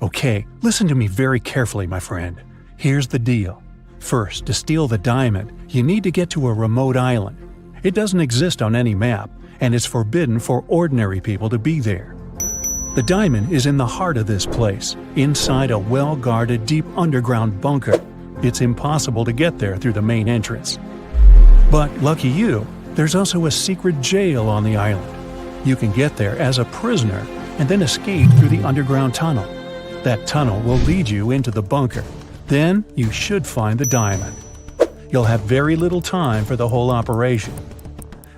Okay, listen to me very carefully, my friend. Here's the deal. First, to steal the diamond, you need to get to a remote island. It doesn't exist on any map, and it's forbidden for ordinary people to be there. The diamond is in the heart of this place, inside a well-guarded deep underground bunker. It's impossible to get there through the main entrance. But lucky you, there's also a secret jail on the island. You can get there as a prisoner and then escape through the underground tunnel. That tunnel will lead you into the bunker. Then you should find the diamond. You'll have very little time for the whole operation.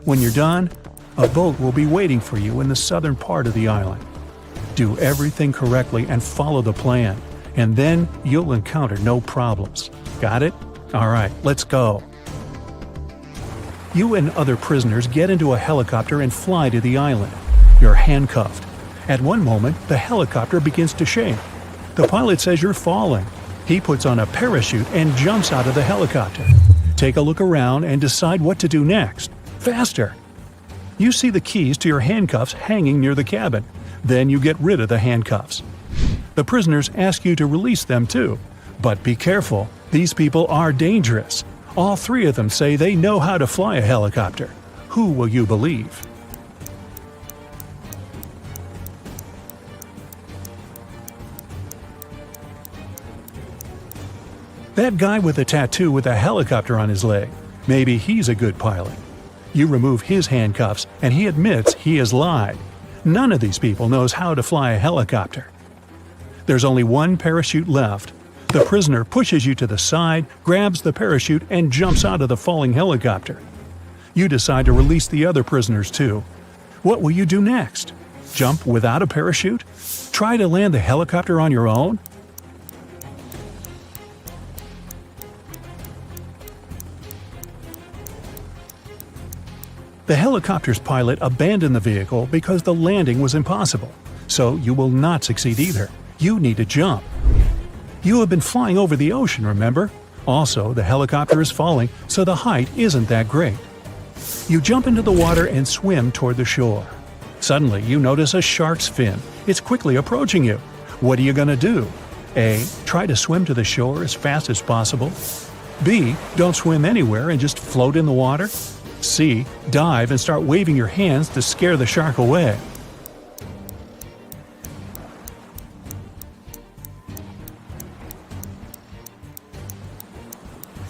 When you're done, a boat will be waiting for you in the southern part of the island. Do everything correctly and follow the plan, and then you'll encounter no problems. Got it? Alright, let's go. You and other prisoners get into a helicopter and fly to the island. You're handcuffed. At one moment, the helicopter begins to shake. The pilot says you're falling. He puts on a parachute and jumps out of the helicopter. Take a look around and decide what to do next. Faster! You see the keys to your handcuffs hanging near the cabin. Then you get rid of the handcuffs. The prisoners ask you to release them too. But be careful, these people are dangerous. All three of them say they know how to fly a helicopter. Who will you believe? That guy with a tattoo with a helicopter on his leg. Maybe he's a good pilot. You remove his handcuffs and he admits he has lied. None of these people knows how to fly a helicopter. There's only one parachute left. The prisoner pushes you to the side, grabs the parachute, and jumps out of the falling helicopter. You decide to release the other prisoners too. What will you do next? Jump without a parachute? Try to land the helicopter on your own? The helicopter's pilot abandoned the vehicle because the landing was impossible. So you will not succeed either. You need to jump. You have been flying over the ocean, remember? Also, the helicopter is falling, so the height isn't that great. You jump into the water and swim toward the shore. Suddenly, you notice a shark's fin. It's quickly approaching you. What are you going to do? A. Try to swim to the shore as fast as possible. B. Don't swim anywhere and just float in the water. C. Dive and start waving your hands to scare the shark away.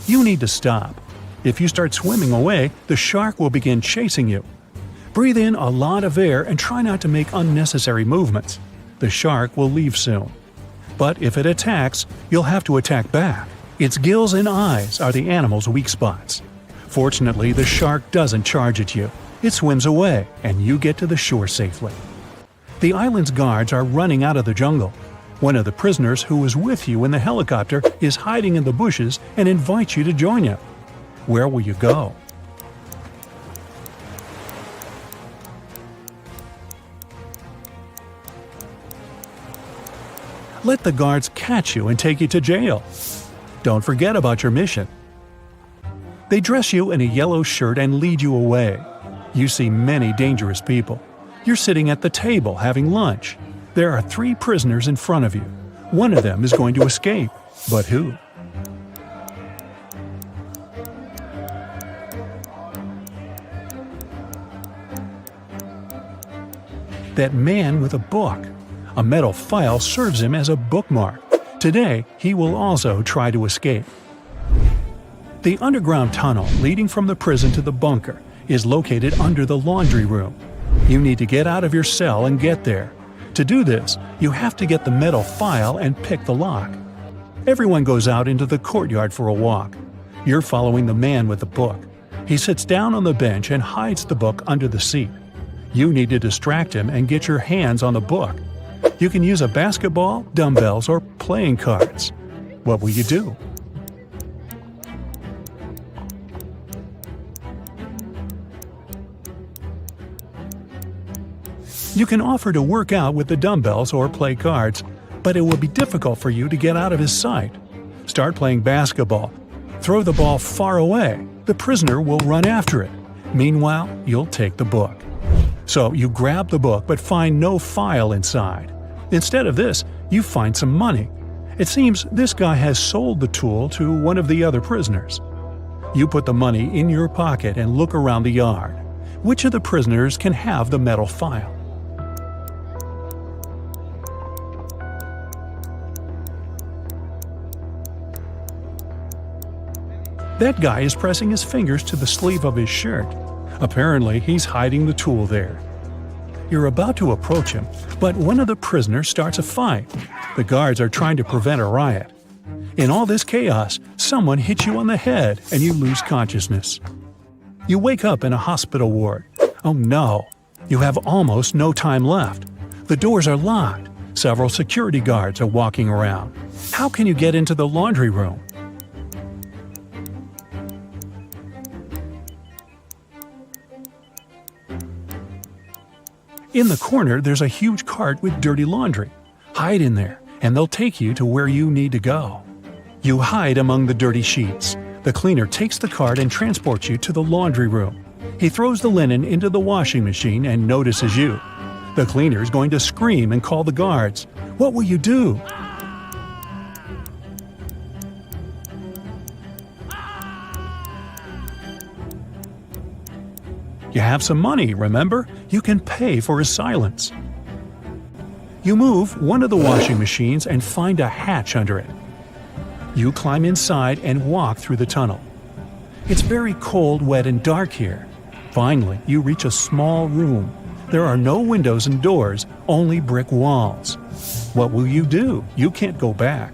You need to stop. If you start swimming away, the shark will begin chasing you. Breathe in a lot of air and try not to make unnecessary movements. The shark will leave soon. But if it attacks, you'll have to attack back. Its gills and eyes are the animal's weak spots. Fortunately, the shark doesn't charge at you. It swims away, and you get to the shore safely. The island's guards are running out of the jungle. One of the prisoners who was with you in the helicopter is hiding in the bushes and invites you to join him. Where will you go? Let the guards catch you and take you to jail. Don't forget about your mission. They dress you in a yellow shirt and lead you away. You see many dangerous people. You're sitting at the table having lunch. There are 3 prisoners in front of you. One of them is going to escape. But who? That man with a book. A metal file serves him as a bookmark. Today, he will also try to escape. The underground tunnel leading from the prison to the bunker is located under the laundry room. You need to get out of your cell and get there. To do this, you have to get the metal file and pick the lock. Everyone goes out into the courtyard for a walk. You're following the man with the book. He sits down on the bench and hides the book under the seat. You need to distract him and get your hands on the book. You can use a basketball, dumbbells, or playing cards. What will you do? You can offer to work out with the dumbbells or play cards, but it will be difficult for you to get out of his sight. Start playing basketball. Throw the ball far away. The prisoner will run after it. Meanwhile, you'll take the book. So you grab the book but find no file inside. Instead of this, You find some money. It seems this guy has sold the tool to one of the other prisoners. You put the money in your pocket and look around the yard. Which of the prisoners can have the metal file? That guy is pressing his fingers to the sleeve of his shirt. Apparently, he's hiding the tool there. You're about to approach him, but one of the prisoners starts a fight. The guards are trying to prevent a riot. In all this chaos, someone hits you on the head and you lose consciousness. You wake up in a hospital ward. Oh no! You have almost no time left. The doors are locked. Several security guards are walking around. How can you get into the laundry room? In the corner, there's a huge cart with dirty laundry. Hide in there, and they'll take you to where you need to go. You hide among the dirty sheets. The cleaner takes the cart and transports you to the laundry room. He throws the linen into the washing machine and notices you. The cleaner's going to scream and call the guards. What will you do? You have some money, remember? You can pay for his silence. You move one of the washing machines and find a hatch under it. You climb inside and walk through the tunnel. It's very cold, wet, and dark here. Finally, you reach a small room. There are no windows and doors, only brick walls. What will you do? You can't go back.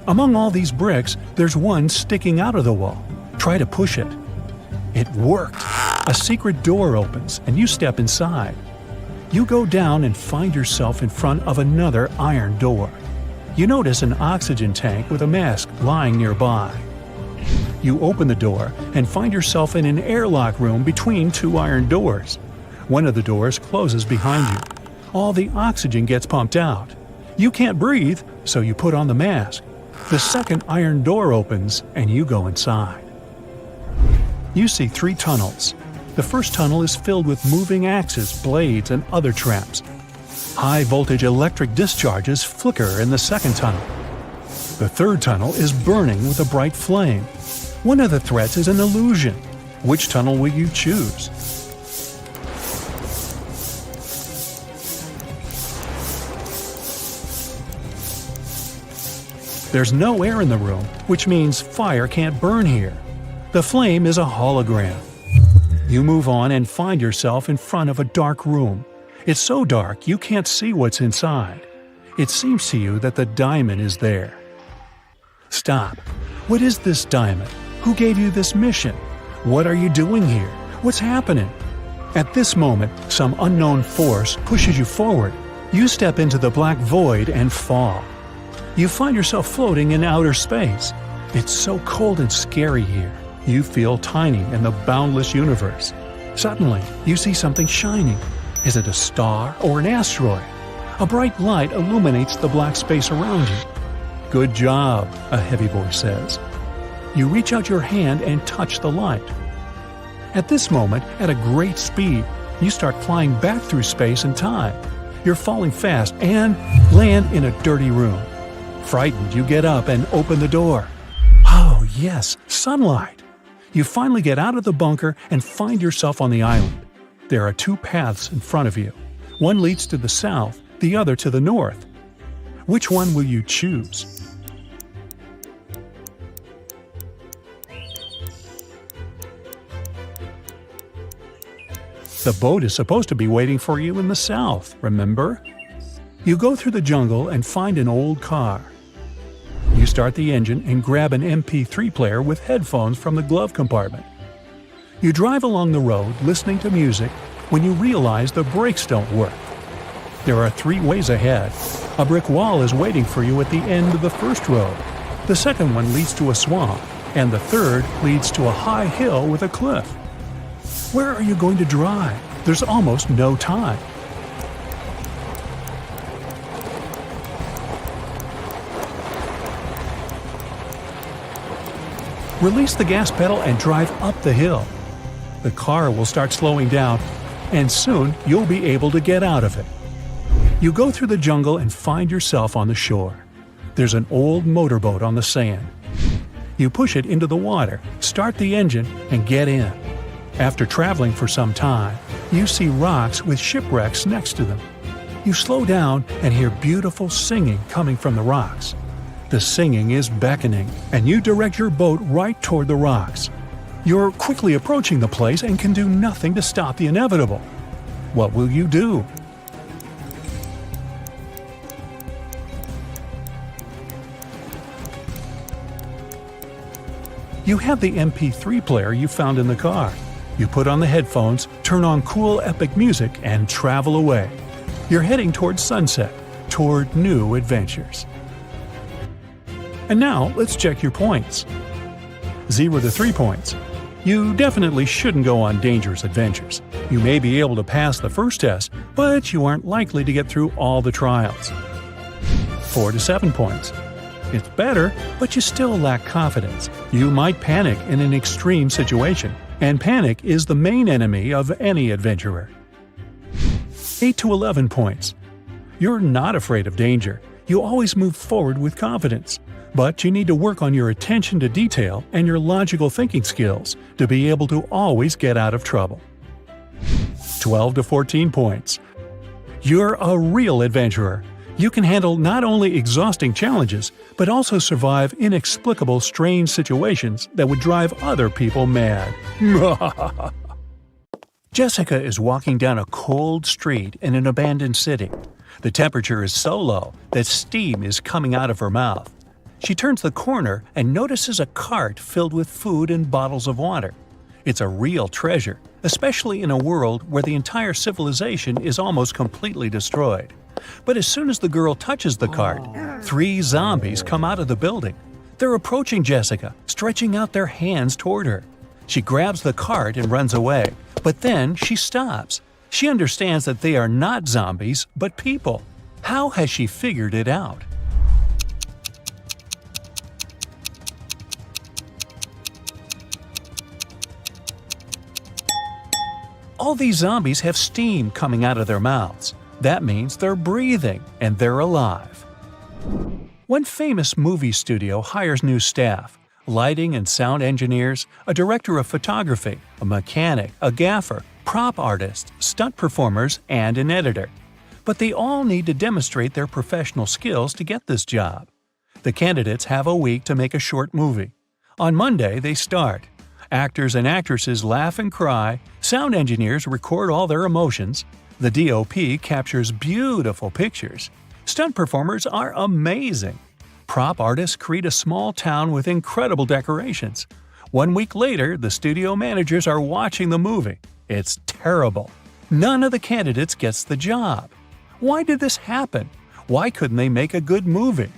Among all these bricks, there's one sticking out of the wall. Try to push it. It worked. A secret door opens, and you step inside. You go down and find yourself in front of another iron door. You notice an oxygen tank with a mask lying nearby. You open the door and find yourself in an airlock room between two iron doors. One of the doors closes behind you. All the oxygen gets pumped out. You can't breathe, so you put on the mask. The second iron door opens, and you go inside. You see 3 tunnels. The first tunnel is filled with moving axes, blades, and other traps. High-voltage electric discharges flicker in the second tunnel. The third tunnel is burning with a bright flame. One of the threats is an illusion. Which tunnel will you choose? There's no air in the room, which means fire can't burn here. The flame is a hologram. You move on and find yourself in front of a dark room. It's so dark you can't see what's inside. It seems to you that the diamond is there. Stop. What is this diamond? Who gave you this mission? What are you doing here? What's happening? At this moment, some unknown force pushes you forward. You step into the black void and fall. You find yourself floating in outer space. It's so cold and scary here. You feel tiny in the boundless universe. Suddenly, you see something shining. Is it a star or an asteroid? A bright light illuminates the black space around you. Good job, a heavy voice says. You reach out your hand and touch the light. At this moment, at a great speed, you start flying back through space and time. You're falling fast and land in a dirty room. Frightened, you get up and open the door. Oh, yes, sunlight! You finally get out of the bunker and find yourself on the island. There are 2 paths in front of you. One leads to the south, the other to the north. Which one will you choose? The boat is supposed to be waiting for you in the south, remember? You go through the jungle and find an old car. You start the engine and grab an MP3 player with headphones from the glove compartment. You drive along the road listening to music when you realize the brakes don't work. There are 3 ways ahead. A brick wall is waiting for you at the end of the first road. The second one leads to a swamp, and the third leads to a high hill with a cliff. Where are you going to drive? There's almost no time. Release the gas pedal and drive up the hill. The car will start slowing down, and soon you'll be able to get out of it. You go through the jungle and find yourself on the shore. There's an old motorboat on the sand. You push it into the water, start the engine, and get in. After traveling for some time, you see rocks with shipwrecks next to them. You slow down and hear beautiful singing coming from the rocks. The singing is beckoning, and you direct your boat right toward the rocks. You're quickly approaching the place and can do nothing to stop the inevitable. What will you do? You have the MP3 player you found in the car. You put on the headphones, turn on cool epic music, and travel away. You're heading toward sunset, toward new adventures. And now, let's check your points. 0 to 3 points. You definitely shouldn't go on dangerous adventures. You may be able to pass the first test, but you aren't likely to get through all the trials. 4 to 7 points. It's better, but you still lack confidence. You might panic in an extreme situation, and panic is the main enemy of any adventurer. 8 to 11 points. You're not afraid of danger. You always move forward with confidence. But you need to work on your attention to detail and your logical thinking skills to be able to always get out of trouble. 12 to 14 points. You're a real adventurer. You can handle not only exhausting challenges, but also survive inexplicable strange situations that would drive other people mad. Jessica is walking down a cold street in an abandoned city. The temperature is so low that steam is coming out of her mouth. She turns the corner and notices a cart filled with food and bottles of water. It's a real treasure, especially in a world where the entire civilization is almost completely destroyed. But as soon as the girl touches the cart, 3 zombies come out of the building. They're approaching Jessica, stretching out their hands toward her. She grabs the cart and runs away, but then she stops. She understands that they are not zombies, but people. How has she figured it out? All these zombies have steam coming out of their mouths. That means they're breathing and they're alive. One famous movie studio hires new staff: lighting and sound engineers, a director of photography, a mechanic, a gaffer, prop artist, stunt performers, and an editor. But they all need to demonstrate their professional skills to get this job. The candidates have a week to make a short movie. On Monday, they start. Actors and actresses laugh and cry, sound engineers record all their emotions, the DOP captures beautiful pictures, stunt performers are amazing, prop artists create a small town with incredible decorations. 1 week later, the studio managers are watching the movie. It's terrible. None of the candidates gets the job. Why did this happen? Why couldn't they make a good movie?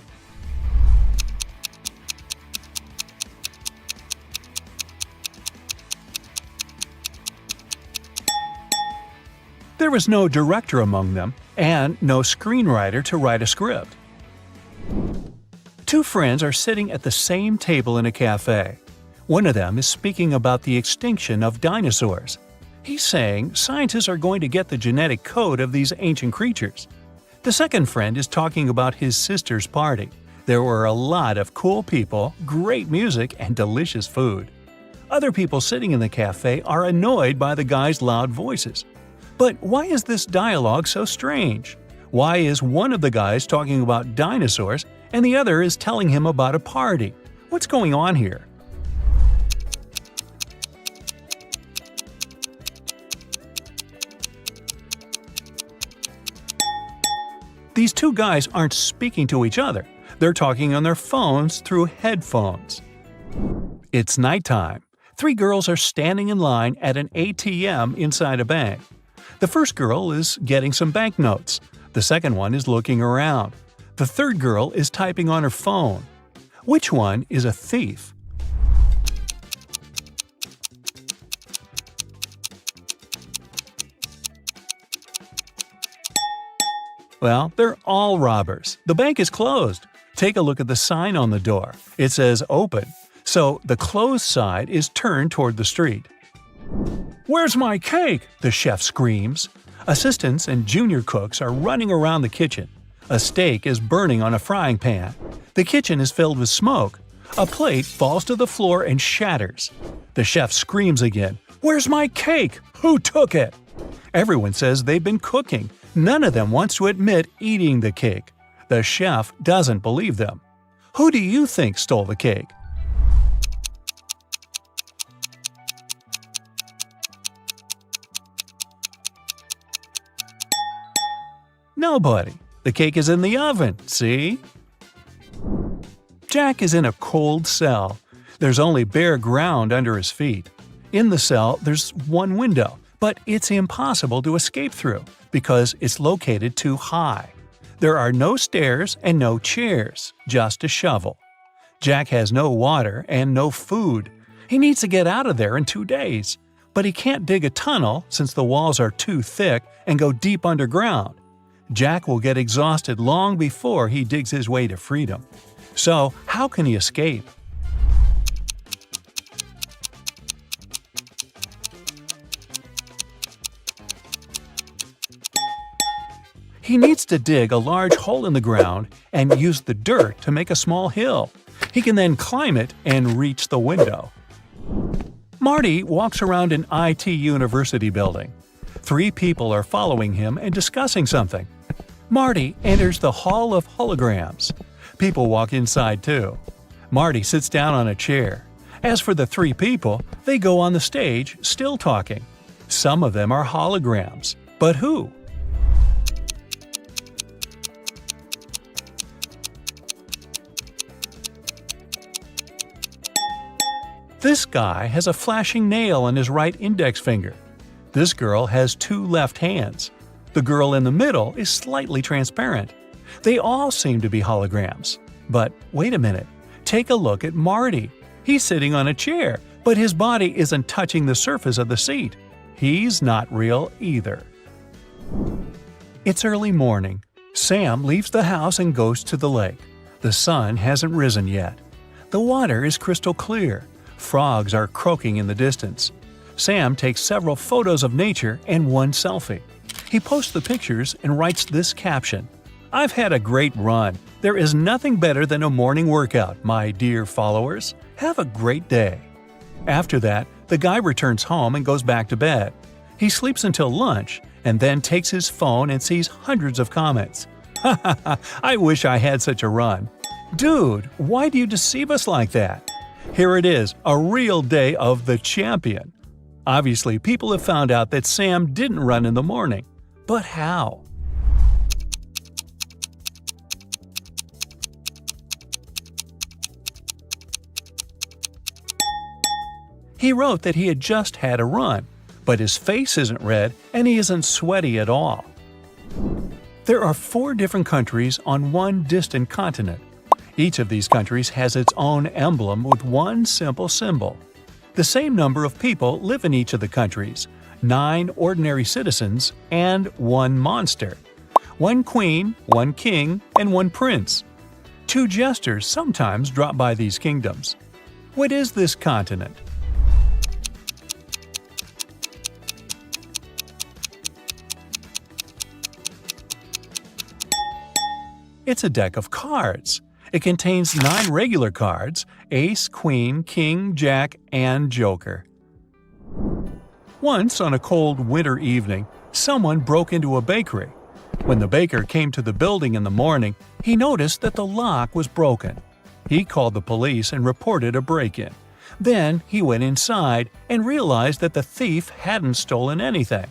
There was no director among them, and no screenwriter to write a script. 2 friends are sitting at the same table in a cafe. One of them is speaking about the extinction of dinosaurs. He's saying scientists are going to get the genetic code of these ancient creatures. The second friend is talking about his sister's party. There were a lot of cool people, great music, and delicious food. Other people sitting in the cafe are annoyed by the guy's loud voices. But why is this dialogue so strange? Why is one of the guys talking about dinosaurs and the other is telling him about a party? What's going on here? These 2 guys aren't speaking to each other. They're talking on their phones through headphones. It's nighttime. 3 girls are standing in line at an ATM inside a bank. The first girl is getting some banknotes. The second one is looking around. The third girl is typing on her phone. Which one is a thief? Well, they're all robbers. The bank is closed. Take a look at the sign on the door. It says open. so the closed side is turned toward the street. "Where's my cake?" the chef screams. Assistants and junior cooks are running around the kitchen. A steak is burning on a frying pan. The kitchen is filled with smoke. A plate falls to the floor and shatters. The chef screams again, "Where's my cake? Who took it?" Everyone says they've been cooking. None of them wants to admit eating the cake. The chef doesn't believe them. Who do you think stole the cake? Nobody. The cake is in the oven, see? Jack is in a cold cell. There's only bare ground under his feet. In the cell, there's one window, but it's impossible to escape through because it's located too high. There are no stairs and no chairs, just a shovel. Jack has no water and no food. He needs to get out of there in 2 days, but he can't dig a tunnel since the walls are too thick and go deep underground. Jack will get exhausted long before he digs his way to freedom. So, how can he escape? He needs to dig a large hole in the ground and use the dirt to make a small hill. He can then climb it and reach the window. Marty walks around an IT university building. 3 people are following him and discussing something. Marty enters the Hall of Holograms. People walk inside too. Marty sits down on a chair. As for the 3 people, they go on the stage, still talking. Some of them are holograms. But who? This guy has a flashing nail on his right index finger. This girl has 2 left hands. The girl in the middle is slightly transparent. They all seem to be holograms. But wait a minute. Take a look at Marty. He's sitting on a chair, but his body isn't touching the surface of the seat. He's not real either. It's early morning. Sam leaves the house and goes to the lake. The sun hasn't risen yet. The water is crystal clear. Frogs are croaking in the distance. Sam takes several photos of nature and one selfie. He posts the pictures and writes this caption: "I've had a great run. There is nothing better than a morning workout, my dear followers. Have a great day." After that, the guy returns home and goes back to bed. He sleeps until lunch and then takes his phone and sees hundreds of comments. "Ha ha ha, I wish I had such a run." Dude, why do you deceive us like that? Here it is, a real day of the champion. Obviously, people have found out that Sam didn't run in the morning. But how? He wrote that he had just had a run, but his face isn't red and he isn't sweaty at all. There are 4 different countries on one distant continent. Each of these countries has its own emblem with one simple symbol. The same number of people live in each of the countries: 9 ordinary citizens and 1 monster. 1 queen, 1 king, and 1 prince. 2 jesters sometimes drop by these kingdoms. What is this continent? It's a deck of cards. It contains 9 regular cards: ace, queen, king, jack, and joker. Once, on a cold winter evening, someone broke into a bakery. When the baker came to the building in the morning, he noticed that the lock was broken. He called the police and reported a break-in. Then he went inside and realized that the thief hadn't stolen anything.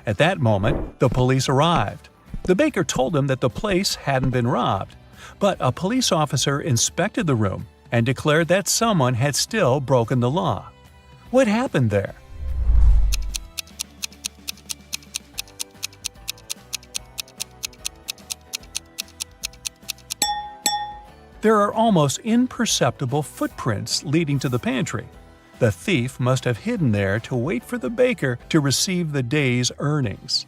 At that moment, the police arrived. The baker told him that the place hadn't been robbed, but a police officer inspected the room and declared that someone had still broken the law. What happened there? There are almost imperceptible footprints leading to the pantry. The thief must have hidden there to wait for the baker to receive the day's earnings.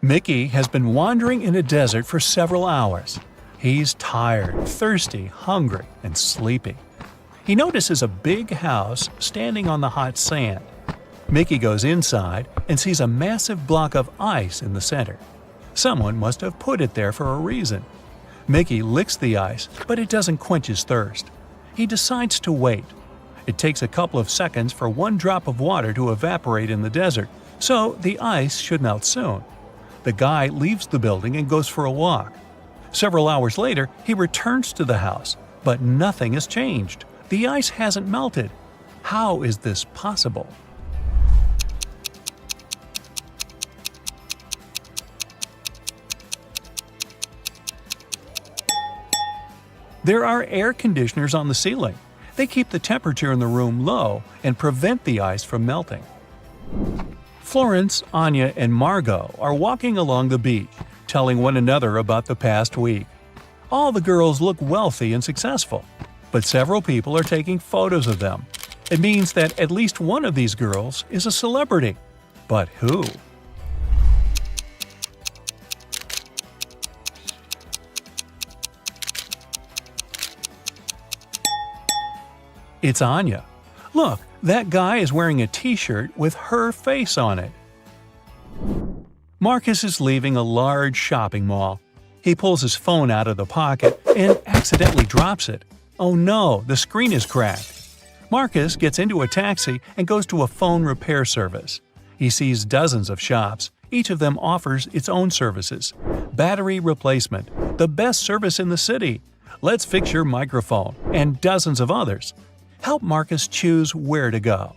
Mickey has been wandering in a desert for several hours. He's tired, thirsty, hungry, and sleepy. He notices a big house standing on the hot sand. Mickey goes inside and sees a massive block of ice in the center. Someone must have put it there for a reason. Mickey licks the ice, but it doesn't quench his thirst. He decides to wait. It takes a couple of seconds for one drop of water to evaporate in the desert, so the ice should melt soon. The guy leaves the building and goes for a walk. Several hours later, he returns to the house, but nothing has changed. The ice hasn't melted. How is this possible? There are air conditioners on the ceiling. They keep the temperature in the room low and prevent the ice from melting. Florence, Anya, and Margot are walking along the beach, telling one another about the past week. All the girls look wealthy and successful, but several people are taking photos of them. It means that at least one of these girls is a celebrity. But who? It's Anya. Look, that guy is wearing a t-shirt with her face on it. Marcus is leaving a large shopping mall. He pulls his phone out of the pocket and accidentally drops it. Oh no, the screen is cracked. Marcus gets into a taxi and goes to a phone repair service. He sees dozens of shops. Each of them offers its own services. Battery replacement, the best service in the city. Let's fix your microphone, and dozens of others. Help Marcus choose where to go.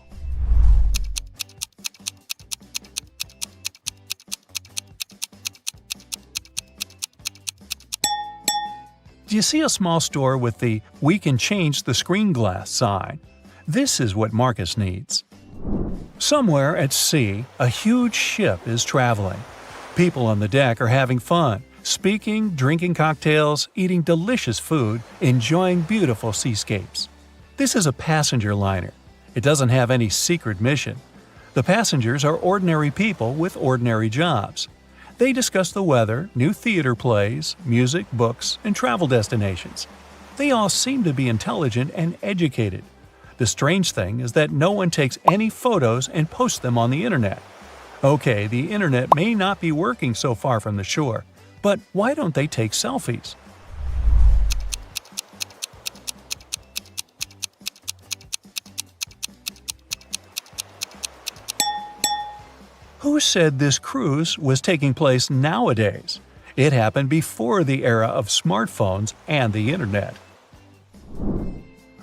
Do you see a small store with the "We can change the screen glass" sign? This is what Marcus needs. Somewhere at sea, a huge ship is traveling. People on the deck are having fun, speaking, drinking cocktails, eating delicious food, enjoying beautiful seascapes. This is a passenger liner. It doesn't have any secret mission. The passengers are ordinary people with ordinary jobs. They discuss the weather, new theater plays, music, books, and travel destinations. They all seem to be intelligent and educated. The strange thing is that no one takes any photos and posts them on the internet. Okay, the internet may not be working so far from the shore, but why don't they take selfies? Who said this cruise was taking place nowadays? It happened before the era of smartphones and the internet.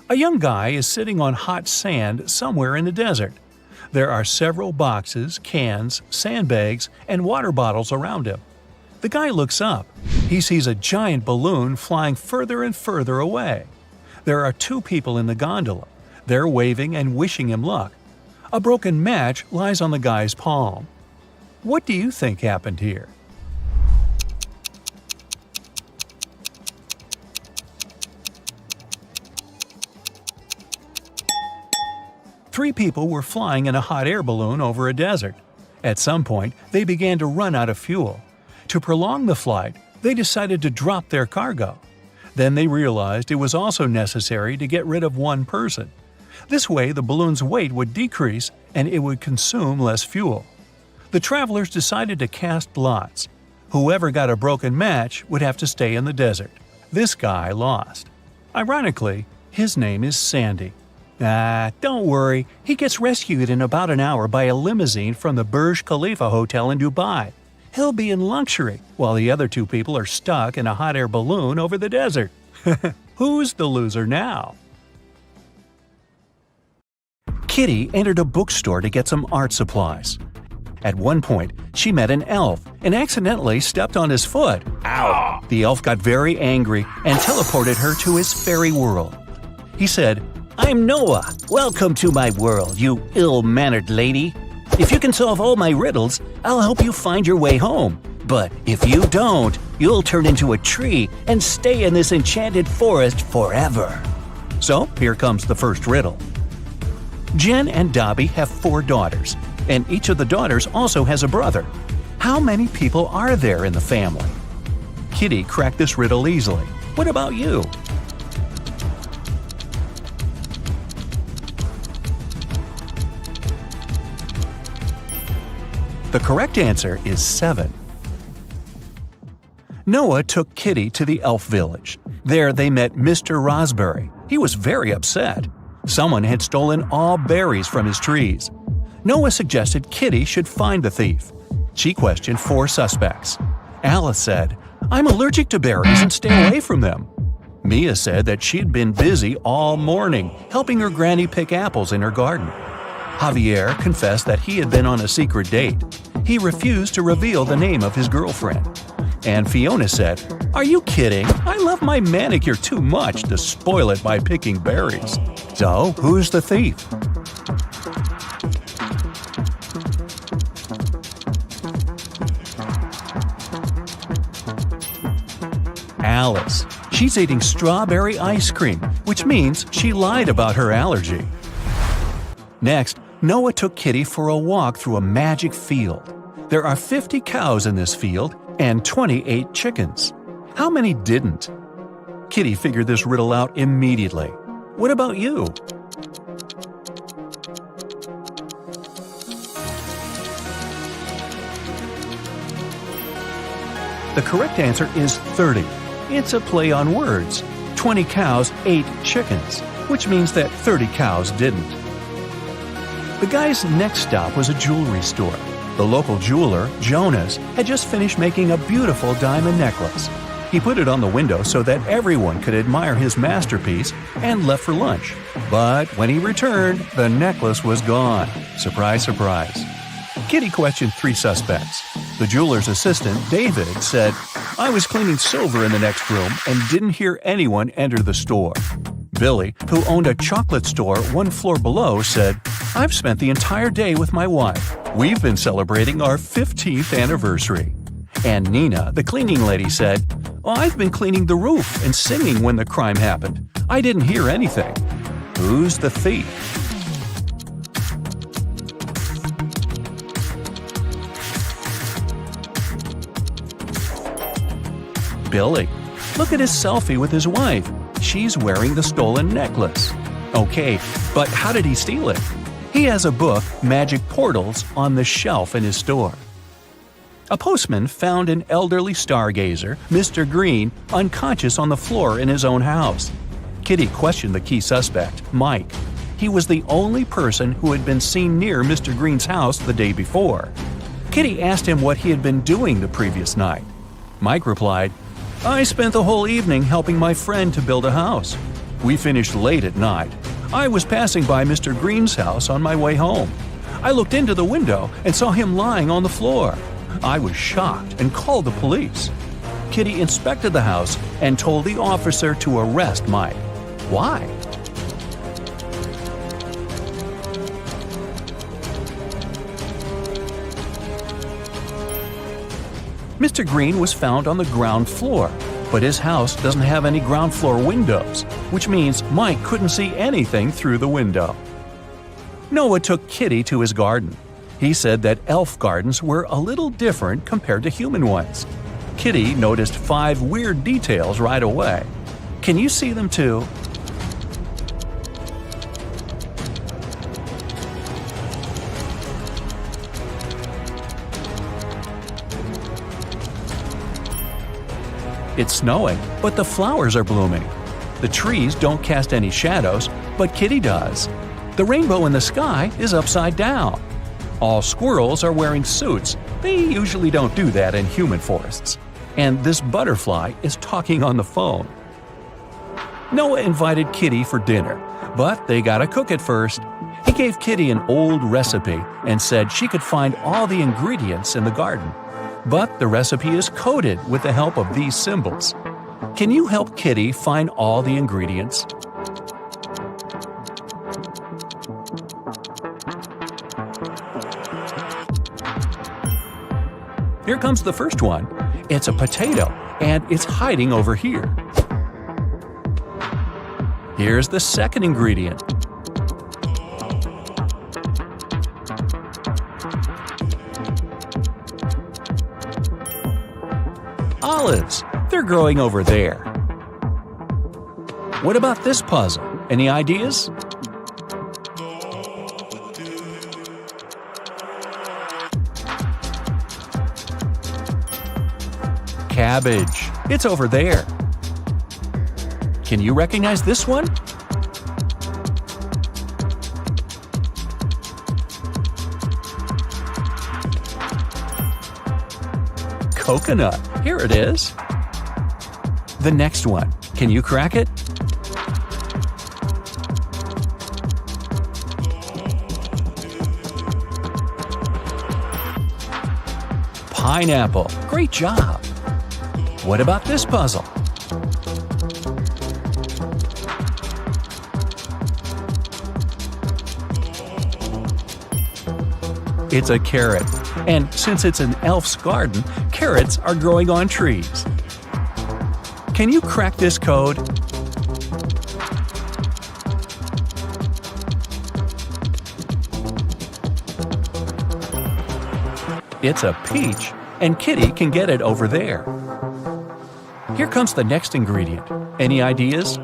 A young guy is sitting on hot sand somewhere in the desert. There are several boxes, cans, sandbags, and water bottles around him. The guy looks up. He sees a giant balloon flying further and further away. There are two people in the gondola. They're waving and wishing him luck. A broken match lies on the guy's palm. What do you think happened here? Three people were flying in a hot air balloon over a desert. At some point, they began to run out of fuel. To prolong the flight, they decided to drop their cargo. Then they realized it was also necessary to get rid of one person. This way, the balloon's weight would decrease and it would consume less fuel. The travelers decided to cast lots. Whoever got a broken match would have to stay in the desert. This guy lost. Ironically, his name is Sandy. Don't worry, he gets rescued in about an hour by a limousine from the Burj Khalifa Hotel in Dubai. He'll be in luxury, while the other two people are stuck in a hot air balloon over the desert. Who's the loser now? Kitty entered a bookstore to get some art supplies. At one point, she met an elf and accidentally stepped on his foot. Ow! The elf got very angry and teleported her to his fairy world. He said, "I'm Noah. Welcome to my world, you ill-mannered lady. If you can solve all my riddles, I'll help you find your way home. But if you don't, you'll turn into a tree and stay in this enchanted forest forever." So, here comes the first riddle. Jen and Dobby have 4 daughters, and each of the daughters also has a brother. How many people are there in the family? Kitty cracked this riddle easily. What about you? The correct answer is 7. Noah took Kitty to the elf village. There they met Mr. Raspberry. He was very upset. Someone had stolen all berries from his trees. Noah suggested Kitty should find the thief. She questioned 4 suspects. Alice said, "I'm allergic to berries and stay away from them." Mia said that she'd been busy all morning helping her granny pick apples in her garden. Javier confessed that he had been on a secret date. He refused to reveal the name of his girlfriend. And Fiona said, "Are you kidding? I love my manicure too much to spoil it by picking berries." So, who's the thief? Alice. She's eating strawberry ice cream, which means she lied about her allergy. Next, Noah took Kitty for a walk through a magic field. There are 50 cows in this field and 28 chickens. How many didn't? Kitty figured this riddle out immediately. What about you? The correct answer is 30. It's a play on words. 20 cows ate chickens, which means that 30 cows didn't. The guy's next stop was a jewelry store. The local jeweler, Jonas, had just finished making a beautiful diamond necklace. He put it on the window so that everyone could admire his masterpiece and left for lunch. But when he returned, the necklace was gone. Surprise, surprise. Kitty questioned 3 suspects. The jeweler's assistant, David, said, "I was cleaning silver in the next room and didn't hear anyone enter the store." Billy, who owned a chocolate store 1 floor below, said, "I've spent the entire day with my wife. We've been celebrating our 15th anniversary." And Nina, the cleaning lady, said, "I've been cleaning the roof and singing when the crime happened. I didn't hear anything." Who's the thief? Billy. Look at his selfie with his wife. She's wearing the stolen necklace. Okay, but how did he steal it? He has a book, Magic Portals, on the shelf in his store. A postman found an elderly stargazer, Mr. Green, unconscious on the floor in his own house. Kitty questioned the key suspect, Mike. He was the only person who had been seen near Mr. Green's house the day before. Kitty asked him what he had been doing the previous night. Mike replied, "I spent the whole evening helping my friend to build a house. We finished late at night. I was passing by Mr. Green's house on my way home. I looked into the window and saw him lying on the floor. I was shocked and called the police." Kitty inspected the house and told the officer to arrest Mike. Why? Mr. Green was found on the ground floor, but his house doesn't have any ground floor windows, which means Mike couldn't see anything through the window. Noah took Kitty to his garden. He said that elf gardens were a little different compared to human ones. Kitty noticed 5 weird details right away. Can you see them too? It's snowing, but the flowers are blooming. The trees don't cast any shadows, but Kitty does. The rainbow in the sky is upside down. All squirrels are wearing suits. They usually don't do that in human forests. And this butterfly is talking on the phone. Noah invited Kitty for dinner, but they gotta cook it first. He gave Kitty an old recipe and said she could find all the ingredients in the garden. But the recipe is coded with the help of these symbols. Can you help Kitty find all the ingredients? Here comes the first one. It's a potato, and it's hiding over here. Here's the second ingredient. Olives. They're growing over there. What about this puzzle? Any ideas? Cabbage. It's over there. Can you recognize this one? Coconut. Here it is. The next one. Can you crack it? Pineapple. Great job. What about this puzzle? It's a carrot. And since it's an elf's garden, carrots are growing on trees. Can you crack this code? It's a peach, and Kitty can get it over there. Here comes the next ingredient. Any ideas?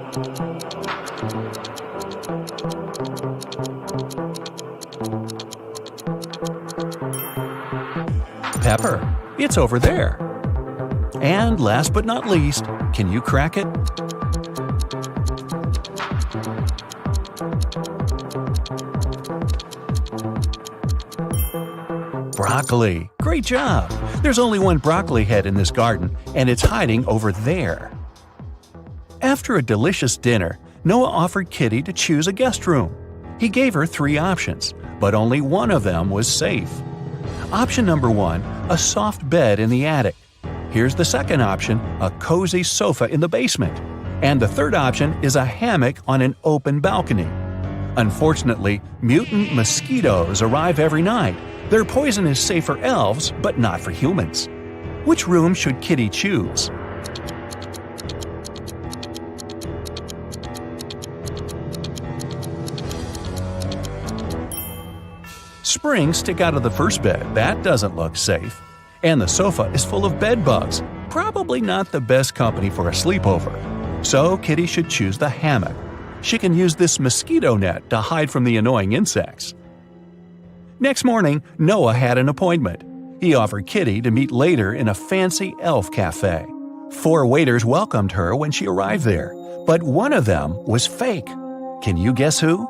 Pepper. It's over there. And last but not least, can you crack it? Broccoli. Great job! There's only one broccoli head in this garden, and it's hiding over there. After a delicious dinner, Noah offered Kitty to choose a guest room. He gave her 3 options, but only one of them was safe. Option number 1, a soft bed in the attic. Here's the second option, a cozy sofa in the basement. And the third option is a hammock on an open balcony. Unfortunately, mutant mosquitoes arrive every night. Their poison is safe for elves, but not for humans. Which room should Kitty choose? Springs stick out of the first bed. That doesn't look safe. And the sofa is full of bed bugs. Probably not the best company for a sleepover. So Kitty should choose the hammock. She can use this mosquito net to hide from the annoying insects. Next morning, Noah had an appointment. He offered Kitty to meet later in a fancy elf cafe. 4 waiters welcomed her when she arrived there, but one of them was fake. Can you guess who?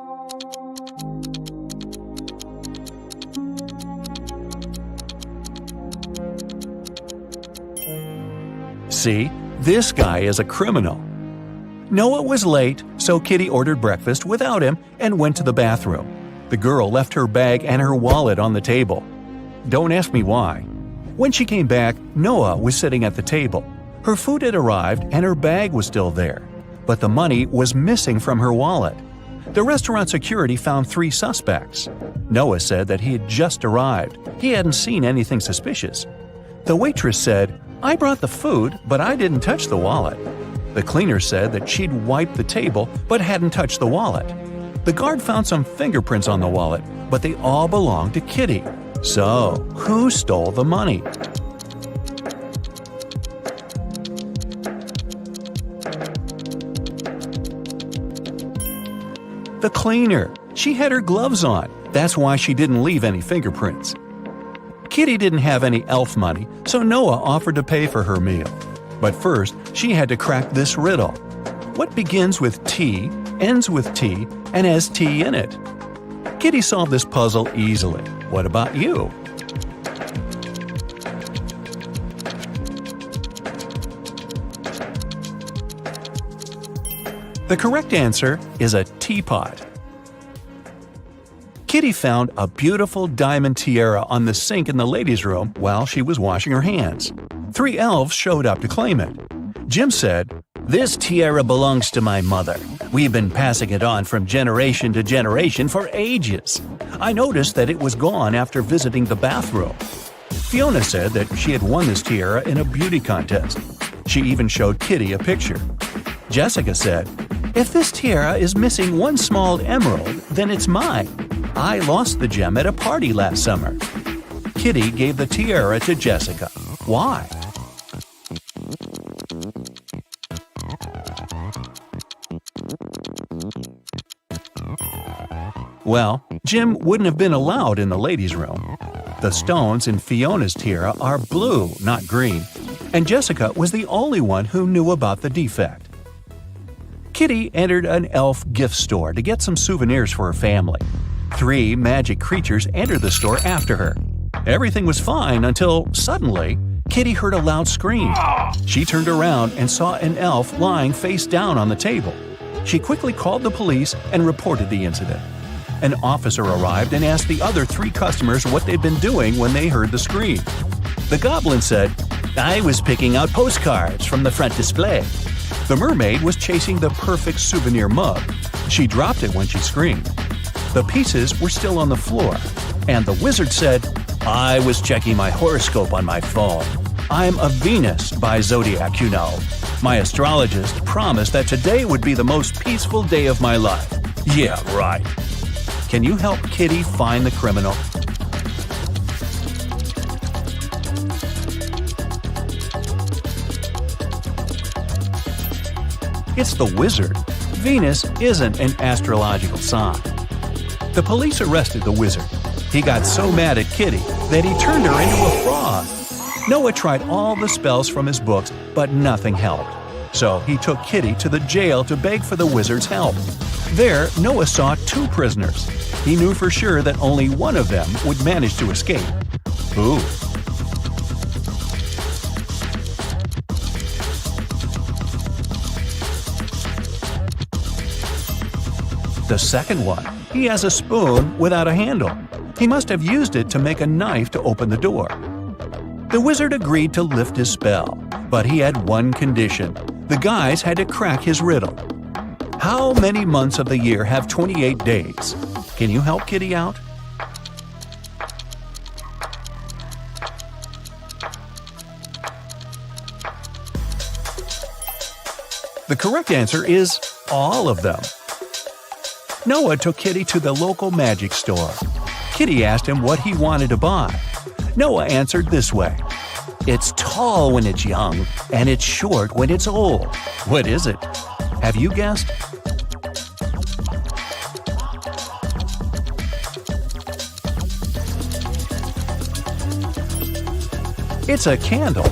See, this guy is a criminal. Noah was late, so Kitty ordered breakfast without him and went to the bathroom. The girl left her bag and her wallet on the table. Don't ask me why. When she came back, Noah was sitting at the table. Her food had arrived and her bag was still there, but the money was missing from her wallet. The restaurant security found 3 suspects. Noah said that he had just arrived. He hadn't seen anything suspicious. The waitress said, "I brought the food, but I didn't touch the wallet." The cleaner said that she'd wiped the table but hadn't touched the wallet. The guard found some fingerprints on the wallet, but they all belonged to Kitty. So, who stole the money? The cleaner. She had her gloves on. That's why she didn't leave any fingerprints. Kitty didn't have any elf money, so Noah offered to pay for her meal. But first, she had to crack this riddle. What begins with T, ends with T, and has T in it? Kitty solved this puzzle easily. What about you? The correct answer is a teapot. Kitty found a beautiful diamond tiara on the sink in the ladies' room while she was washing her hands. 3 elves showed up to claim it. Jim said, "This tiara belongs to my mother. We've been passing it on from generation to generation for ages. I noticed that it was gone after visiting the bathroom." Fiona said that she had won this tiara in a beauty contest. She even showed Kitty a picture. Jessica said, "If this tiara is missing one small emerald, then it's mine. I lost the gem at a party last summer." Kitty gave the tiara to Jessica. Why? Well, Jim wouldn't have been allowed in the ladies' room. The stones in Fiona's tiara are blue, not green. and Jessica was the only one who knew about the defect. Kitty entered an elf gift store to get some souvenirs for her family. 3 magic creatures entered the store after her. Everything was fine until, suddenly, Kitty heard a loud scream. She turned around and saw an elf lying face down on the table. She quickly called the police and reported the incident. An officer arrived and asked the other 3 customers what they'd been doing when they heard the scream. The goblin said, "I was picking out postcards from the front display." The mermaid was chasing the perfect souvenir mug. She dropped it when she screamed. The pieces were still on the floor, and the wizard said, "I was checking my horoscope on my phone. I'm a Venus by zodiac, you know. My astrologist promised that today would be the most peaceful day of my life." Yeah, right. Can you help Kitty find the criminal? It's the wizard. Venus isn't an astrological sign. The police arrested the wizard. He got so mad at Kitty that he turned her into a frog. Noah tried all the spells from his books, but nothing helped. So he took Kitty to the jail to beg for the wizard's help. There, Noah saw 2 prisoners. He knew for sure that only one of them would manage to escape. Ooh. The second one, he has a spoon without a handle. He must have used it to make a knife to open the door. The wizard agreed to lift his spell, but he had one condition. The guys had to crack his riddle. How many months of the year have 28 days? Can you help Kitty out? The correct answer is all of them. Noah took Kitty to the local magic store. Kitty asked him what he wanted to buy. Noah answered this way: "It's tall when it's young, and it's short when it's old." What is it? Have you guessed? It's a candle.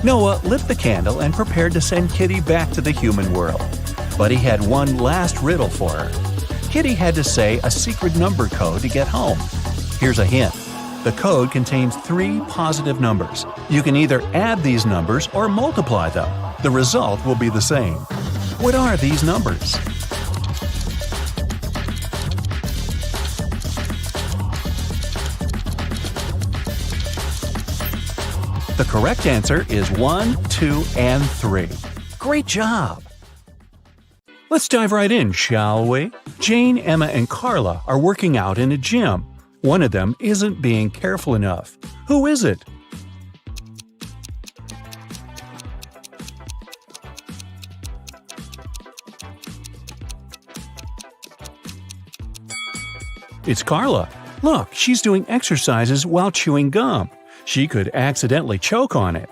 Noah lit the candle and prepared to send Kitty back to the human world. But he had one last riddle for her. Kitty had to say a secret number code to get home. Here's a hint. The code contains 3 positive numbers. You can either add these numbers or multiply them. The result will be the same. What are these numbers? The correct answer is 1, 2, and 3. Great job! Let's dive right in, shall we? Jane, Emma, and Carla are working out in a gym. One of them isn't being careful enough. Who is it? It's Carla. Look, she's doing exercises while chewing gum. She could accidentally choke on it.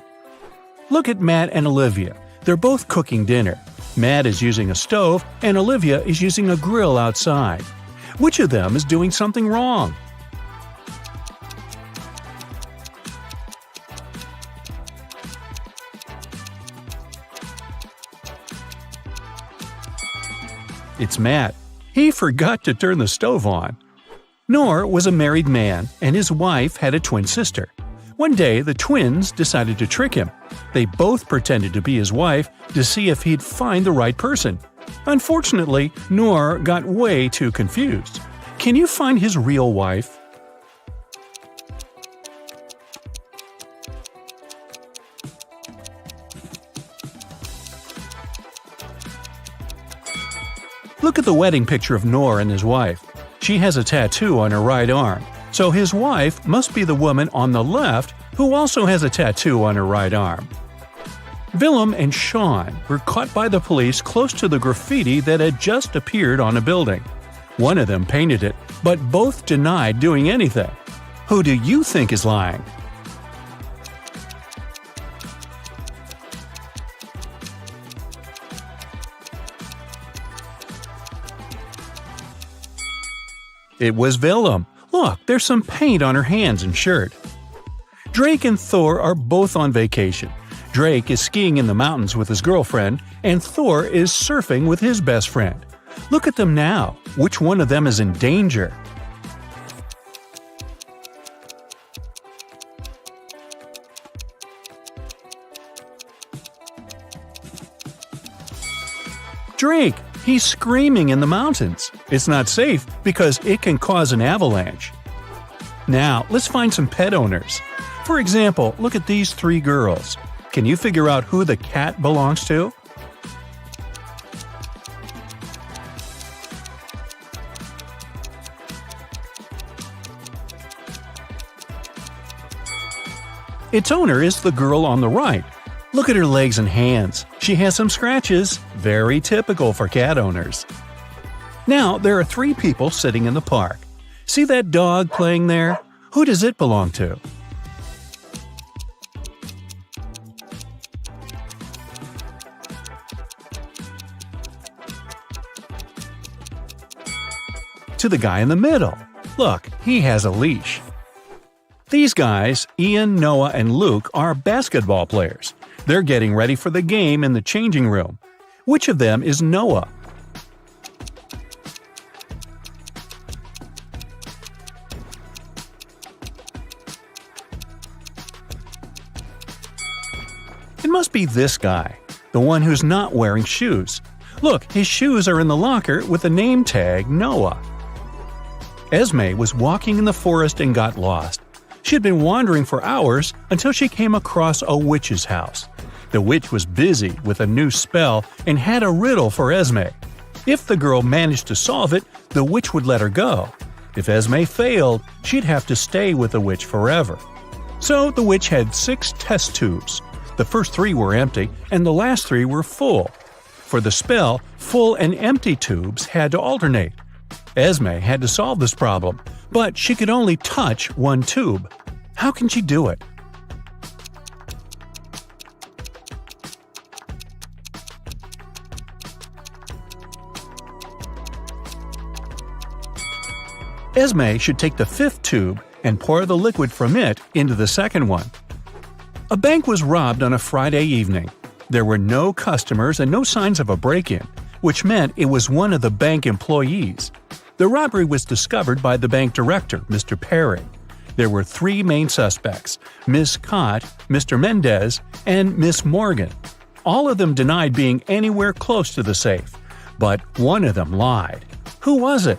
Look at Matt and Olivia. They're both cooking dinner. Matt is using a stove and Olivia is using a grill outside. Which of them is doing something wrong? It's Matt. He forgot to turn the stove on. Noor was a married man and his wife had a twin sister. One day, the twins decided to trick him. They both pretended to be his wife to see if he'd find the right person. Unfortunately, Noor got way too confused. Can you find his real wife? Look at the wedding picture of Noor and his wife. She has a tattoo on her right arm, so his wife must be the woman on the left who also has a tattoo on her right arm. Willem and Sean were caught by the police close to the graffiti that had just appeared on a building. One of them painted it, but both denied doing anything. Who do you think is lying? It was Willem. Look, there's some paint on her hands and shirt. Drake and Thor are both on vacation. Drake is skiing in the mountains with his girlfriend, and Thor is surfing with his best friend. Look at them now. Which one of them is in danger? Drake! He's screaming in the mountains. It's not safe because it can cause an avalanche. Now, let's find some pet owners. For example, look at these three girls. Can you figure out who the cat belongs to? Its owner is the girl on the right. Look at her legs and hands. She has some scratches, very typical for cat owners. Now, there are three people sitting in the park. See that dog playing there? Who does it belong to? To the guy in the middle. Look, he has a leash. These guys, Ian, Noah, and Luke, are basketball players. They're getting ready for the game in the changing room. Which of them is Noah? It must be this guy, the one who's not wearing shoes. Look, his shoes are in the locker with the name tag Noah. Esme was walking in the forest and got lost. She had been wandering for hours until she came across a witch's house. The witch was busy with a new spell and had a riddle for Esme. If the girl managed to solve it, the witch would let her go. If Esme failed, she'd have to stay with the witch forever. So the witch had 6 test tubes. The first 3 were empty, and the last 3 were full. For the spell, full and empty tubes had to alternate. Esme had to solve this problem, but she could only touch one tube. How can she do it? Esme should take the 5th tube and pour the liquid from it into the second one. A bank was robbed on a Friday evening. There were no customers and no signs of a break-in, which meant it was one of the bank employees. The robbery was discovered by the bank director, Mr. Perry. There were 3 main suspects, Miss Scott, Mr. Mendez, and Miss Morgan. All of them denied being anywhere close to the safe, but one of them lied. Who was it?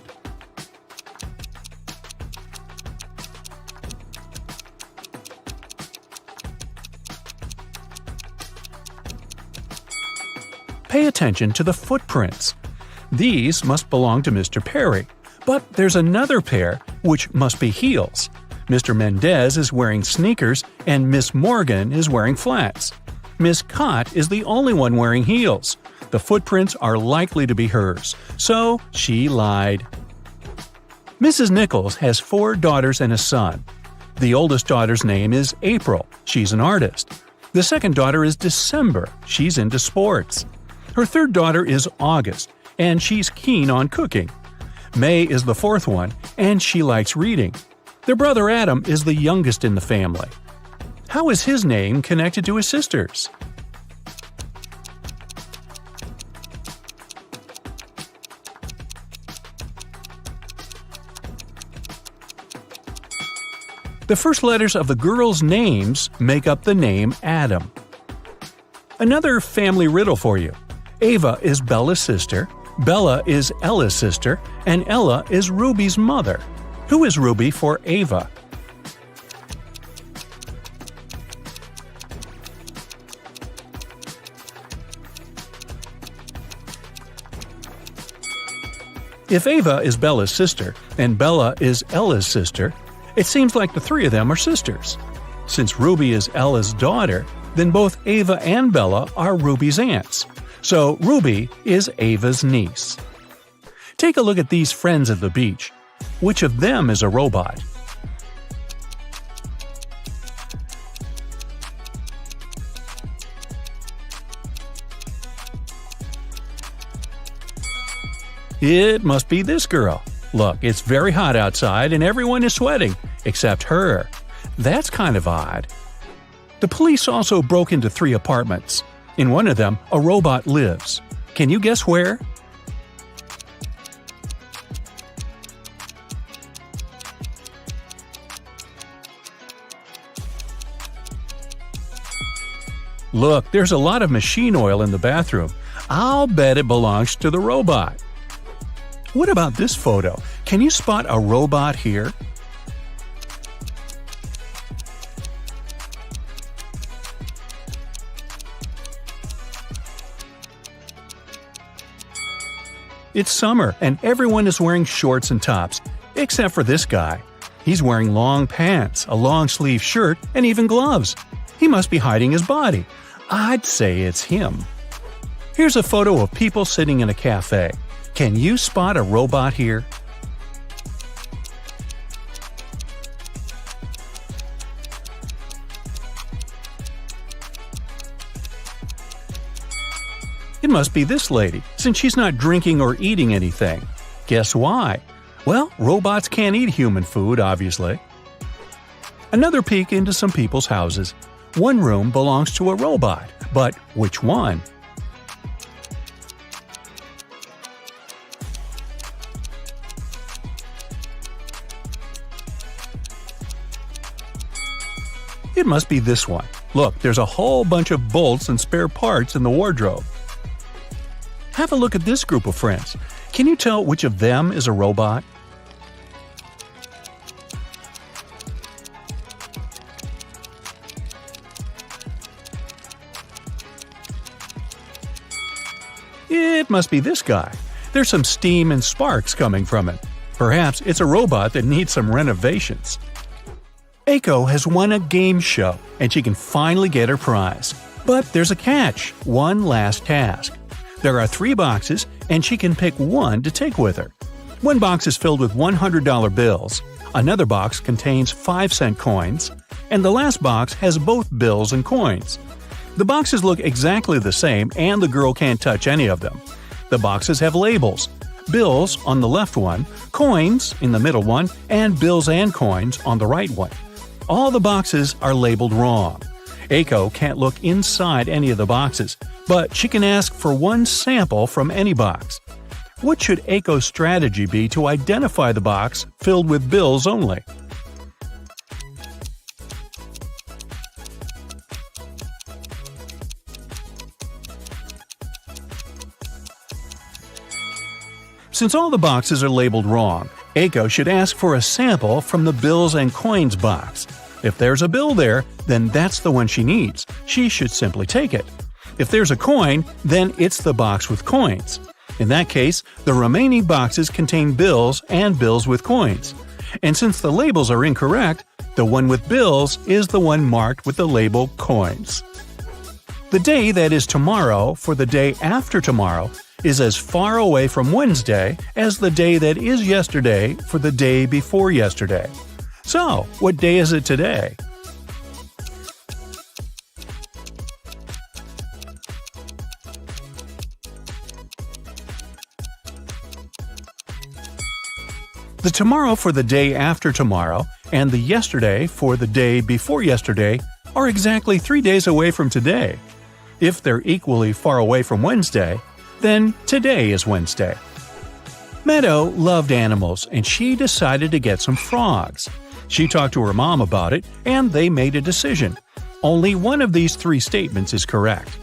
Pay attention to the footprints. These must belong to Mr. Perry, but there's another pair which must be heels. Mr. Mendez is wearing sneakers and Miss Morgan is wearing flats. Miss Cott is the only one wearing heels. The footprints are likely to be hers, so she lied. Mrs. Nichols has 4 daughters and a son. The oldest daughter's name is April. She's an artist. The second daughter is December. She's into sports. Her third daughter is August, and she's keen on cooking. May is the 4th one, and she likes reading. Their brother Adam is the youngest in the family. How is his name connected to his sisters? The first letters of the girls' names make up the name Adam. Another family riddle for you. Ava is Bella's sister, Bella is Ella's sister, and Ella is Ruby's mother. Who is Ruby for Ava? If Ava is Bella's sister and Bella is Ella's sister, it seems like the 3 of them are sisters. Since Ruby is Ella's daughter, then both Ava and Bella are Ruby's aunts. So Ruby is Ava's niece. Take a look at these friends at the beach. Which of them is a robot? It must be this girl. Look, it's very hot outside and everyone is sweating, except her. That's kind of odd. The police also broke into 3 apartments. In one of them, a robot lives. Can you guess where? Look, there's a lot of machine oil in the bathroom. I'll bet it belongs to the robot. What about this photo? Can you spot a robot here? It's summer and everyone is wearing shorts and tops, except for this guy. He's wearing long pants, a long-sleeve shirt, and even gloves. He must be hiding his body. I'd say it's him. Here's a photo of people sitting in a cafe. Can you spot a robot here? It must be this lady, since she's not drinking or eating anything. Guess why? Well, robots can't eat human food, obviously. Another peek into some people's houses. One room belongs to a robot, but which one? It must be this one. Look, there's a whole bunch of bolts and spare parts in the wardrobe. Have a look at this group of friends. Can you tell which of them is a robot? It must be this guy. There's some steam and sparks coming from it. Perhaps it's a robot that needs some renovations. Aiko has won a game show, and she can finally get her prize. But there's a catch, one last task. There are 3 boxes, and she can pick one to take with her. One box is filled with $100 bills, another box contains 5-cent coins, and the last box has both bills and coins. The boxes look exactly the same, and the girl can't touch any of them. The boxes have labels: bills on the left one, coins in the middle one, and bills and coins on the right one. All the boxes are labeled wrong. Aiko can't look inside any of the boxes, but she can ask for one sample from any box. What should Aiko's strategy be to identify the box filled with bills only? Since all the boxes are labeled wrong, Aiko should ask for a sample from the bills and coins box. If there's a bill there, then that's the one she needs. She should simply take it. If there's a coin, then it's the box with coins. In that case, the remaining boxes contain bills and bills with coins. And since the labels are incorrect, the one with bills is the one marked with the label coins. The day that is tomorrow for the day after tomorrow is as far away from Wednesday as the day that is yesterday for the day before yesterday. So, what day is it today? The tomorrow for the day after tomorrow and the yesterday for the day before yesterday are exactly 3 days away from today. If they're equally far away from Wednesday, then today is Wednesday. Meadow loved animals and she decided to get some frogs. She talked to her mom about it and they made a decision. Only one of these 3 statements is correct.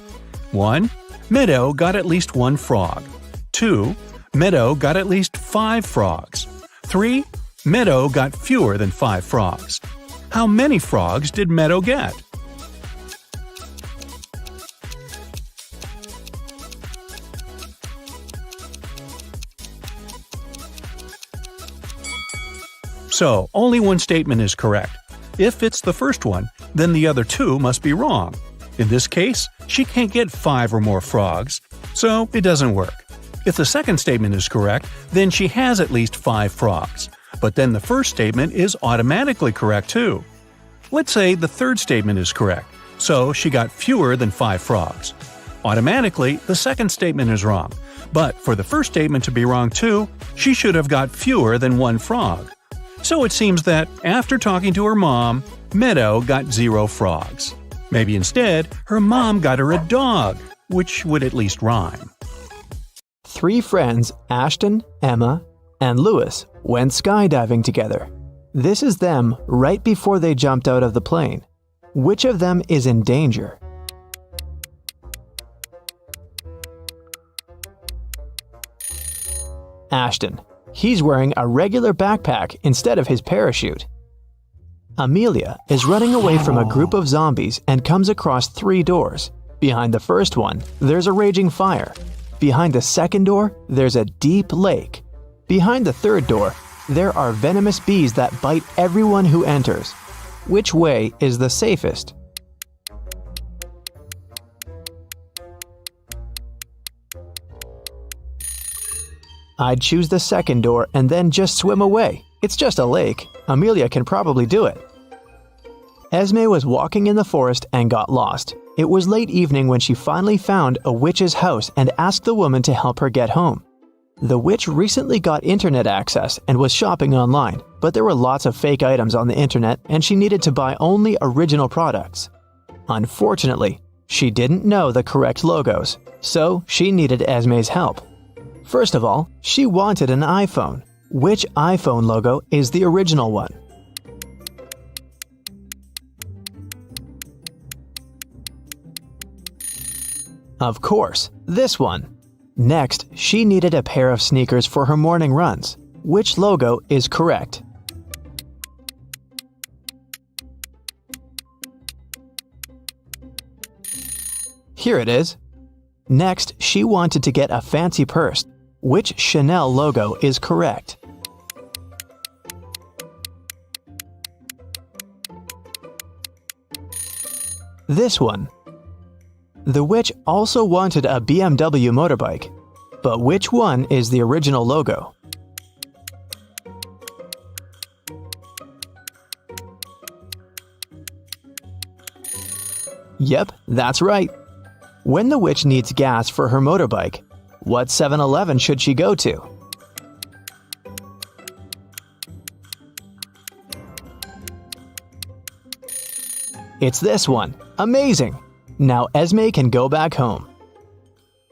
1. Meadow got at least 1 frog. 2. Meadow got at least 5 frogs. 3. Meadow got fewer than 5 frogs. How many frogs did Meadow get? So, only one statement is correct. If it's the first one, then the other 2 must be wrong. In this case, she can't get 5 or more frogs, so it doesn't work. If the second statement is correct, then she has at least 5 frogs. But then the first statement is automatically correct too. Let's say the third statement is correct, so she got fewer than 5 frogs. Automatically, the second statement is wrong. But for the first statement to be wrong too, she should have got fewer than 1 frog. So it seems that, after talking to her mom, Meadow got 0 frogs. Maybe instead, her mom got her a dog, which would at least rhyme. 3 friends, Ashton, Emma, and Lewis, went skydiving together. This is them right before they jumped out of the plane. Which of them is in danger? Ashton. He's wearing a regular backpack instead of his parachute. Amelia is running away from a group of zombies and comes across 3 doors. Behind the first one, there's a raging fire. Behind the second door, there's a deep lake. Behind the third door, there are venomous bees that bite everyone who enters. Which way is the safest? I'd choose the second door and then just swim away. It's just a lake. Amelia can probably do it. Esme was walking in the forest and got lost. It was late evening when she finally found a witch's house and asked the woman to help her get home. The witch recently got internet access and was shopping online, but there were lots of fake items on the internet and she needed to buy only original products. Unfortunately, she didn't know the correct logos, so she needed Esme's help. First of all, she wanted an iPhone. Which iPhone logo is the original one? Of course, this one. Next, she needed a pair of sneakers for her morning runs. Which logo is correct? Here it is. Next, she wanted to get a fancy purse. Which Chanel logo is correct? This one. The witch also wanted a BMW motorbike. But which one is the original logo? Yep, that's right. When the witch needs gas for her motorbike, what 7-Eleven should she go to? It's this one. Amazing! Now Esme can go back home.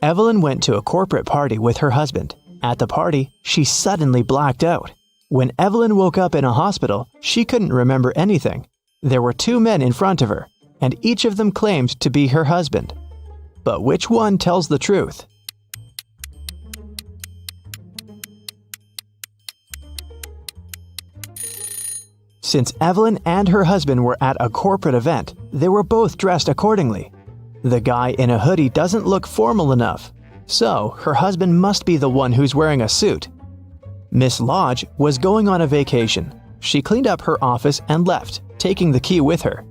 Evelyn went to a corporate party with her husband. At the party, she suddenly blacked out. When Evelyn woke up in a hospital, she couldn't remember anything. There were 2 men in front of her, and each of them claimed to be her husband. But which one tells the truth? Since Evelyn and her husband were at a corporate event, they were both dressed accordingly. The guy in a hoodie doesn't look formal enough, so her husband must be the one who's wearing a suit. Miss Lodge was going on a vacation. She cleaned up her office and left, taking the key with her.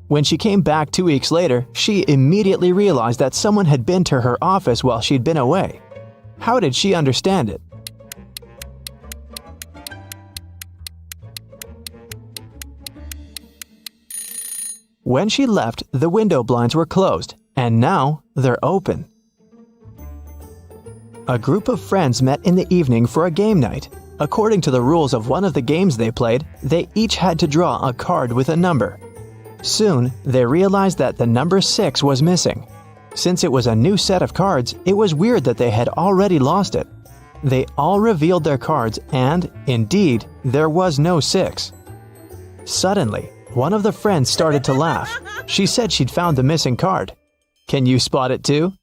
When she came back 2 weeks later, she immediately realized that someone had been to her office while she'd been away. How did she understand it? When she left, the window blinds were closed, and now they're open. A group of friends met in the evening for a game night. According to the rules of one of the games they played, they each had to draw a card with a number. Soon, they realized that the number 6 was missing. Since it was a new set of cards, it was weird that they had already lost it. They all revealed their cards and, indeed, there was no 6. Suddenly, one of the friends started to laugh. She said she'd found the missing card. Can you spot it too?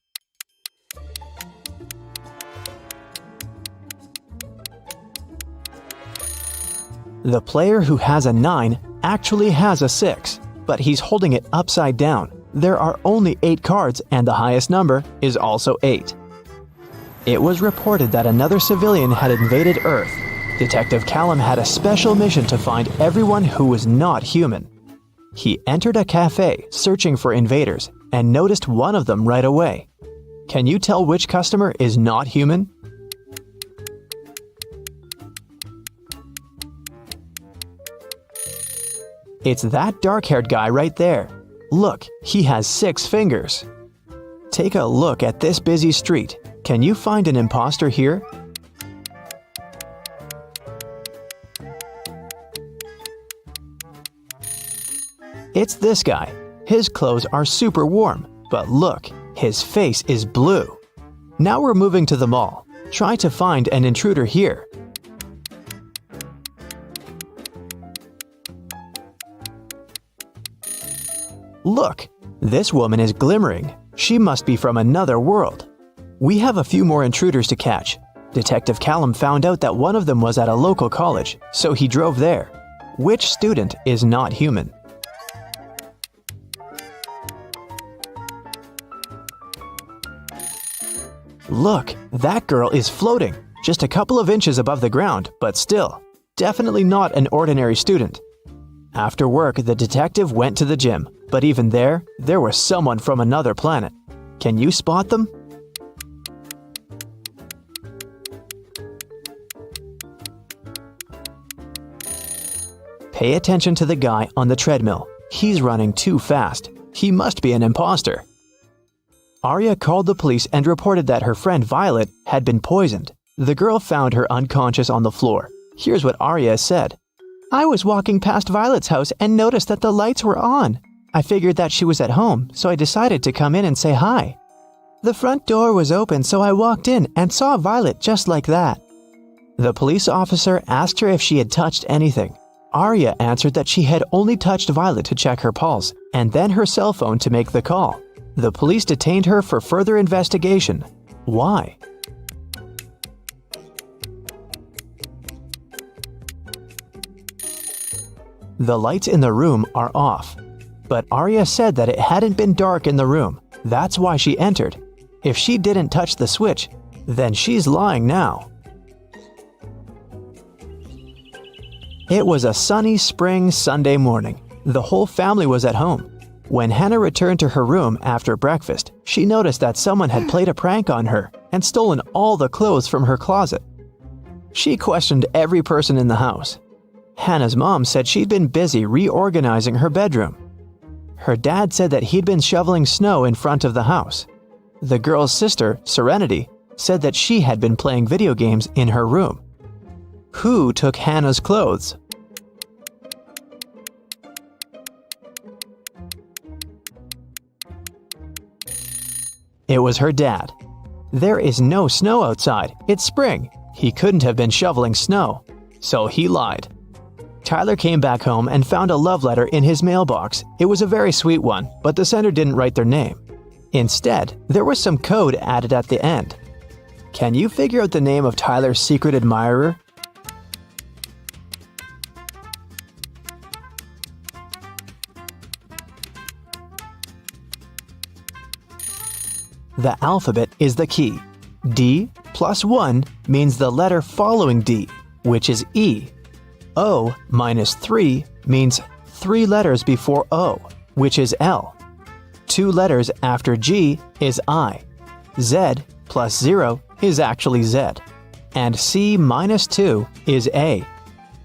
The player who has a 9 actually has a 6, but he's holding it upside down. There are only 8 cards and the highest number is also 8. It was reported that another civilian had invaded Earth. Detective Callum had a special mission to find everyone who was not human. He entered a cafe searching for invaders and noticed one of them right away. Can you tell which customer is not human? It's that dark-haired guy right there. Look, he has 6 fingers. Take a look at this busy street. Can you find an imposter here? It's this guy. His clothes are super warm, but look, his face is blue. Now we're moving to the mall. Try to find an intruder here. Look, this woman is glimmering. She must be from another world. We have a few more intruders to catch. Detective Callum found out that one of them was at a local college, so he drove there. Which student is not human? Look, that girl is floating, just a couple of inches above the ground, but still, definitely not an ordinary student. After work, the detective went to the gym, but even there was someone from another planet. Can you spot them? Pay attention to the guy on the treadmill. He's running too fast. He must be an imposter. Arya called the police and reported that her friend Violet had been poisoned. The girl found her unconscious on the floor. Here's what Arya said. I was walking past Violet's house and noticed that the lights were on. I figured that she was at home, so I decided to come in and say hi. The front door was open, so I walked in and saw Violet just like that. The police officer asked her if she had touched anything. Arya answered that she had only touched Violet to check her pulse, and then her cell phone to make the call. The police detained her for further investigation. Why? The lights in the room are off. But Arya said that it hadn't been dark in the room. That's why she entered. If she didn't touch the switch, then she's lying now. It was a sunny spring Sunday morning. The whole family was at home. When Hannah returned to her room after breakfast, she noticed that someone had played a prank on her and stolen all the clothes from her closet. She questioned every person in the house. Hannah's mom said she'd been busy reorganizing her bedroom. Her dad said that he'd been shoveling snow in front of the house. The girl's sister, Serenity, said that she had been playing video games in her room. Who took Hannah's clothes? It was her dad. There is no snow outside. It's spring. He couldn't have been shoveling snow. So he lied. Tyler came back home and found a love letter in his mailbox. It was a very sweet one, but the sender didn't write their name. Instead, there was some code added at the end. Can you figure out the name of Tyler's secret admirer? The alphabet is the key. D plus 1 means the letter following D, which is E. O minus 3 means 3 letters before O, which is L. 2 letters after G is I. Z plus 0 is actually Z. And C minus 2 is A.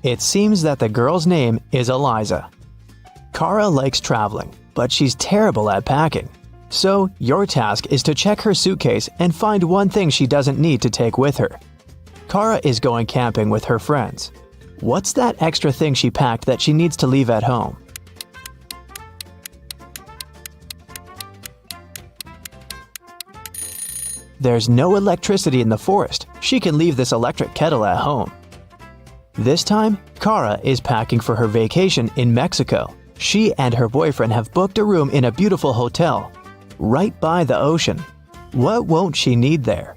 It seems that the girl's name is Eliza. Kara likes traveling, but she's terrible at packing. So your task is to check her suitcase and find one thing she doesn't need to take with her. Kara is going camping with her friends. What's that extra thing she packed that she needs to leave at home? There's no electricity in the forest. She can leave this electric kettle at home. This time, Kara is packing for her vacation in Mexico. She and her boyfriend have booked a room in a beautiful hotel, right by the ocean. What won't she need there?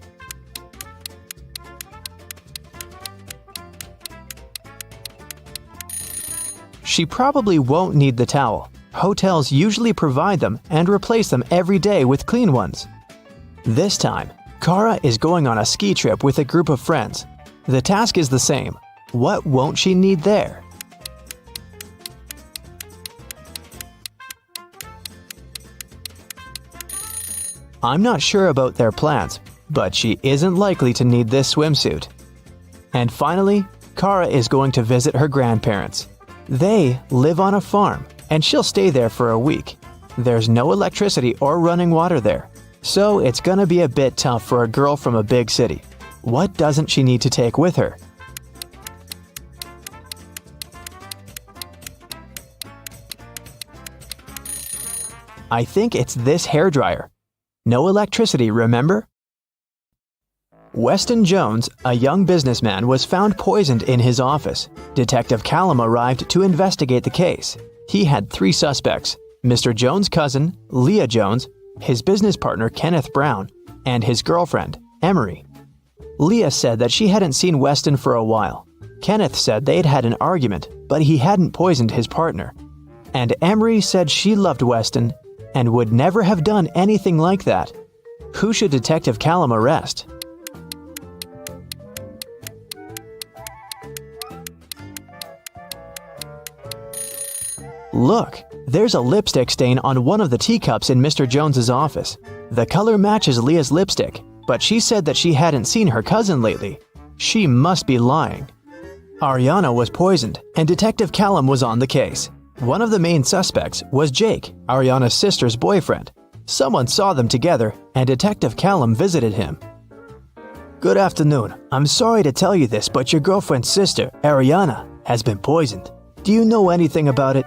She probably won't need the towel. Hotels usually provide them and replace them every day with clean ones. This time, Kara is going on a ski trip with a group of friends. The task is the same. What won't she need there? I'm not sure about their plans, but she isn't likely to need this swimsuit. And finally, Kara is going to visit her grandparents. They live on a farm, and she'll stay there for a week. There's no electricity or running water there, so it's gonna be a bit tough for a girl from a big city. What doesn't she need to take with her? I think it's this hairdryer. No electricity, remember? Weston Jones, a young businessman, was found poisoned in his office. Detective Callum arrived to investigate the case. He had 3 suspects: Mr. Jones' cousin, Leah Jones, his business partner Kenneth Brown, and his girlfriend, Emery. Leah said that she hadn't seen Weston for a while. Kenneth said they'd had an argument, but he hadn't poisoned his partner. And Emery said she loved Weston and would never have done anything like that. Who should Detective Callum arrest? Look, there's a lipstick stain on one of the teacups in Mr. Jones's office. The color matches Leah's lipstick, but she said that she hadn't seen her cousin lately. She must be lying. Ariana was poisoned, and Detective Callum was on the case. One of the main suspects was Jake, Ariana's sister's boyfriend. Someone saw them together, and Detective Callum visited him. Good afternoon. I'm sorry to tell you this, but your girlfriend's sister, Ariana, has been poisoned. Do you know anything about it?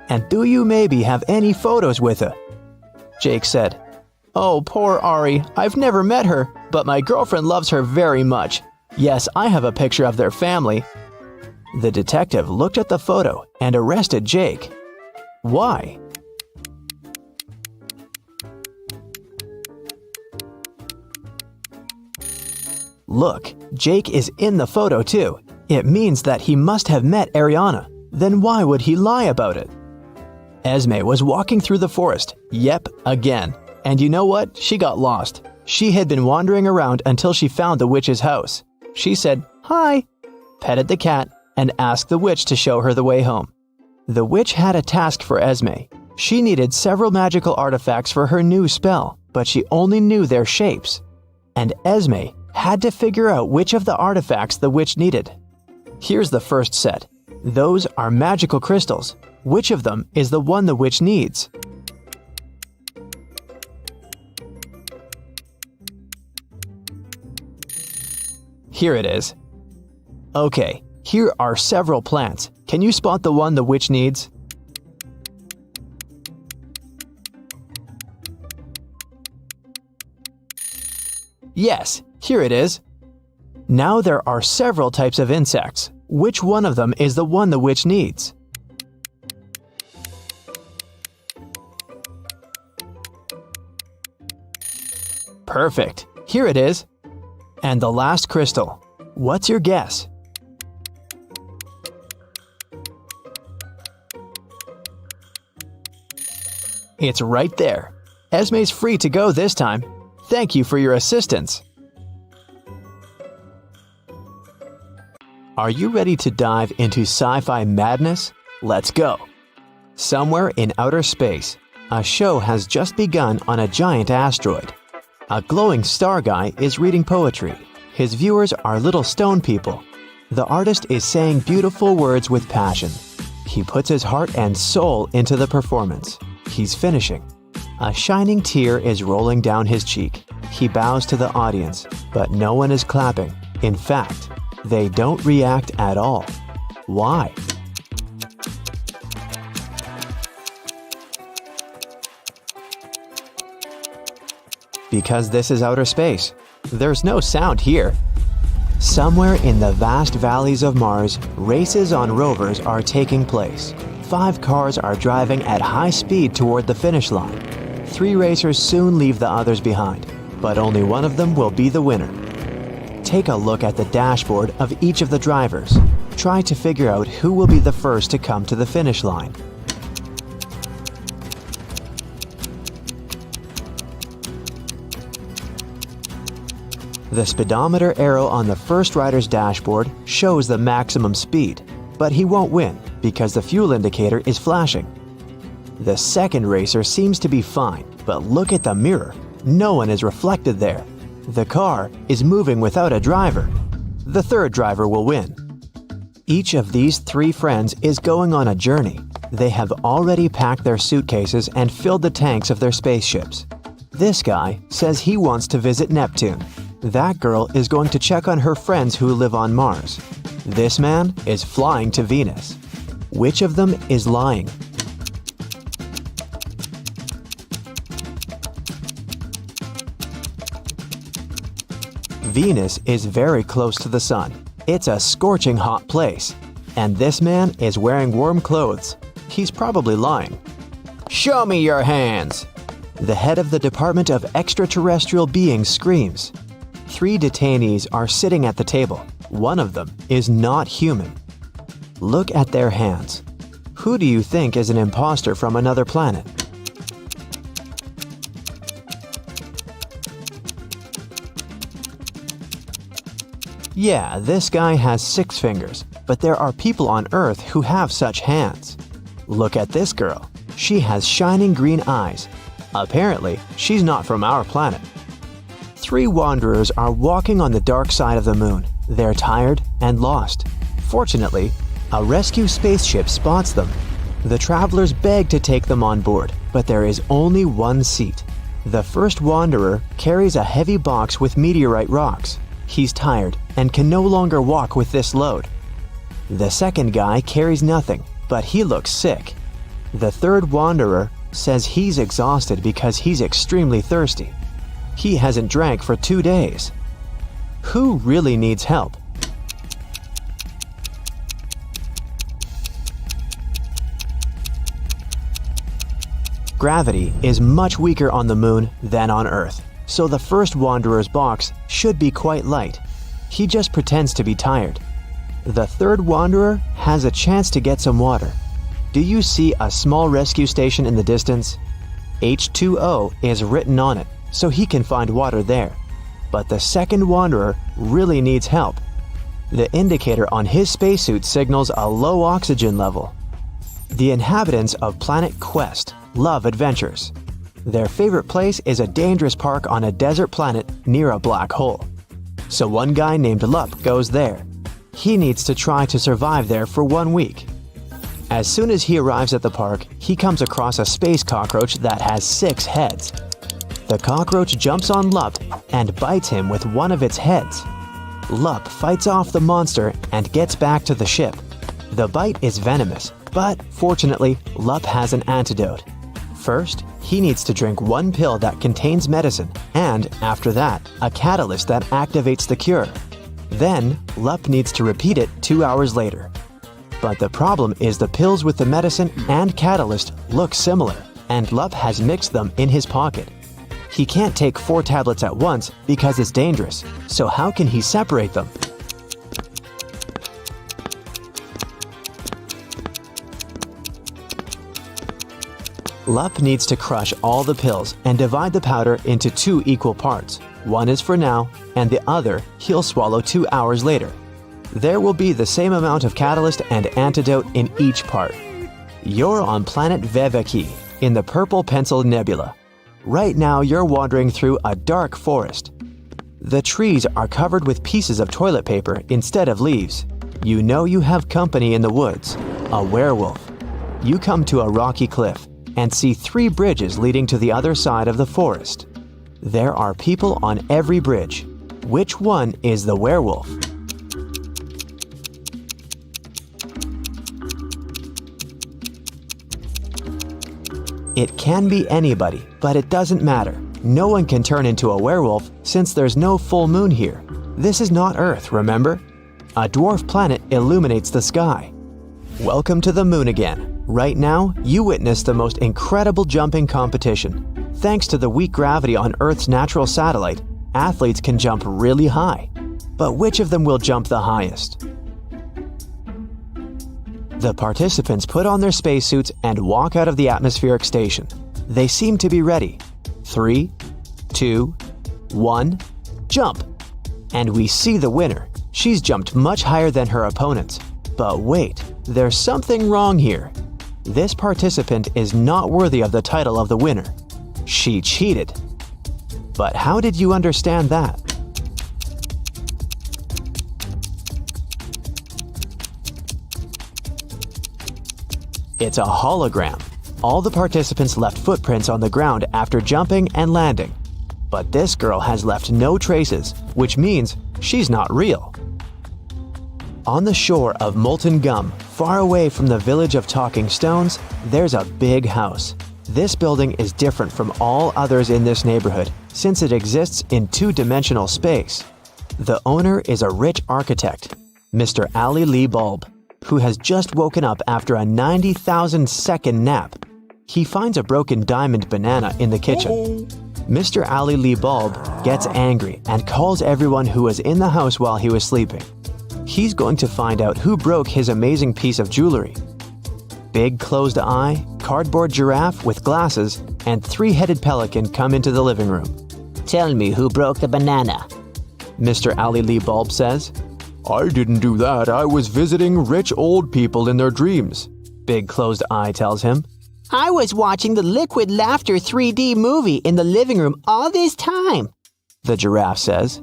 And do you maybe have any photos with her? Jake said, Oh, poor Ari. I've never met her, but my girlfriend loves her very much. Yes, I have a picture of their family. The detective looked at the photo and arrested Jake. Why? Look, Jake is in the photo too. It means that he must have met Ariana. Then why would he lie about it? Esme was walking through the forest. Yep, again. And you know what? She got lost. She had been wandering around until she found the witch's house. She said, Hi, petted the cat, and asked the witch to show her the way home. The witch had a task for Esme. She needed several magical artifacts for her new spell, but she only knew their shapes. And Esme had to figure out which of the artifacts the witch needed. Here's the first set. Those are magical crystals. Which of them is the one the witch needs? Here it is. Okay, here are several plants. Can you spot the one the witch needs? Yes, here it is. Now there are several types of insects. Which one of them is the one the witch needs? Perfect. Here it is. And the last crystal. What's your guess? It's right there. Esme's free to go this time. Thank you for your assistance. Are you ready to dive into sci-fi madness? Let's go. Somewhere in outer space, a show has just begun on a giant asteroid. A glowing star guy is reading poetry. His viewers are little stone people. The artist is saying beautiful words with passion. He puts his heart and soul into the performance. He's finishing. A shining tear is rolling down his cheek. He bows to the audience, but no one is clapping. In fact, they don't react at all. Why? Because this is outer space. There's no sound here. Somewhere in the vast valleys of Mars, races on rovers are taking place. 5 cars are driving at high speed toward the finish line. 3 racers soon leave the others behind, but only one of them will be the winner. Take a look at the dashboard of each of the drivers. Try to figure out who will be the first to come to the finish line. The speedometer arrow on the first rider's dashboard shows the maximum speed, but he won't win because the fuel indicator is flashing. The second racer seems to be fine, but look at the mirror. No one is reflected there. The car is moving without a driver. The third driver will win. Each of these 3 friends is going on a journey. They have already packed their suitcases and filled the tanks of their spaceships. This guy says he wants to visit Neptune. That girl is going to check on her friends who live on Mars. This man is flying to Venus. Which of them is lying? Venus is very close to the sun. It's a scorching hot place. And this man is wearing warm clothes. He's probably lying. "Show me your hands!" The head of the Department of Extraterrestrial Beings screams. 3 detainees are sitting at the table. One of them is not human. Look at their hands. Who do you think is an imposter from another planet? Yeah, this guy has 6 fingers, but there are people on Earth who have such hands. Look at this girl. She has shining green eyes. Apparently, she's not from our planet. 3 wanderers are walking on the dark side of the moon. They're tired and lost. Fortunately, a rescue spaceship spots them. The travelers beg to take them on board, but there is only one seat. The first wanderer carries a heavy box with meteorite rocks. He's tired and can no longer walk with this load. The second guy carries nothing, but he looks sick. The third wanderer says he's exhausted because he's extremely thirsty. He hasn't drank for 2 days. Who really needs help? Gravity is much weaker on the moon than on Earth, so the first wanderer's box should be quite light. He just pretends to be tired. The third wanderer has a chance to get some water. Do you see a small rescue station in the distance? H2O is written on it, so he can find water there. But the second wanderer really needs help. The indicator on his spacesuit signals a low oxygen level. The inhabitants of Planet Quest love adventures. Their favorite place is a dangerous park on a desert planet near a black hole. So one guy named Lup goes there. He needs to try to survive there for 1 week. As soon as he arrives at the park, he comes across a space cockroach that has 6 heads. The cockroach jumps on Lup and bites him with one of its heads. Lup fights off the monster and gets back to the ship. The bite is venomous, but fortunately, Lup has an antidote. First, he needs to drink 1 pill that contains medicine, and after that, a catalyst that activates the cure. Then, Lup needs to repeat it 2 hours later. But the problem is the pills with the medicine and catalyst look similar, and Lup has mixed them in his pocket. He can't take 4 tablets at once because it's dangerous, so how can he separate them? Lup needs to crush all the pills and divide the powder into 2 equal parts. One is for now, and the other he'll swallow 2 hours later. There will be the same amount of catalyst and antidote in each part. You're on planet Veveki, in the Purple Pencil Nebula. Right now you're wandering through a dark forest. The trees are covered with pieces of toilet paper instead of leaves. You know you have company in the woods, a werewolf. You come to a rocky cliff and see 3 bridges leading to the other side of the forest. There are people on every bridge. Which one is the werewolf? It can be anybody, but it doesn't matter. No one can turn into a werewolf since there's no full moon here. This is not Earth, remember? A dwarf planet illuminates the sky. Welcome to the moon again. Right now, you witness the most incredible jumping competition. Thanks to the weak gravity on Earth's natural satellite, athletes can jump really high. But which of them will jump the highest? The participants put on their spacesuits and walk out of the atmospheric station. They seem to be ready. 3, 2, 1, jump! And we see the winner. She's jumped much higher than her opponents. But wait, there's something wrong here. This participant is not worthy of the title of the winner. She cheated. But how did you understand that? It's a hologram. All the participants left footprints on the ground after jumping and landing. But this girl has left no traces, which means she's not real. On the shore of Molten Gum, far away from the village of Talking Stones, there's a big house. This building is different from all others in this neighborhood since it exists in 2-dimensional space. The owner is a rich architect, Mr. Ali Lee Bulb, who has just woken up after a 90,000-second nap. He finds a broken diamond banana in the kitchen. Mr. Ali Lee Bulb gets angry and calls everyone who was in the house while he was sleeping. He's going to find out who broke his amazing piece of jewelry. Big closed eye, cardboard giraffe with glasses, and three-headed pelican come into the living room. Tell me who broke the banana. Mr. Ali Lee Bulb says. I didn't do that. I was visiting rich old people in their dreams, Big closed eye tells him. I was watching the Liquid Laughter 3D movie in the living room all this time, The giraffe says.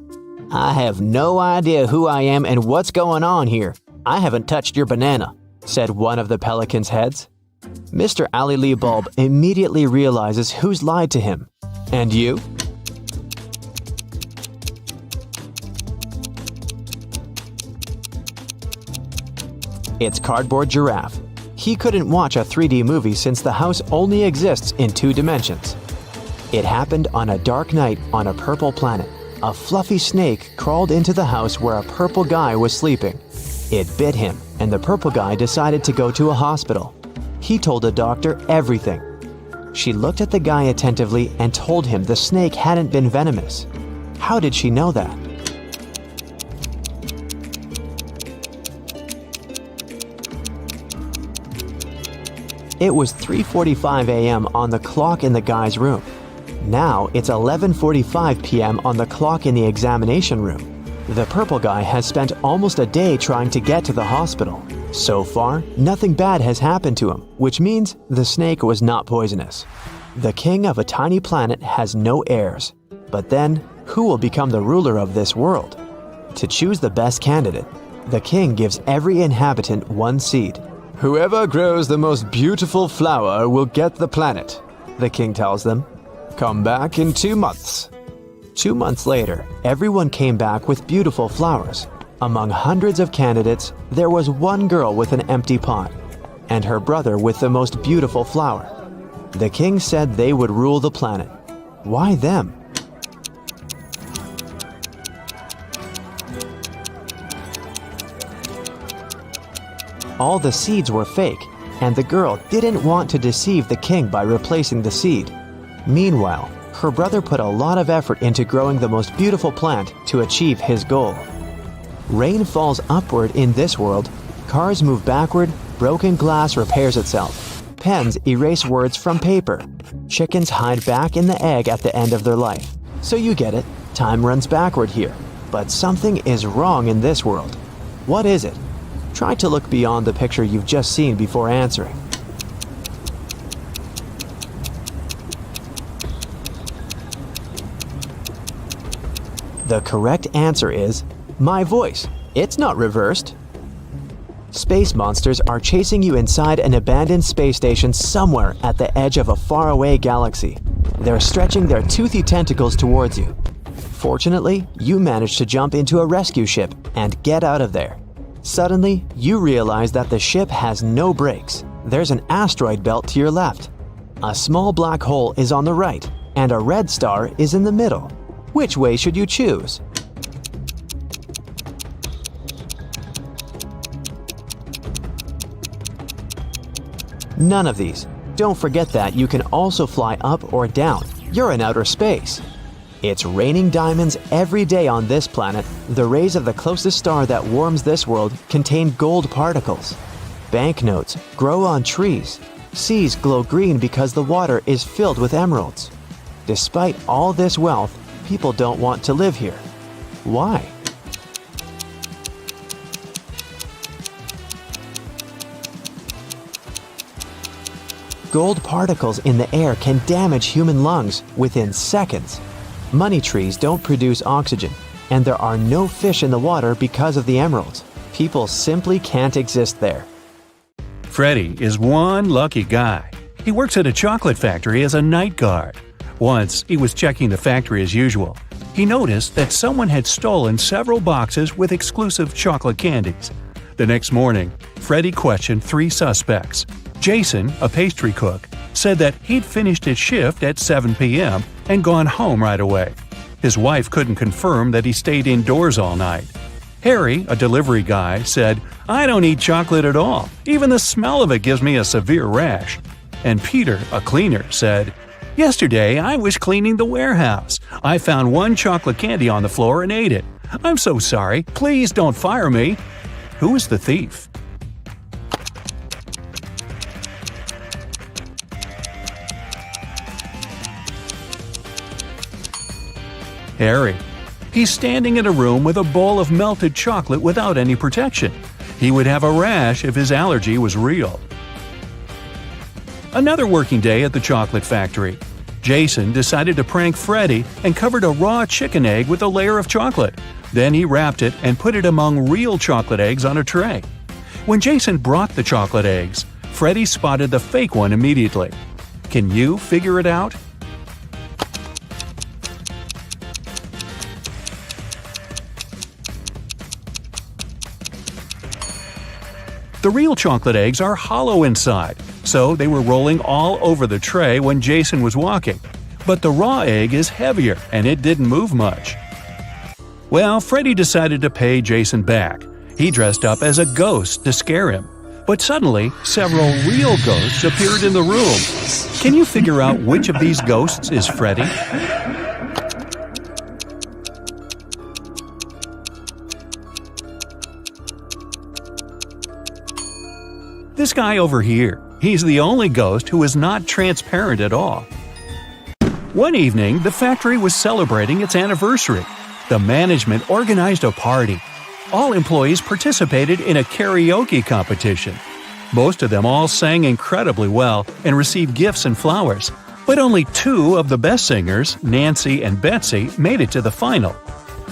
I have no idea who I am and what's going on here. I haven't touched your banana, said one of the pelican's heads. Mr. Ali Lee Bulb immediately realizes who's lied to him. And you? It's Cardboard Giraffe. He couldn't watch a 3D movie since the house only exists in 2 dimensions. It happened on a dark night on a purple planet. A fluffy snake crawled into the house where a purple guy was sleeping. It bit him, and the purple guy decided to go to a hospital. He told the doctor everything. She looked at the guy attentively and told him the snake hadn't been venomous. How did she know that? It was 3:45 a.m. on the clock in the guy's room. Now it's 11:45 p.m. on the clock in the examination room. The purple guy has spent almost a day trying to get to the hospital. So far, nothing bad has happened to him, which means the snake was not poisonous. The king of a tiny planet has no heirs. But then, who will become the ruler of this world? To choose the best candidate, the king gives every inhabitant 1 seed. Whoever grows the most beautiful flower will get the planet, the king tells them. Come back in 2 months. 2 months later, everyone came back with beautiful flowers. Among hundreds of candidates, there was one girl with an empty pot, and her brother with the most beautiful flower. The king said they would rule the planet. Why them? All the seeds were fake, and the girl didn't want to deceive the king by replacing the seed. Meanwhile, her brother put a lot of effort into growing the most beautiful plant to achieve his goal. Rain falls upward in this world, cars move backward, broken glass repairs itself. Pens erase words from paper. Chickens hide back in the egg at the end of their life. So you get it, time runs backward here. But something is wrong in this world. What is it? Try to look beyond the picture you've just seen before answering. The correct answer is my voice. It's not reversed. Space monsters are chasing you inside an abandoned space station somewhere at the edge of a faraway galaxy. They're stretching their toothy tentacles towards you. Fortunately, you manage to jump into a rescue ship and get out of there. Suddenly, you realize that the ship has no brakes. There's an asteroid belt to your left. A small black hole is on the right, and a red star is in the middle. Which way should you choose? None of these. Don't forget that you can also fly up or down. You're in outer space. It's raining diamonds every day on this planet. The rays of the closest star that warms this world contain gold particles. Banknotes grow on trees. Seas glow green because the water is filled with emeralds. Despite all this wealth, people don't want to live here. Why? Gold particles in the air can damage human lungs within seconds. Money trees don't produce oxygen, and there are no fish in the water because of the emeralds. People simply can't exist there. Freddie is one lucky guy. He works at a chocolate factory as a night guard. Once, he was checking the factory as usual. He noticed that someone had stolen several boxes with exclusive chocolate candies. The next morning, Freddie questioned 3 suspects. Jason, a pastry cook, said that he'd finished his shift at 7 p.m. and gone home right away. His wife couldn't confirm that he stayed indoors all night. Harry, a delivery guy, said, "I don't eat chocolate at all. Even the smell of it gives me a severe rash." And Peter, a cleaner, said, "Yesterday I was cleaning the warehouse. I found one chocolate candy on the floor and ate it. I'm so sorry. Please don't fire me." Who is the thief? Harry. He's standing in a room with a bowl of melted chocolate without any protection. He would have a rash if his allergy was real. Another working day at the chocolate factory. Jason decided to prank Freddy and covered a raw chicken egg with a layer of chocolate. Then he wrapped it and put it among real chocolate eggs on a tray. When Jason brought the chocolate eggs, Freddy spotted the fake one immediately. Can you figure it out? The real chocolate eggs are hollow inside, so they were rolling all over the tray when Jason was walking. But the raw egg is heavier and it didn't move much. Well, Freddy decided to pay Jason back. He dressed up as a ghost to scare him. But suddenly, several real ghosts appeared in the room. Can you figure out which of these ghosts is Freddy? This guy over here. He's the only ghost who is not transparent at all. One evening, the factory was celebrating its anniversary. The management organized a party. All employees participated in a karaoke competition. Most of them all sang incredibly well and received gifts and flowers. But only two of the best singers, Nancy and Betsy, made it to the final.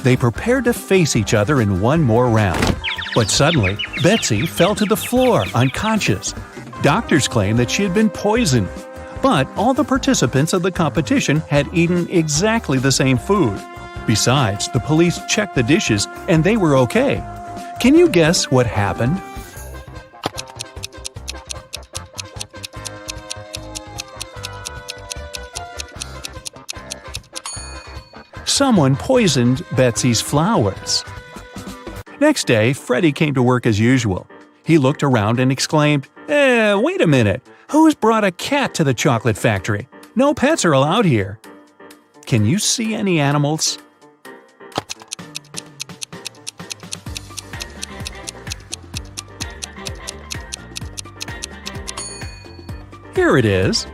They prepared to face each other in one more round. But suddenly, Betsy fell to the floor, unconscious. Doctors claimed that she had been poisoned. But all the participants of the competition had eaten exactly the same food. Besides, the police checked the dishes and they were okay. Can you guess what happened? Someone poisoned Betsy's flowers. Next day, Freddy came to work as usual. He looked around and exclaimed, wait a minute, who's brought a cat to the chocolate factory? No pets are allowed here. Can you see any animals? Here it is.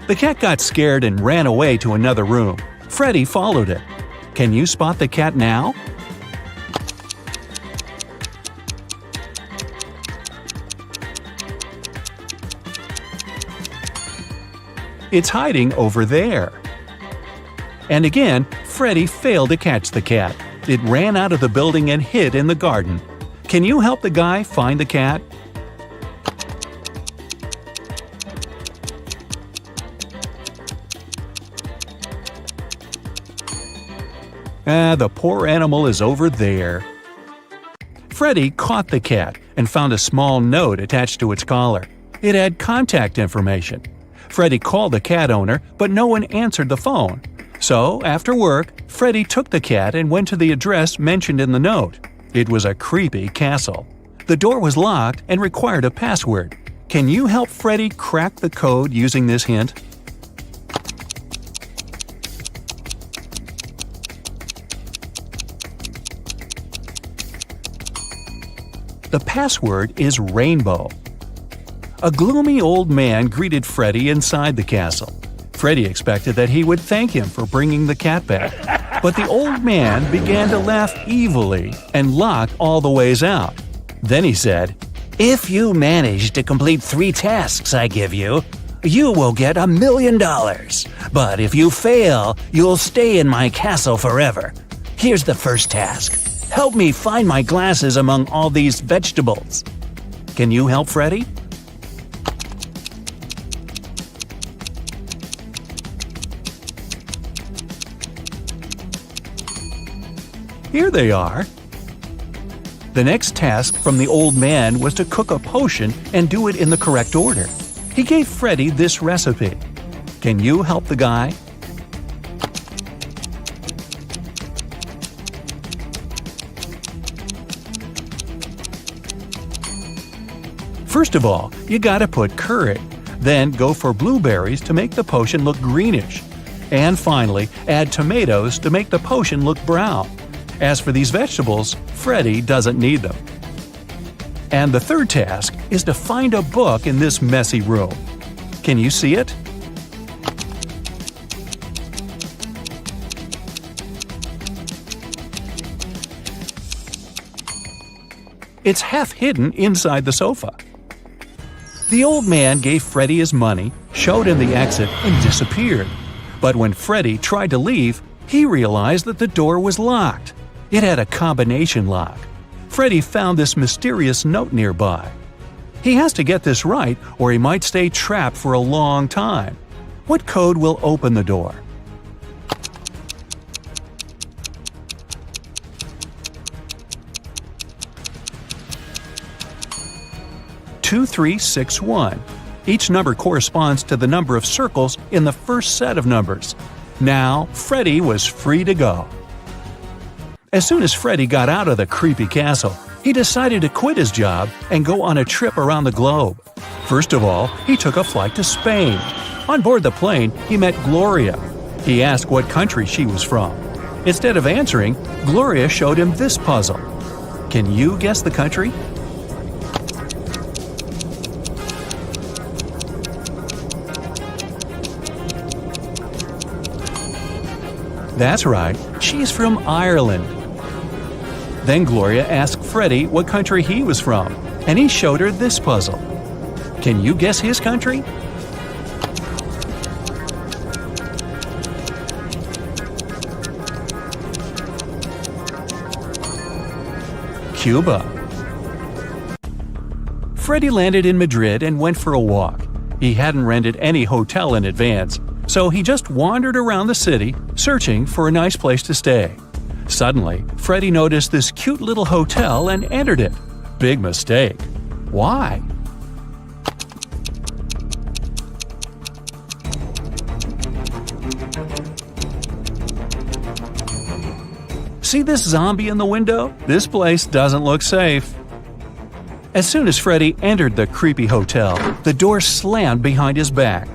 The cat got scared and ran away to another room. Freddy followed it. Can you spot the cat now? It's hiding over there. And again, Freddy failed to catch the cat. It ran out of the building and hid in the garden. Can you help the guy find the cat? The poor animal is over there. Freddy caught the cat and found a small note attached to its collar. It had contact information. Freddy called the cat owner, but no one answered the phone. So, after work, Freddy took the cat and went to the address mentioned in the note. It was a creepy castle. The door was locked and required a password. Can you help Freddy crack the code using this hint? The password is rainbow. A gloomy old man greeted Freddy inside the castle. Freddy expected that he would thank him for bringing the cat back. But the old man began to laugh evilly and locked all the ways out. Then he said, "If you manage to complete 3 tasks I give you, you will get $1 million. But if you fail, you'll stay in my castle forever. Here's the first task. Help me find my glasses among all these vegetables." Can you help Freddy? Here they are. The next task from the old man was to cook a potion and do it in the correct order. He gave Freddy this recipe. Can you help the guy? First of all, you gotta put curry. Then go for blueberries to make the potion look greenish. And finally, add tomatoes to make the potion look brown. As for these vegetables, Freddy doesn't need them. And the third task is to find a book in this messy room. Can you see it? It's half hidden inside the sofa. The old man gave Freddy his money, showed him the exit, and disappeared. But when Freddy tried to leave, he realized that the door was locked. It had a combination lock. Freddy found this mysterious note nearby. He has to get this right or he might stay trapped for a long time. What code will open the door? "2361. Each number corresponds to the number of circles in the first set of numbers. Now, Freddy was free to go. As soon as Freddy got out of the creepy castle, he decided to quit his job and go on a trip around the globe. First of all, he took a flight to Spain. On board the plane, he met Gloria. He asked what country she was from. Instead of answering, Gloria showed him this puzzle. Can you guess the country? That's right, she's from Ireland. Then Gloria asked Freddy what country he was from, and he showed her this puzzle. Can you guess his country? Cuba. Freddy landed in Madrid and went for a walk. He hadn't rented any hotel in advance, so he just wandered around the city, searching for a nice place to stay. Suddenly, Freddy noticed this cute little hotel and entered it. Big mistake. Why? See this zombie in the window? This place doesn't look safe. As soon as Freddy entered the creepy hotel, the door slammed behind his back.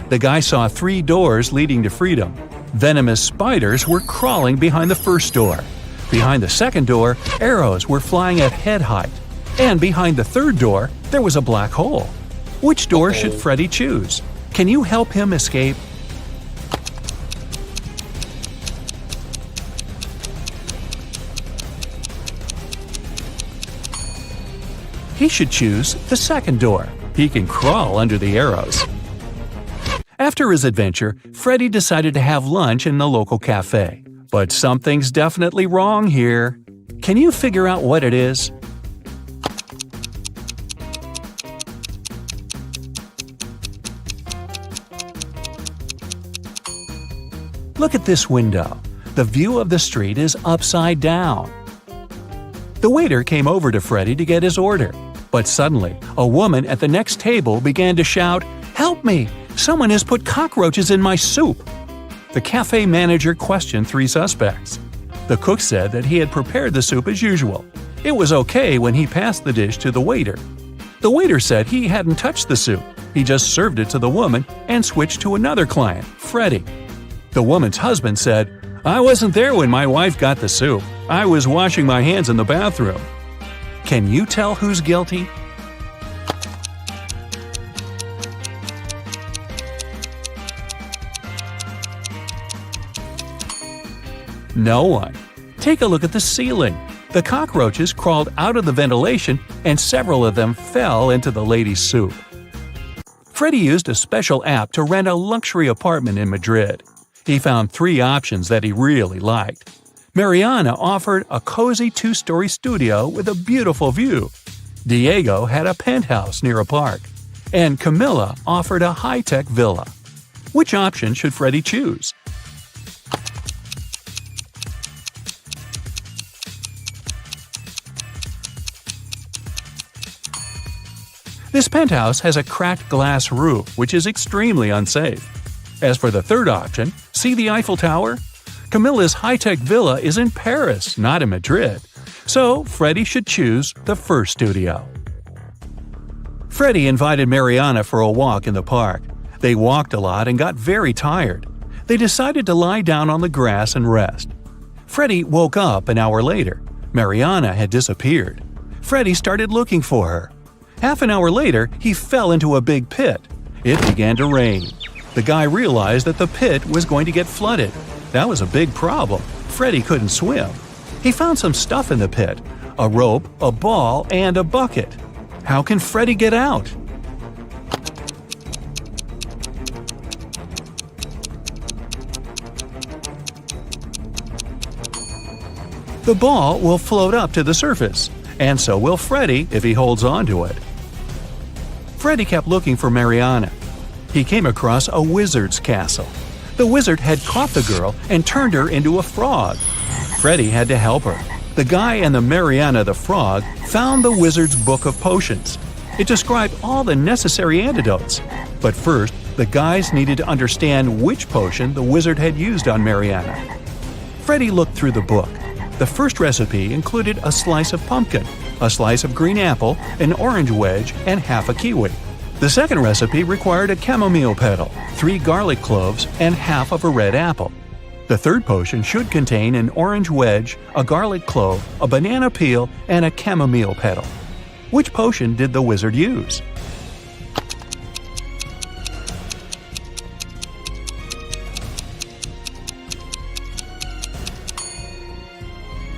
The guy saw 3 doors leading to freedom. Venomous spiders were crawling behind the first door. Behind the second door, arrows were flying at head height. And behind the third door, there was a black hole. Which door should Freddy choose? Can you help him escape? He should choose the second door. He can crawl under the arrows. After his adventure, Freddy decided to have lunch in the local cafe. But something's definitely wrong here. Can you figure out what it is? Look at this window. The view of the street is upside down. The waiter came over to Freddy to get his order. But suddenly, a woman at the next table began to shout, "Help me! Someone has put cockroaches in my soup!" The cafe manager questioned 3 suspects. The cook said that he had prepared the soup as usual. It was okay when he passed the dish to the waiter. The waiter said he hadn't touched the soup. He just served it to the woman and switched to another client, Freddy. The woman's husband said, "I wasn't there when my wife got the soup. I was washing my hands in the bathroom." Can you tell who's guilty? No one. Take a look at the ceiling. The cockroaches crawled out of the ventilation and several of them fell into the lady's soup. Freddy used a special app to rent a luxury apartment in Madrid. He found 3 options that he really liked. Mariana offered a cozy 2-story studio with a beautiful view. Diego had a penthouse near a park. And Camilla offered a high-tech villa. Which option should Freddy choose? This penthouse has a cracked glass roof, which is extremely unsafe. As for the third option, see the Eiffel Tower? Camilla's high-tech villa is in Paris, not in Madrid. So, Freddy should choose the first studio. Freddie invited Mariana for a walk in the park. They walked a lot and got very tired. They decided to lie down on the grass and rest. Freddie woke up an hour later. Mariana had disappeared. Freddie started looking for her. Half an hour later, he fell into a big pit. It began to rain. The guy realized that the pit was going to get flooded. That was a big problem. Freddie couldn't swim. He found some stuff in the pit: a rope, a ball, and a bucket. How can Freddie get out? The ball will float up to the surface, and so will Freddie if he holds on to it. Freddie kept looking for Mariana. He came across a wizard's castle. The wizard had caught the girl and turned her into a frog. Freddie had to help her. The guy and the Mariana the frog found the wizard's book of potions. It described all the necessary antidotes. But first, the guys needed to understand which potion the wizard had used on Mariana. Freddie looked through the book. The first recipe included a slice of pumpkin, a slice of green apple, an orange wedge, and half a kiwi. The second recipe required a chamomile petal, 3 garlic cloves, and half of a red apple. The third potion should contain an orange wedge, a garlic clove, a banana peel, and a chamomile petal. Which potion did the wizard use?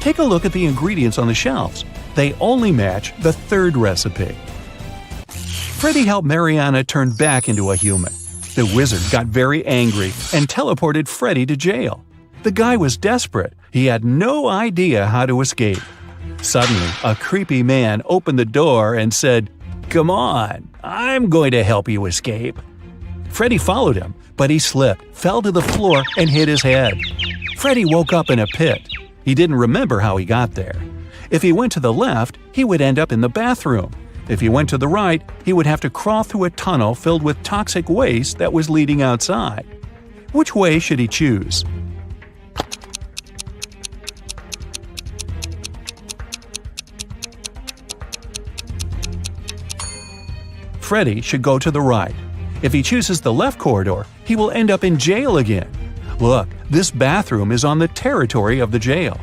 Take a look at the ingredients on the shelves. They only match the third recipe. Freddie helped Mariana turn back into a human. The wizard got very angry and teleported Freddie to jail. The guy was desperate. He had no idea how to escape. Suddenly, a creepy man opened the door and said, "Come on, I'm going to help you escape." Freddie followed him, but he slipped, fell to the floor, and hit his head. Freddie woke up in a pit. He didn't remember how he got there. If he went to the left, he would end up in the bathroom. If he went to the right, he would have to crawl through a tunnel filled with toxic waste that was leading outside. Which way should he choose? Freddie should go to the right. If he chooses the left corridor, he will end up in jail again. Look, this bathroom is on the territory of the jail.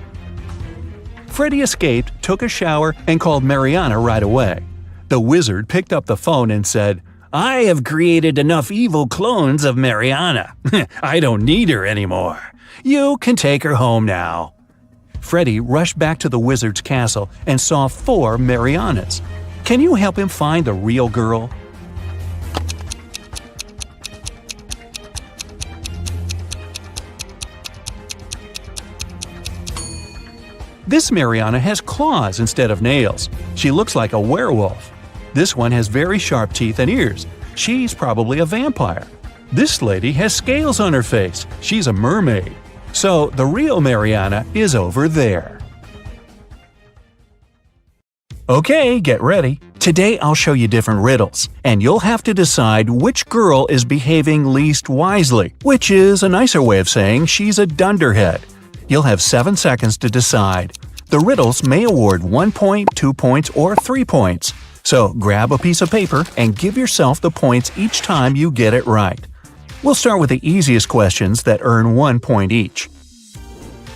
Freddie escaped, took a shower, and called Mariana right away. The wizard picked up the phone and said, "I have created enough evil clones of Mariana. I don't need her anymore. You can take her home now." Freddie rushed back to the wizard's castle and saw 4 Marianas. Can you help him find the real girl? This Mariana has claws instead of nails. She looks like a werewolf. This one has very sharp teeth and ears. She's probably a vampire. This lady has scales on her face. She's a mermaid. So the real Mariana is over there. Okay, get ready. Today I'll show you different riddles, and you'll have to decide which girl is behaving least wisely, which is a nicer way of saying she's a dunderhead. You'll have 7 seconds to decide. The riddles may award 1 point, 2 points, or 3 points. So grab a piece of paper and give yourself the points each time you get it right. We'll start with the easiest questions that earn 1 point each.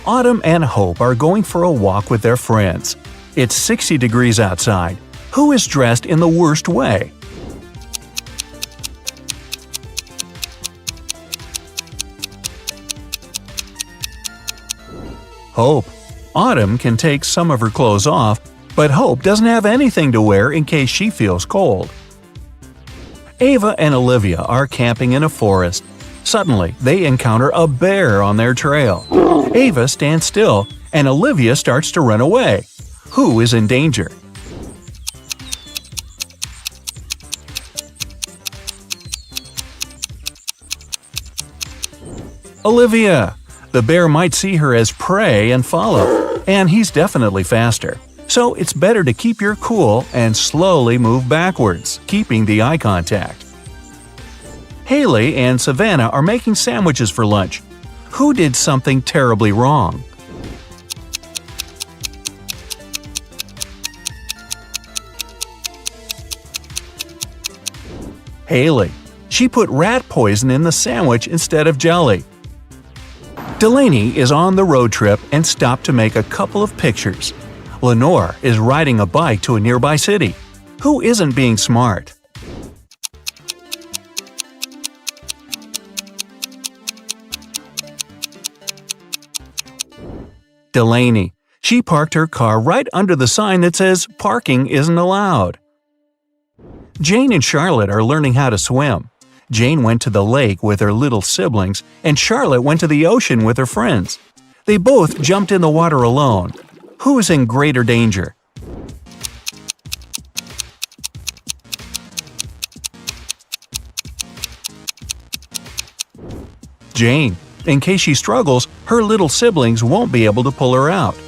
Autumn and Hope are going for a walk with their friends. It's 60 degrees outside. Who is dressed in the worst way? Hope. Autumn can take some of her clothes off, but Hope doesn't have anything to wear in case she feels cold. Ava and Olivia are camping in a forest. Suddenly, they encounter a bear on their trail. Ava stands still, and Olivia starts to run away. Who is in danger? Olivia. The bear might see her as prey and follow, and he's definitely faster. So it's better to keep your cool and slowly move backwards, keeping the eye contact. Haley and Savannah are making sandwiches for lunch. Who did something terribly wrong? Haley. She put rat poison in the sandwich instead of jelly. Delaney is on the road trip and stopped to make a couple of pictures. Lenore is riding a bike to a nearby city. Who isn't being smart? Delaney. She parked her car right under the sign that says parking isn't allowed. Jane and Charlotte are learning how to swim. Jane went to the lake with her little siblings, and Charlotte went to the ocean with her friends. They both jumped in the water alone. Who is in greater danger? Jane. In case she struggles, her little siblings won't be able to pull her out.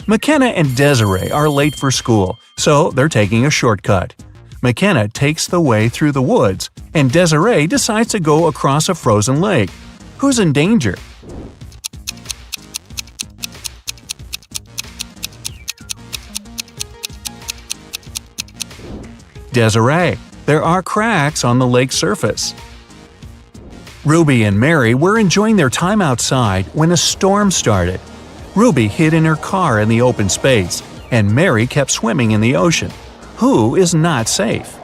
McKenna and Desiree are late for school, so they're taking a shortcut. McKenna takes the way through the woods, and Desiree decides to go across a frozen lake. Who's in danger? Desiree. There are cracks on the lake's surface. Ruby and Mary were enjoying their time outside when a storm started. Ruby hid in her car in the open space, and Mary kept swimming in the ocean. Who is not safe?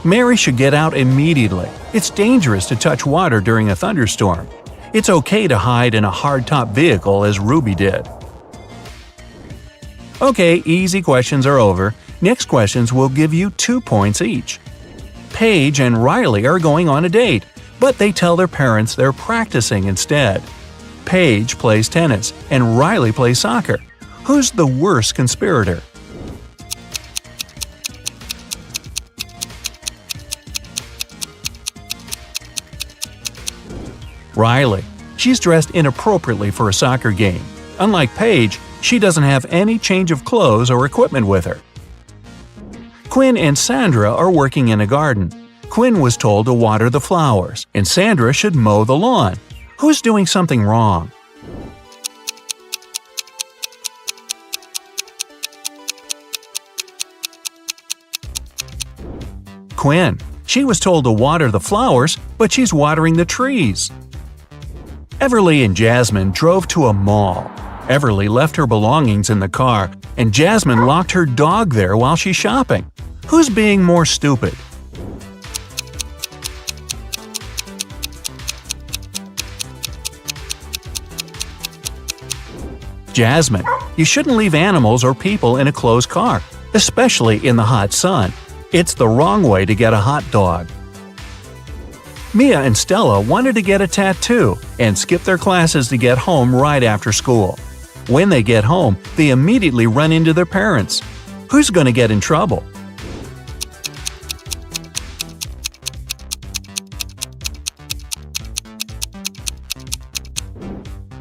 Mary should get out immediately. It's dangerous to touch water during a thunderstorm. It's okay to hide in a hardtop vehicle as Ruby did. Okay, easy questions are over. Next questions will give you 2 points each. Paige and Riley are going on a date, but they tell their parents they're practicing instead. Paige plays tennis and Riley plays soccer. Who's the worst conspirator? Riley. She's dressed inappropriately for a soccer game. Unlike Paige, she doesn't have any change of clothes or equipment with her. Quinn and Sandra are working in a garden. Quinn was told to water the flowers, and Sandra should mow the lawn. Who's doing something wrong? Quinn. She was told to water the flowers, but she's watering the trees. Everly and Jasmine drove to a mall. Everly left her belongings in the car, and Jasmine locked her dog there while she's shopping. Who's being more stupid? Jasmine. You shouldn't leave animals or people in a closed car, especially in the hot sun. It's the wrong way to get a hot dog. Mia and Stella wanted to get a tattoo and skip their classes to get home right after school. When they get home, they immediately run into their parents. Who's going to get in trouble?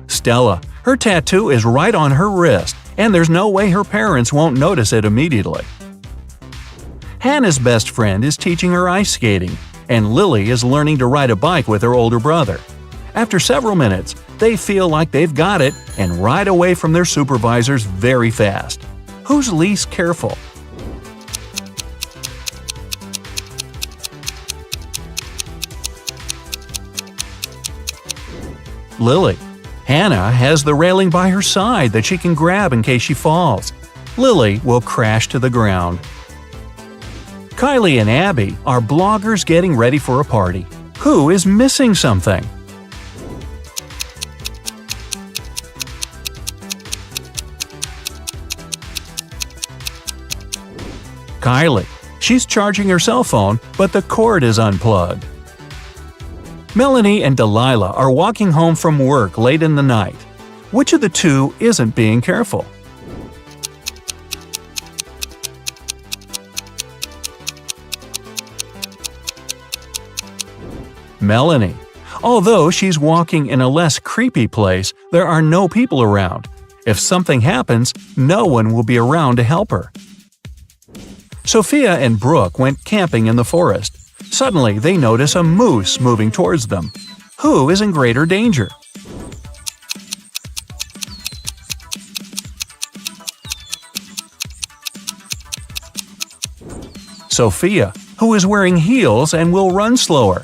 Stella. Her tattoo is right on her wrist, and there's no way her parents won't notice it immediately. Hannah's best friend is teaching her ice skating, and Lily is learning to ride a bike with her older brother. After several minutes, they feel like they've got it and ride away from their supervisors very fast. Who's least careful? Lily. Hannah has the railing by her side that she can grab in case she falls. Lily will crash to the ground. Kylie and Abby are bloggers getting ready for a party. Who is missing something? Kylie. She's charging her cell phone, but the cord is unplugged. Melanie and Delilah are walking home from work late in the night. Which of the two isn't being careful? Melanie. Although she's walking in a less creepy place, there are no people around. If something happens, no one will be around to help her. Sophia and Brooke went camping in the forest. Suddenly, they notice a moose moving towards them. Who is in greater danger? Sophia, who is wearing heels and will run slower.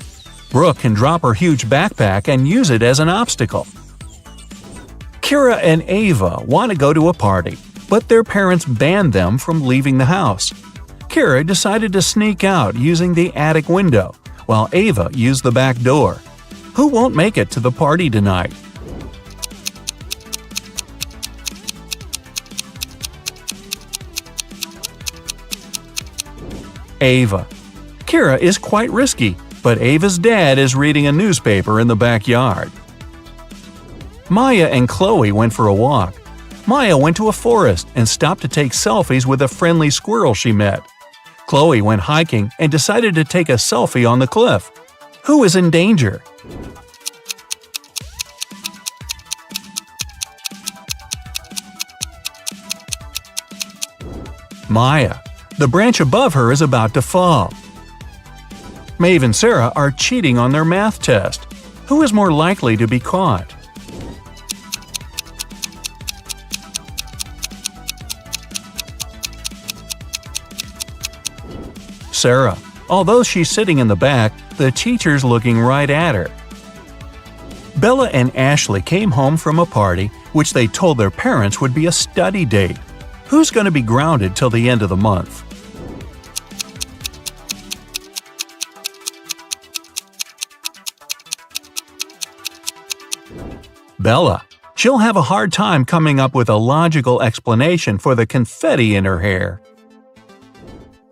Brooke can drop her huge backpack and use it as an obstacle. Kira and Ava want to go to a party, but their parents banned them from leaving the house. Kira decided to sneak out using the attic window, while Ava used the back door. Who won't make it to the party tonight? Ava. Kira is quite risky, but Ava's dad is reading a newspaper in the backyard. Maya and Chloe went for a walk. Maya went to a forest and stopped to take selfies with a friendly squirrel she met. Chloe went hiking and decided to take a selfie on the cliff. Who is in danger? Maya. The branch above her is about to fall. Maeve and Sarah are cheating on their math test. Who is more likely to be caught? Sarah. Although she's sitting in the back, the teacher's looking right at her. Bella and Ashley came home from a party which they told their parents would be a study date. Who's going to be grounded till the end of the month? Bella. She'll have a hard time coming up with a logical explanation for the confetti in her hair.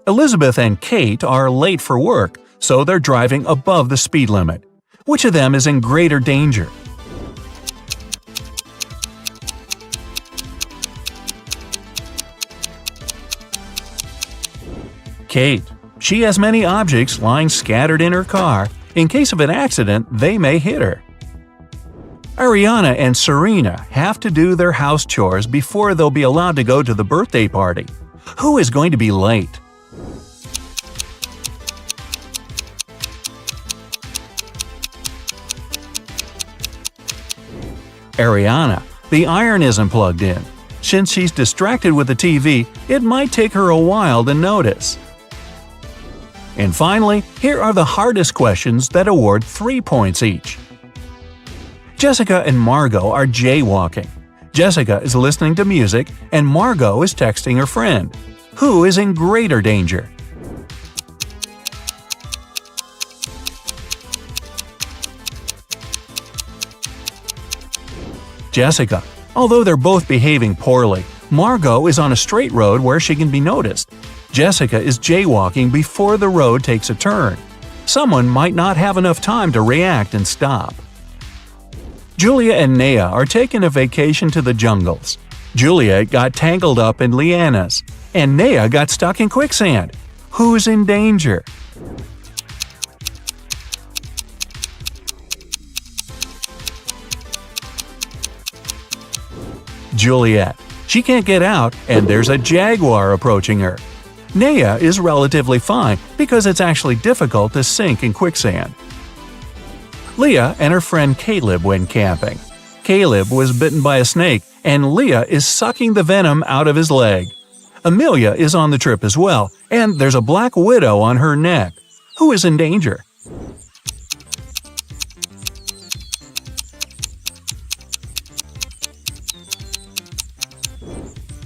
Elizabeth and Kate are late for work, so they're driving above the speed limit. Which of them is in greater danger? Kate. She has many objects lying scattered in her car. In case of an accident, they may hit her. Ariana and Serena have to do their house chores before they'll be allowed to go to the birthday party. Who is going to be late? Ariana. The iron isn't plugged in. Since she's distracted with the TV, it might take her a while to notice. And finally, here are the hardest questions that award 3 points each. Jessica and Margot are jaywalking. Jessica is listening to music and Margot is texting her friend. Who is in greater danger? Jessica. Although they're both behaving poorly, Margot is on a straight road where she can be noticed. Jessica is jaywalking before the road takes a turn. Someone might not have enough time to react and stop. Julia and Naya are taking a vacation to the jungles. Julia got tangled up in lianas, and Naya got stuck in quicksand. Who's in danger? Juliet. She can't get out, and there's a jaguar approaching her. Naya is relatively fine because it's actually difficult to sink in quicksand. Leah and her friend Caleb went camping. Caleb was bitten by a snake, and Leah is sucking the venom out of his leg. Amelia is on the trip as well, and there's a black widow on her neck. Who is in danger?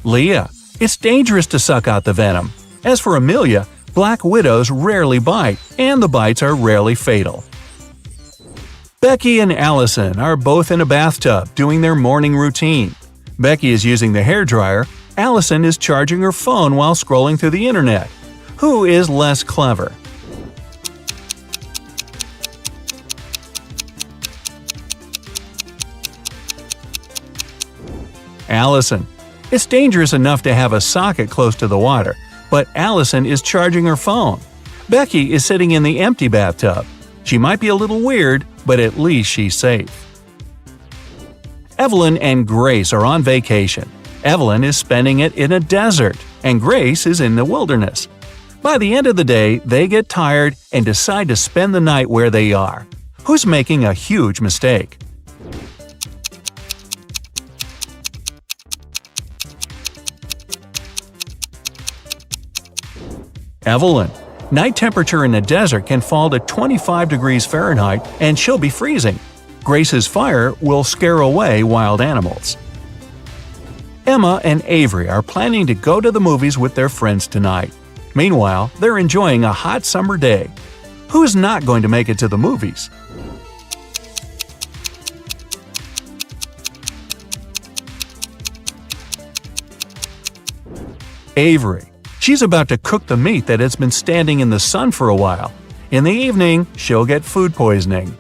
Leah. It's dangerous to suck out the venom. As for Amelia, black widows rarely bite, and the bites are rarely fatal. Becky and Allison are both in a bathtub doing their morning routine. Becky is using the hairdryer, Allison is charging her phone while scrolling through the internet. Who is less clever? Allison. It's dangerous enough to have a socket close to the water, but Allison is charging her phone. Becky is sitting in the empty bathtub. She might be a little weird, but at least she's safe. Evelyn and Grace are on vacation. Evelyn is spending it in a desert, and Grace is in the wilderness. By the end of the day, they get tired and decide to spend the night where they are. Who's making a huge mistake? Evelyn. Night temperature in the desert can fall to 25 degrees Fahrenheit and she'll be freezing. Grace's fire will scare away wild animals. Emma and Avery are planning to go to the movies with their friends tonight. Meanwhile, they're enjoying a hot summer day. Who's not going to make it to the movies? Avery. She's about to cook the meat that has been standing in the sun for a while. In the evening, she'll get food poisoning.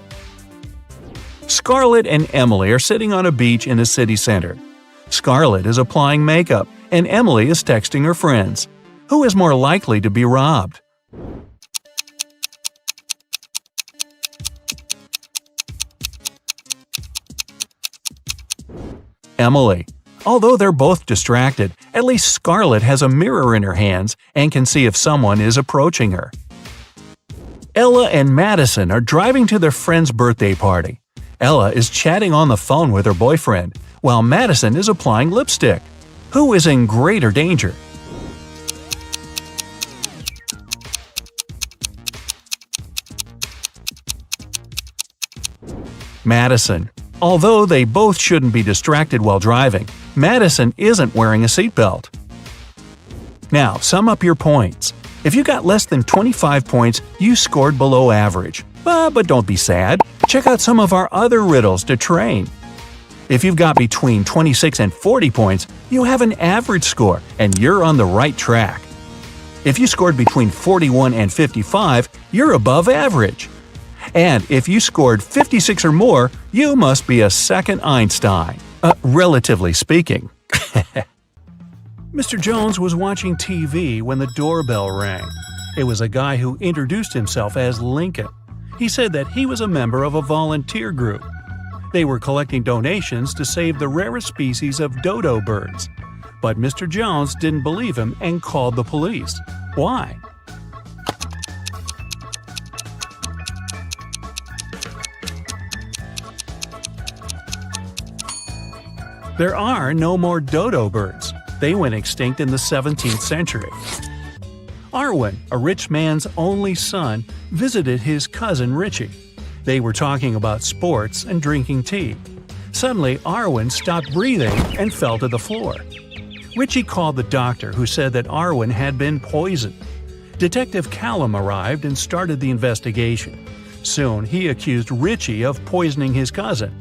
Scarlett and Emily are sitting on a beach in a city center. Scarlett is applying makeup, and Emily is texting her friends. Who is more likely to be robbed? Emily. Although they're both distracted, at least Scarlett has a mirror in her hands and can see if someone is approaching her. Ella and Madison are driving to their friend's birthday party. Ella is chatting on the phone with her boyfriend, while Madison is applying lipstick. Who is in greater danger? Madison. Although they both shouldn't be distracted while driving, Madison isn't wearing a seatbelt. Now, sum up your points. If you got less than 25 points, you scored below average. But don't be sad. Check out some of our other riddles to train. If you've got between 26 and 40 points, you have an average score, and you're on the right track. If you scored between 41 and 55, you're above average. And if you scored 56 or more, you must be a second Einstein. Relatively speaking. Mr. Jones was watching TV when the doorbell rang. It was a guy who introduced himself as Lincoln. He said that he was a member of a volunteer group. They were collecting donations to save the rarest species of dodo birds. But Mr. Jones didn't believe him and called the police. Why? There are no more dodo birds. They went extinct in the 17th century. Arwen, a rich man's only son, visited his cousin Richie. They were talking about sports and drinking tea. Suddenly, Arwen stopped breathing and fell to the floor. Richie called the doctor, who said that Arwen had been poisoned. Detective Callum arrived and started the investigation. Soon, he accused Richie of poisoning his cousin.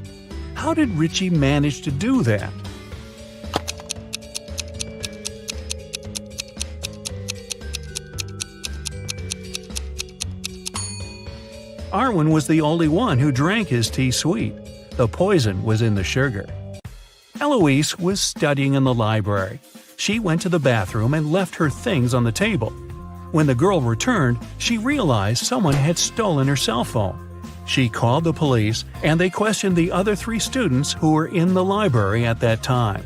How did Richie manage to do that? Arwen was the only one who drank his tea sweet. The poison was in the sugar. Eloise was studying in the library. She went to the bathroom and left her things on the table. When the girl returned, she realized someone had stolen her cell phone. She called the police, and they questioned the other 3 students who were in the library at that time.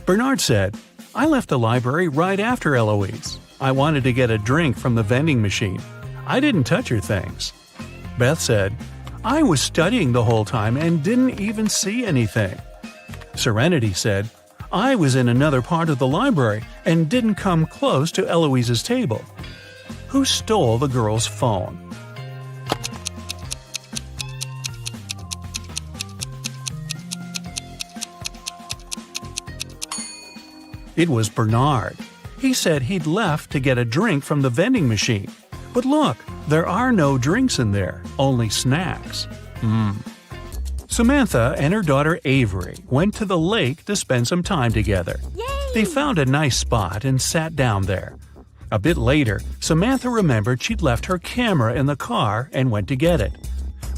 Bernard said, "I left the library right after Eloise. I wanted to get a drink from the vending machine. I didn't touch her things." Beth said, "I was studying the whole time and didn't even see anything." Serenity said, "I was in another part of the library and didn't come close to Eloise's table." Who stole the girl's phone? It was Bernard. He said he'd left to get a drink from the vending machine. But look, there are no drinks in there, only snacks. Samantha and her daughter Avery went to the lake to spend some time together. Yay! They found a nice spot and sat down there. A bit later, Samantha remembered she'd left her camera in the car and went to get it.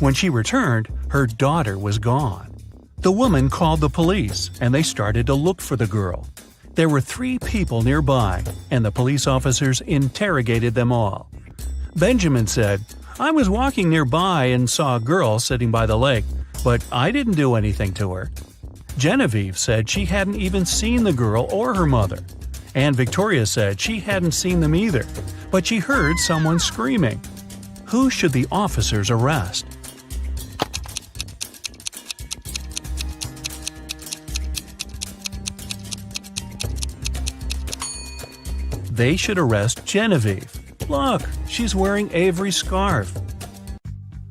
When she returned, her daughter was gone. The woman called the police, and they started to look for the girl. There were 3 people nearby, and the police officers interrogated them all. Benjamin said, "I was walking nearby and saw a girl sitting by the lake, but I didn't do anything to her." Genevieve said she hadn't even seen the girl or her mother. And Victoria said she hadn't seen them either, but she heard someone screaming. Who should the officers arrest? They should arrest Genevieve. Look, she's wearing Avery's scarf."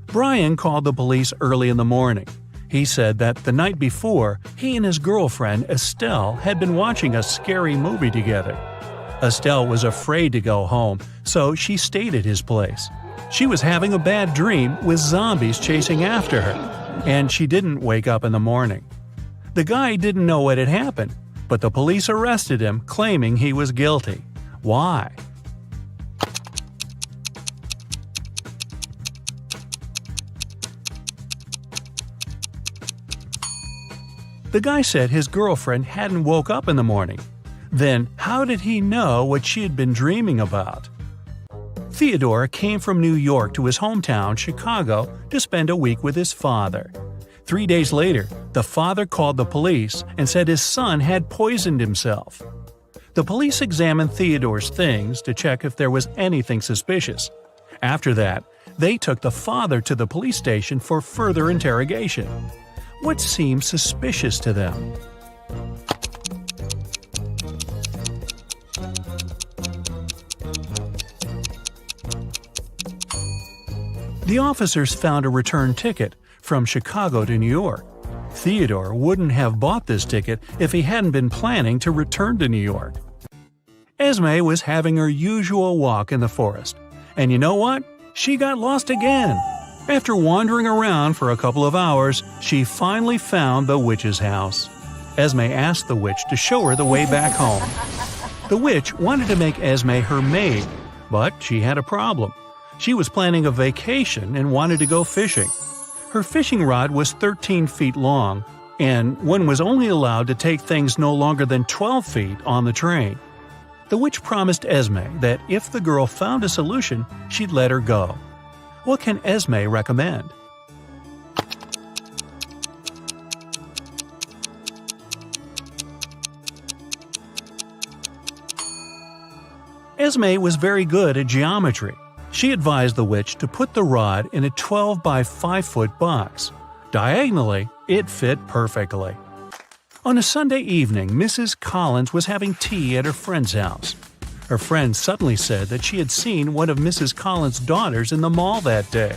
Brian called the police early in the morning. He said that the night before, he and his girlfriend Estelle had been watching a scary movie together. Estelle was afraid to go home, so she stayed at his place. She was having a bad dream with zombies chasing after her, and she didn't wake up in the morning. The guy didn't know what had happened, but the police arrested him, claiming he was guilty. Why? The guy said his girlfriend hadn't woke up in the morning. Then, how did he know what she had been dreaming about? Theodore came from New York to his hometown, Chicago, to spend a week with his father. 3 days later, the father called the police and said his son had poisoned himself. The police examined Theodore's things to check if there was anything suspicious. After that, they took the father to the police station for further interrogation. What seemed suspicious to them? The officers found a return ticket from Chicago to New York. Theodore wouldn't have bought this ticket if he hadn't been planning to return to New York. Esme was having her usual walk in the forest. And you know what? She got lost again. After wandering around for a couple of hours, she finally found the witch's house. Esme asked the witch to show her the way back home. The witch wanted to make Esme her maid, but she had a problem. She was planning a vacation and wanted to go fishing. Her fishing rod was 13 feet long, and one was only allowed to take things no longer than 12 feet on the train. The witch promised Esme that if the girl found a solution, she'd let her go. What can Esme recommend? Esme was very good at geometry. She advised the witch to put the rod in a 12 by 5 foot box. Diagonally, it fit perfectly. On a Sunday evening, Mrs. Collins was having tea at her friend's house. Her friend suddenly said that she had seen one of Mrs. Collins' daughters in the mall that day.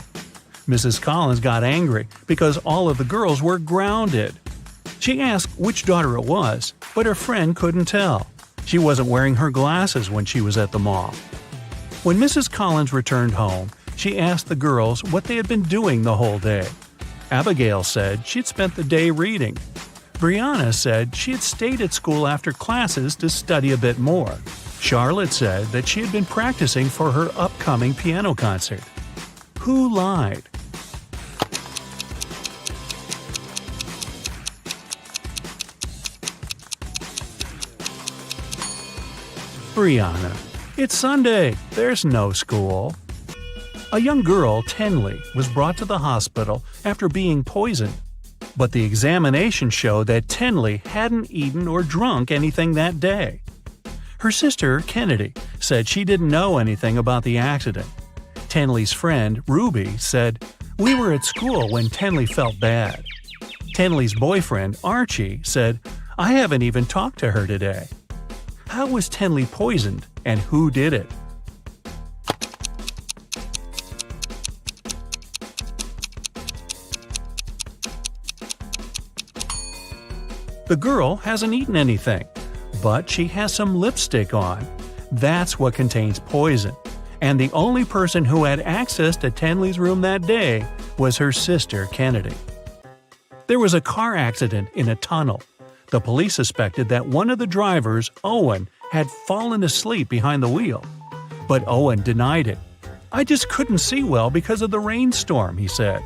Mrs. Collins got angry because all of the girls were grounded. She asked which daughter it was, but her friend couldn't tell. She wasn't wearing her glasses when she was at the mall. When Mrs. Collins returned home, she asked the girls what they had been doing the whole day. Abigail said she'd spent the day reading. Brianna said she had stayed at school after classes to study a bit more. Charlotte said that she had been practicing for her upcoming piano concert. Who lied? Brianna. It's Sunday. There's no school. A young girl, Tenley, was brought to the hospital after being poisoned. But the examination showed that Tenley hadn't eaten or drunk anything that day. Her sister, Kennedy, said she didn't know anything about the accident. Tenley's friend, Ruby, said, "We were at school when Tenley felt bad." Tenley's boyfriend, Archie, said, "I haven't even talked to her today." How was Tenley poisoned, and who did it? The girl hasn't eaten anything, but she has some lipstick on. That's what contains poison. And the only person who had access to Tenley's room that day was her sister, Kennedy. There was a car accident in a tunnel. The police suspected that one of the drivers, Owen, had fallen asleep behind the wheel. But Owen denied it. "I just couldn't see well because of the rainstorm," he said.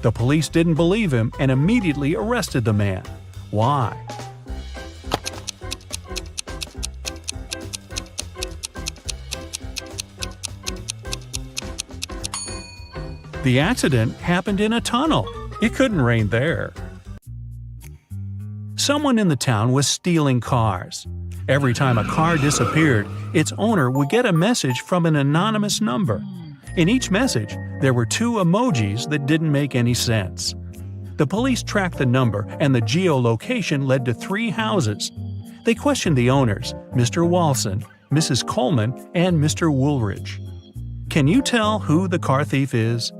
The police didn't believe him and immediately arrested the man. Why? The accident happened in a tunnel. It couldn't rain there. Someone in the town was stealing cars. Every time a car disappeared, its owner would get a message from an anonymous number. In each message, there were 2 emojis that didn't make any sense. The police tracked the number, and the geolocation led to 3 houses. They questioned the owners, Mr. Walson, Mrs. Coleman, and Mr. Woolridge. Can you tell who the car thief is?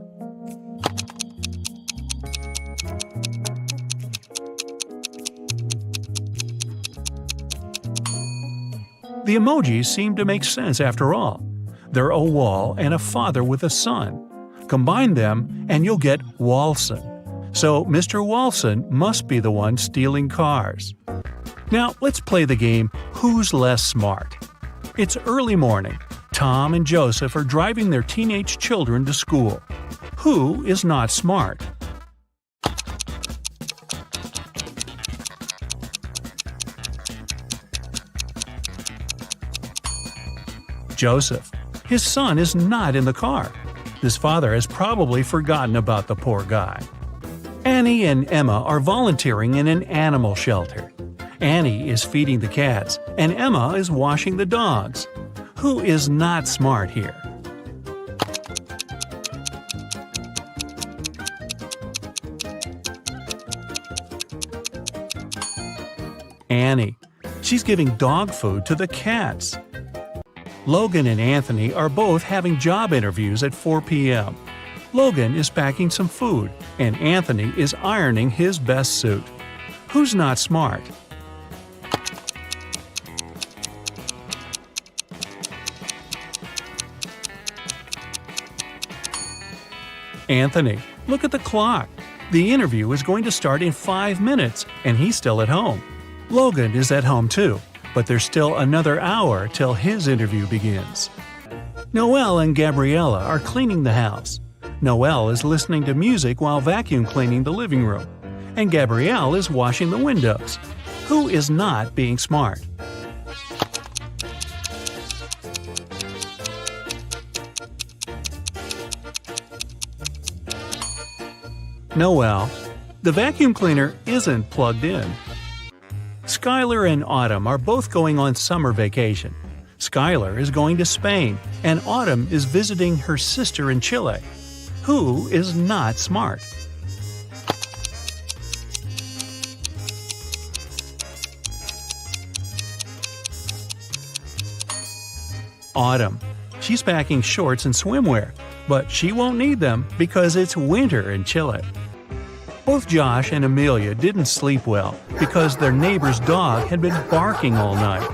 The emojis seem to make sense after all. They're a wall and a father with a son. Combine them and you'll get Walson. So Mr. Walson must be the one stealing cars. Now let's play the game Who's Less Smart? It's early morning. Tom and Joseph are driving their teenage children to school. Who is not smart? Joseph. His son is not in the car. His father has probably forgotten about the poor guy. Annie and Emma are volunteering in an animal shelter. Annie is feeding the cats, and Emma is washing the dogs. Who is not smart here? Annie. She's giving dog food to the cats. Logan and Anthony are both having job interviews at 4 p.m. Logan is packing some food, and Anthony is ironing his best suit. Who's not smart? Anthony. Look at the clock. The interview is going to start in 5 minutes, and he's still at home. Logan is at home too, but there's still another hour till his interview begins. Noelle and Gabriella are cleaning the house. Noelle is listening to music while vacuum cleaning the living room, and Gabrielle is washing the windows. Who is not being smart? Noelle. The vacuum cleaner isn't plugged in. Skylar and Autumn are both going on summer vacation. Skylar is going to Spain, and Autumn is visiting her sister in Chile. Who is not smart? Autumn. She's packing shorts and swimwear, but she won't need them because it's winter in Chile. Both Josh and Amelia didn't sleep well because their neighbor's dog had been barking all night.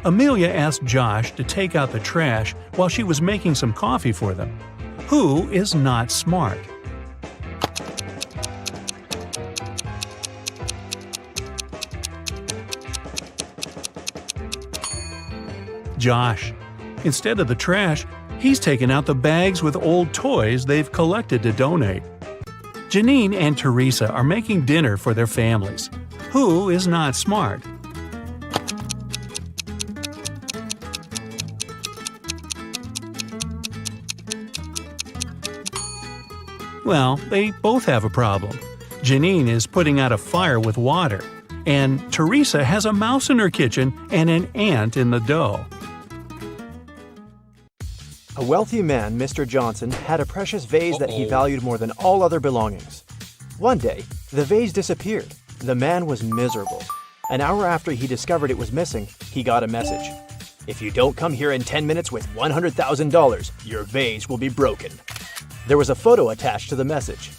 Amelia asked Josh to take out the trash while she was making some coffee for them. Who is not smart? Josh. Instead of the trash, he's taken out the bags with old toys they've collected to donate. Janine and Teresa are making dinner for their families. Who is not smart? Well, they both have a problem. Janine is putting out a fire with water, and Teresa has a mouse in her kitchen and an ant in the dough. A wealthy man, Mr. Johnson, had a precious vase that he valued more than all other belongings. One day, the vase disappeared. The man was miserable. An hour after he discovered it was missing, he got a message. "If you don't come here in 10 minutes with $100,000, your vase will be broken." There was a photo attached to the message.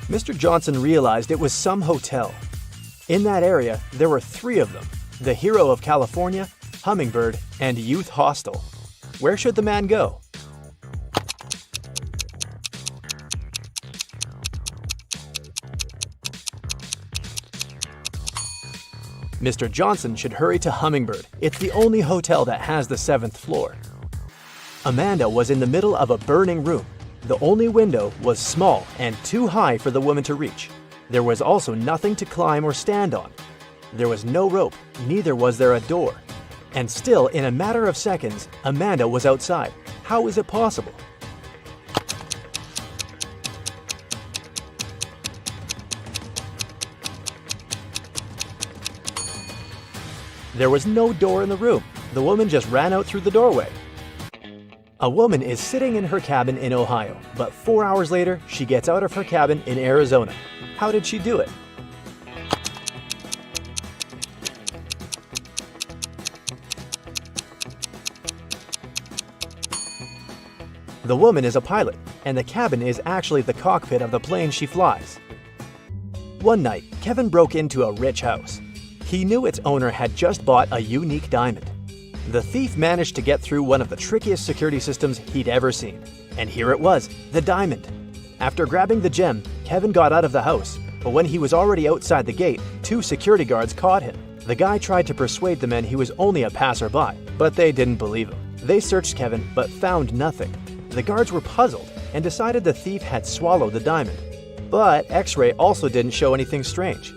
Mr. Johnson realized it was some hotel. In that area, there were 3 of them: the Hero of California, Hummingbird, and Youth Hostel. Where should the man go? Mr. Johnson should hurry to Hummingbird. It's the only hotel that has the 7th floor. Amanda was in the middle of a burning room. The only window was small and too high for the woman to reach. There was also nothing to climb or stand on. There was no rope, neither was there a door. And still, in a matter of seconds, Amanda was outside. How is it possible? There was no door in the room. The woman just ran out through the doorway. A woman is sitting in her cabin in Ohio, but 4 hours later, she gets out of her cabin in Arizona. How did she do it? The woman is a pilot, and the cabin is actually the cockpit of the plane she flies. One night, Kevin broke into a rich house. He knew its owner had just bought a unique diamond. The thief managed to get through one of the trickiest security systems he'd ever seen. And here it was, the diamond. After grabbing the gem, Kevin got out of the house, but when he was already outside the gate, 2 security guards caught him. The guy tried to persuade the men he was only a passerby, but they didn't believe him. They searched Kevin, but found nothing. The guards were puzzled and decided the thief had swallowed the diamond. But X-ray also didn't show anything strange.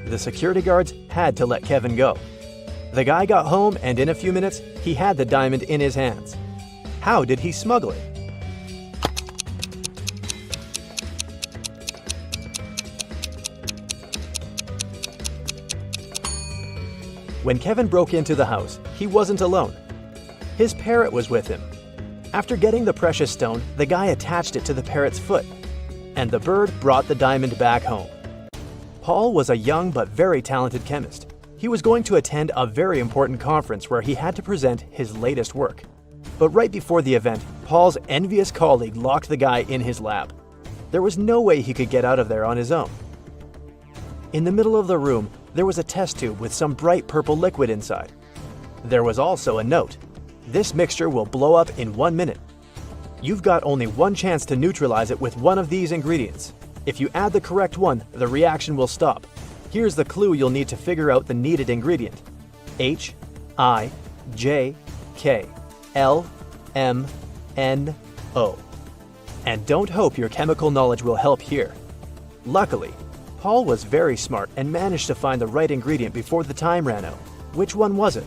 The security guards had to let Kevin go. The guy got home, and in a few minutes, he had the diamond in his hands. How did he smuggle it? When Kevin broke into the house, he wasn't alone. His parrot was with him. After getting the precious stone, the guy attached it to the parrot's foot, and the bird brought the diamond back home. Paul was a young but very talented chemist. He was going to attend a very important conference where he had to present his latest work. But right before the event, Paul's envious colleague locked the guy in his lab. There was no way he could get out of there on his own. In the middle of the room, there was a test tube with some bright purple liquid inside. There was also a note. This mixture will blow up in 1 minute. You've got only one chance to neutralize it with one of these ingredients. If you add the correct one, the reaction will stop. Here's the clue you'll need to figure out the needed ingredient. H, I, J, K, L, M, N, O. And don't hope your chemical knowledge will help here. Luckily, Paul was very smart and managed to find the right ingredient before the time ran out. Which one was it?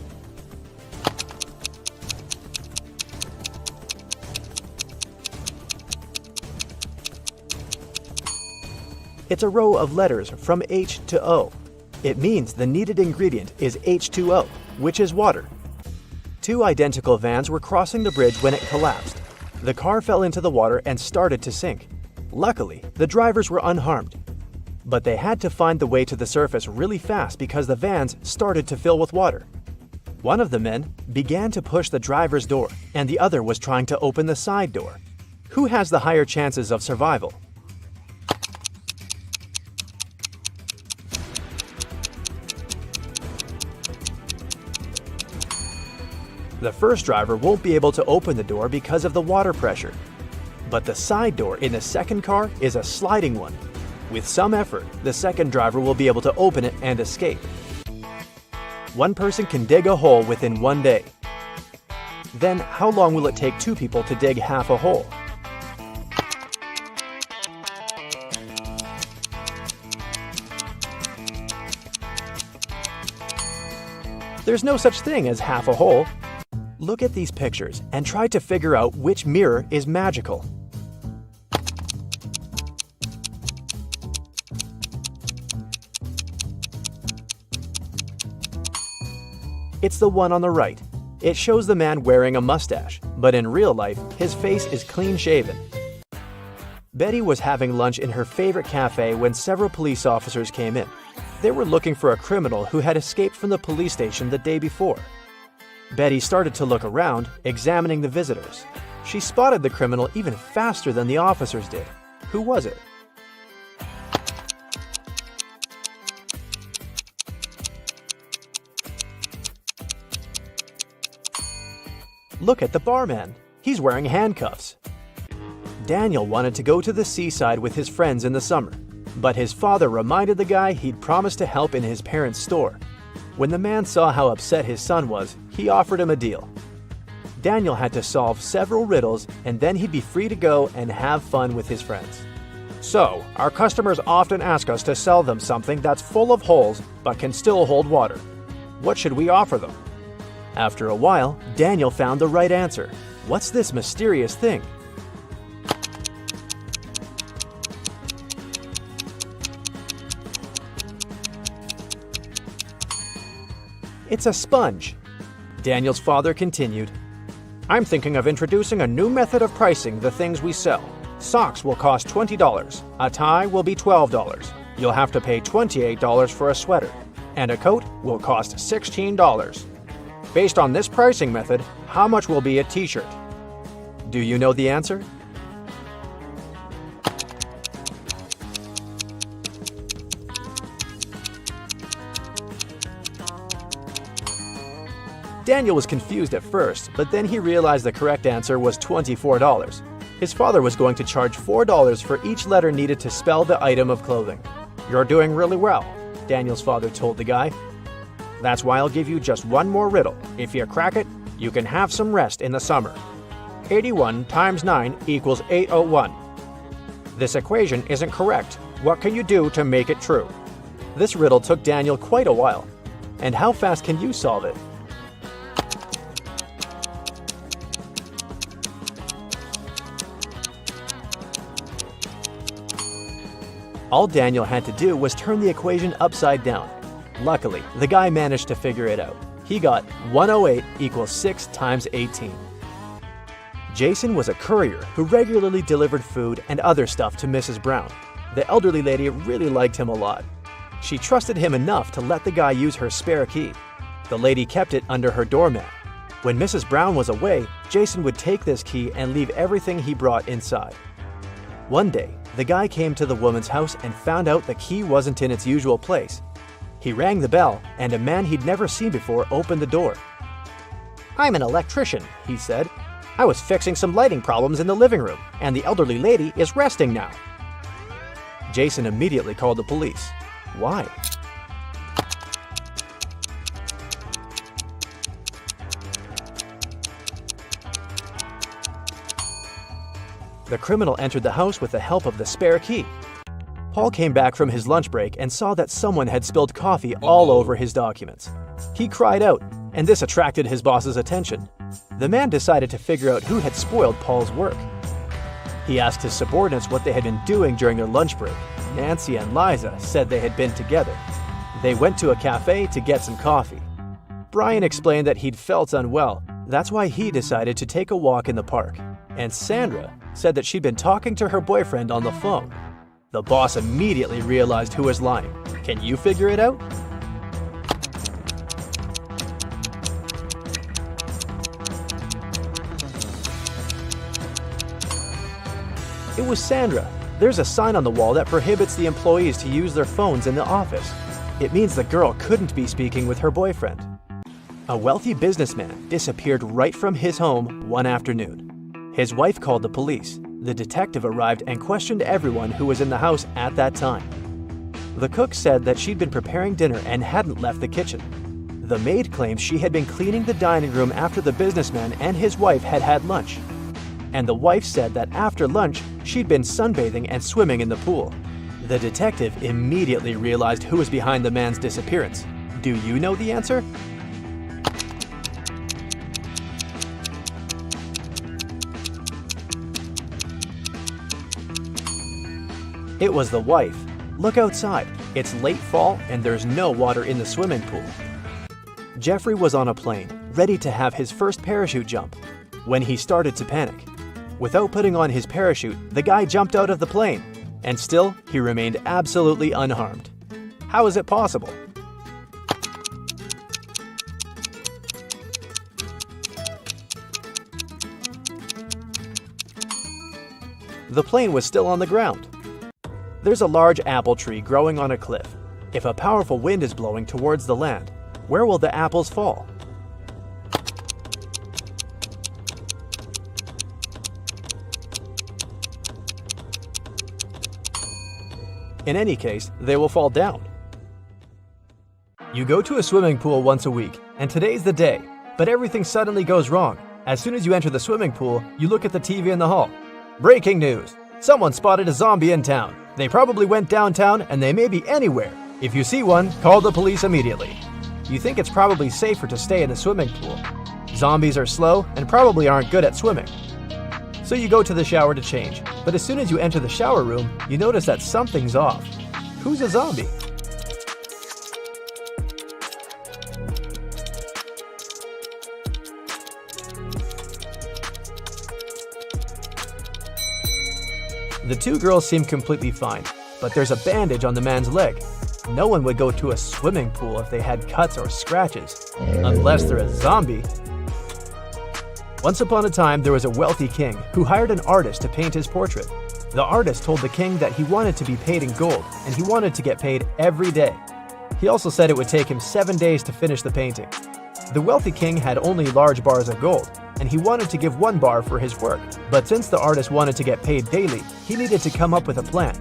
It's a row of letters from H to O. It means the needed ingredient is H2O, which is water. 2 identical vans were crossing the bridge when it collapsed. The car fell into the water and started to sink. Luckily, the drivers were unharmed. But they had to find the way to the surface really fast because the vans started to fill with water. One of the men began to push the driver's door, and the other was trying to open the side door. Who has the higher chances of survival? The first driver won't be able to open the door because of the water pressure. But the side door in the second car is a sliding one. With some effort, the second driver will be able to open it and escape. One person can dig a hole within 1 day. Then, how long will it take 2 people to dig half a hole? There's no such thing as half a hole. Look at these pictures and try to figure out which mirror is magical. It's the one on the right. It shows the man wearing a mustache, but in real life, his face is clean-shaven. Betty was having lunch in her favorite cafe when several police officers came in. They were looking for a criminal who had escaped from the police station the day before. Betty started to look around, examining the visitors. She spotted the criminal even faster than the officers did. Who was it? Look at the barman. He's wearing handcuffs. Daniel wanted to go to the seaside with his friends in the summer, but his father reminded the guy he'd promised to help in his parents' store. When the man saw how upset his son was, he offered him a deal. Daniel had to solve several riddles, and then he'd be free to go and have fun with his friends. So, our customers often ask us to sell them something that's full of holes but can still hold water. What should we offer them? After a while, Daniel found the right answer. What's this mysterious thing? It's a sponge. Daniel's father continued, I'm thinking of introducing a new method of pricing the things we sell. Socks will cost $20. A tie will be $12. You'll have to pay $28 for a sweater. And a coat will cost $16. Based on this pricing method, how much will be a t-shirt? Do you know the answer? Daniel was confused at first, but then he realized the correct answer was $24. His father was going to charge $4 for each letter needed to spell the item of clothing. "You're doing really well," Daniel's father told the guy. "That's why I'll give you just one more riddle. If you crack it, you can have some rest in the summer. 81 times 9 equals 801. This equation isn't correct. What can you do to make it true?" This riddle took Daniel quite a while. And how fast can you solve it? All Daniel had to do was turn the equation upside down. Luckily, the guy managed to figure it out. He got 108 equals 6 times 18. Jason was a courier who regularly delivered food and other stuff to Mrs. Brown. The elderly lady really liked him a lot. She trusted him enough to let the guy use her spare key. The lady kept it under her doormat. When Mrs. Brown was away, Jason would take this key and leave everything he brought inside. One day, the guy came to the woman's house and found out the key wasn't in its usual place. He rang the bell, and a man he'd never seen before opened the door. "I'm an electrician," he said. "I was fixing some lighting problems in the living room, and the elderly lady is resting now." Jason immediately called the police. Why? The criminal entered the house with the help of the spare key. Paul came back from his lunch break and saw that someone had spilled coffee all over his documents. He cried out, and this attracted his boss's attention. The man decided to figure out who had spoiled Paul's work. He asked his subordinates what they had been doing during their lunch break. Nancy and Liza said they had been together. They went to a cafe to get some coffee. Brian explained that he'd felt unwell. That's why he decided to take a walk in the park. And Sandra said that she'd been talking to her boyfriend on the phone. The boss immediately realized who was lying. Can you figure it out? It was Sandra. There's a sign on the wall that prohibits the employees to use their phones in the office. It means the girl couldn't be speaking with her boyfriend. A wealthy businessman disappeared right from his home one afternoon. His wife called the police. The detective arrived and questioned everyone who was in the house at that time. The cook said that she'd been preparing dinner and hadn't left the kitchen. The maid claims she had been cleaning the dining room after the businessman and his wife had had lunch. And the wife said that after lunch, she'd been sunbathing and swimming in the pool. The detective immediately realized who was behind the man's disappearance. Do you know the answer? It was the wife. Look outside. It's late fall and there's no water in the swimming pool. Jeffrey was on a plane, ready to have his first parachute jump, when he started to panic. Without putting on his parachute, the guy jumped out of the plane, and still, he remained absolutely unharmed. How is it possible? The plane was still on the ground. There's a large apple tree growing on a cliff. If a powerful wind is blowing towards the land, where will the apples fall? In any case, they will fall down. You go to a swimming pool once a week, and today's the day, but everything suddenly goes wrong. As soon as you enter the swimming pool, you look at the TV in the hall. Breaking news! Someone spotted a zombie in town. They probably went downtown, and they may be anywhere. If you see one, call the police immediately. You think it's probably safer to stay in the swimming pool. Zombies are slow and probably aren't good at swimming. So you go to the shower to change, but as soon as you enter the shower room, you notice that something's off. Who's a zombie? The two girls seem completely fine, but there's a bandage on the man's leg. No one would go to a swimming pool if they had cuts or scratches, unless they're a zombie. Once upon a time, there was a wealthy king who hired an artist to paint his portrait. The artist told the king that he wanted to be paid in gold, and he wanted to get paid every day. He also said it would take him 7 days to finish the painting. The wealthy king had only large bars of gold, and he wanted to give 1 bar for his work. But since the artist wanted to get paid daily, he needed to come up with a plan.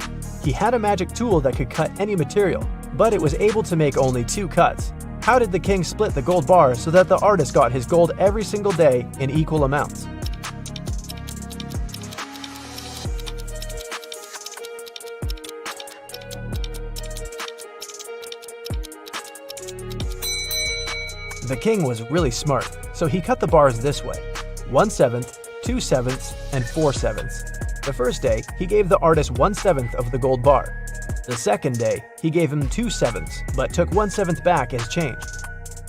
He had a magic tool that could cut any material, but it was able to make only 2 cuts. How did the king split the gold bar so that the artist got his gold every single day in equal amounts? The king was really smart, so he cut the bars this way: 1/7, 2/7, and 4/7. The first day, he gave the artist 1/7 of the gold bar. The second day, he gave him 2/7, but took 1/7 back as change.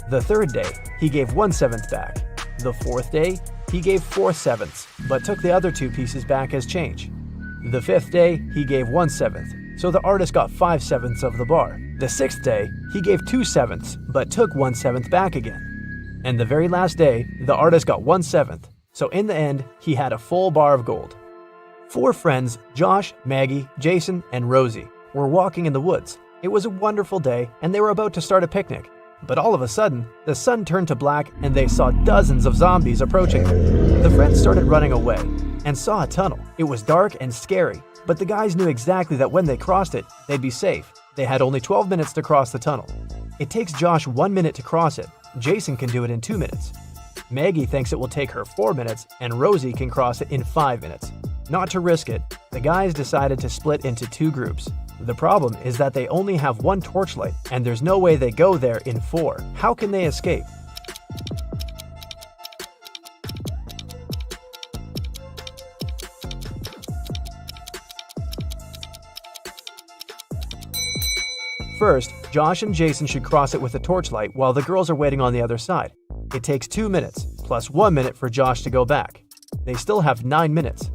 The third day, he gave 1/7 back. The fourth day, he gave 4/7, but took the other 2 pieces back as change. The fifth day, he gave 1/7, so the artist got 5/7 of the bar. The sixth day, he gave 2/7, but took 1/7 back again. And the very last day, the artist got 1/7, so in the end, he had a full bar of gold. 4 friends, Josh, Maggie, Jason, and Rosie, were walking in the woods. It was a wonderful day, and they were about to start a picnic. But all of a sudden, the sun turned to black and they saw dozens of zombies approaching them. The friends started running away and saw a tunnel. It was dark and scary, but the guys knew exactly that when they crossed it, they'd be safe. They had only 12 minutes to cross the tunnel. It takes Josh 1 minute to cross it. Jason can do it in 2 minutes. Maggie thinks it will take her 4 minutes, and Rosie can cross it in 5 minutes. Not to risk it, the guys decided to split into 2 groups. The problem is that they only have 1 torchlight, and there's no way they go there in 4. How can they escape? First, Josh and Jason should cross it with a torchlight while the girls are waiting on the other side. It takes 2 minutes, plus 1 minute for Josh to go back. They still have 9 minutes.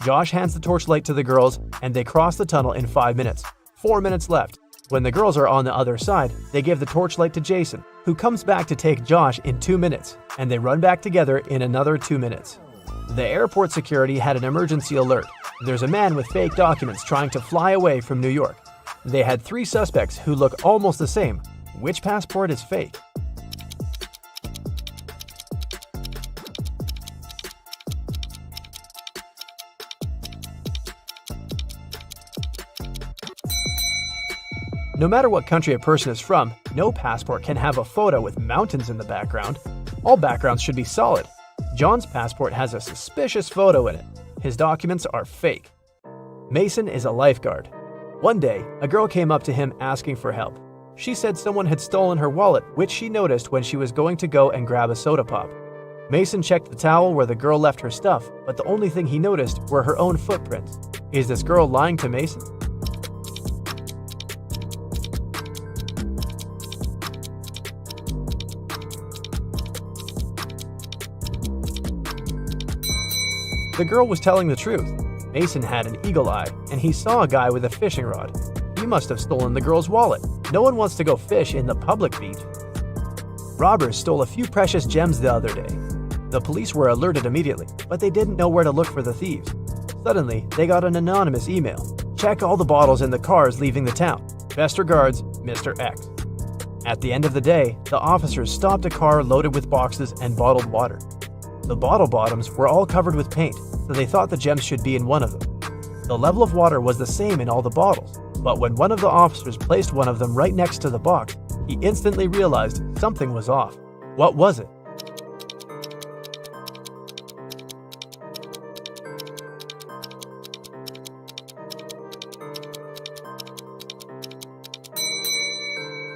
Josh hands the torchlight to the girls, and they cross the tunnel in 5 minutes. 4 minutes left. When the girls are on the other side, they give the torchlight to Jason, who comes back to take Josh in 2 minutes, and they run back together in another 2 minutes. The airport security had an emergency alert. There's a man with fake documents trying to fly away from New York. They had 3 suspects who look almost the same. Which passport is fake? No matter what country a person is from, no passport can have a photo with mountains in the background. All backgrounds should be solid. John's passport has a suspicious photo in it. His documents are fake. Mason is a lifeguard. One day, a girl came up to him asking for help. She said someone had stolen her wallet, which she noticed when she was going to go and grab a soda pop. Mason checked the towel where the girl left her stuff, but the only thing he noticed were her own footprints. Is this girl lying to Mason? The girl was telling the truth. Mason had an eagle eye, and he saw a guy with a fishing rod. He must have stolen the girl's wallet. No one wants to go fish in the public beach. Robbers stole a few precious gems the other day. The police were alerted immediately, but they didn't know where to look for the thieves. Suddenly, they got an anonymous email. Check all the bottles in the cars leaving the town. Best regards, Mr. X. At the end of the day, the officers stopped a car loaded with boxes and bottled water. The bottle bottoms were all covered with paint, so they thought the gems should be in one of them. The level of water was the same in all the bottles, but when one of the officers placed one of them right next to the box, he instantly realized something was off. What was it?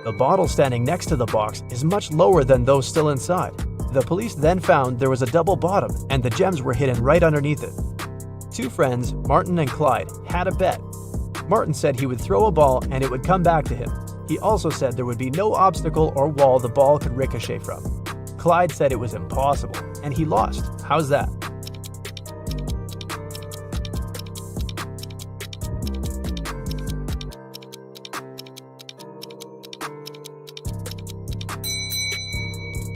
The bottle standing next to the box is much lower than those still inside. The police then found there was a double bottom and the gems were hidden right underneath it. 2 friends, Martin and Clyde, had a bet. Martin said he would throw a ball and it would come back to him. He also said there would be no obstacle or wall the ball could ricochet from. Clyde said it was impossible, and he lost. How's that?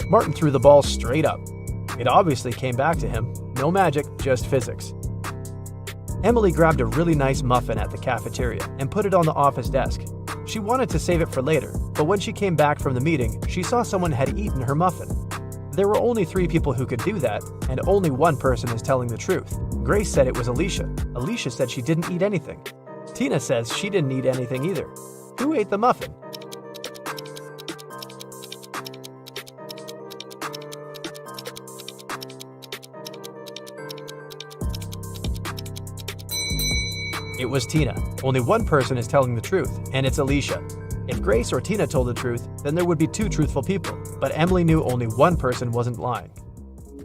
Martin threw the ball straight up. It obviously came back to him. No magic, just physics. Emily grabbed a really nice muffin at the cafeteria and put it on the office desk. She wanted to save it for later, but when she came back from the meeting, she saw someone had eaten her muffin. There were only 3 people who could do that, and only one person is telling the truth. Grace said it was Alicia. Alicia said she didn't eat anything. Tina says she didn't eat anything either. Who ate the muffin? It was Tina. Only one person is telling the truth, and it's Alicia. If Grace or Tina told the truth, then there would be 2 truthful people, but Emily knew only one person wasn't lying.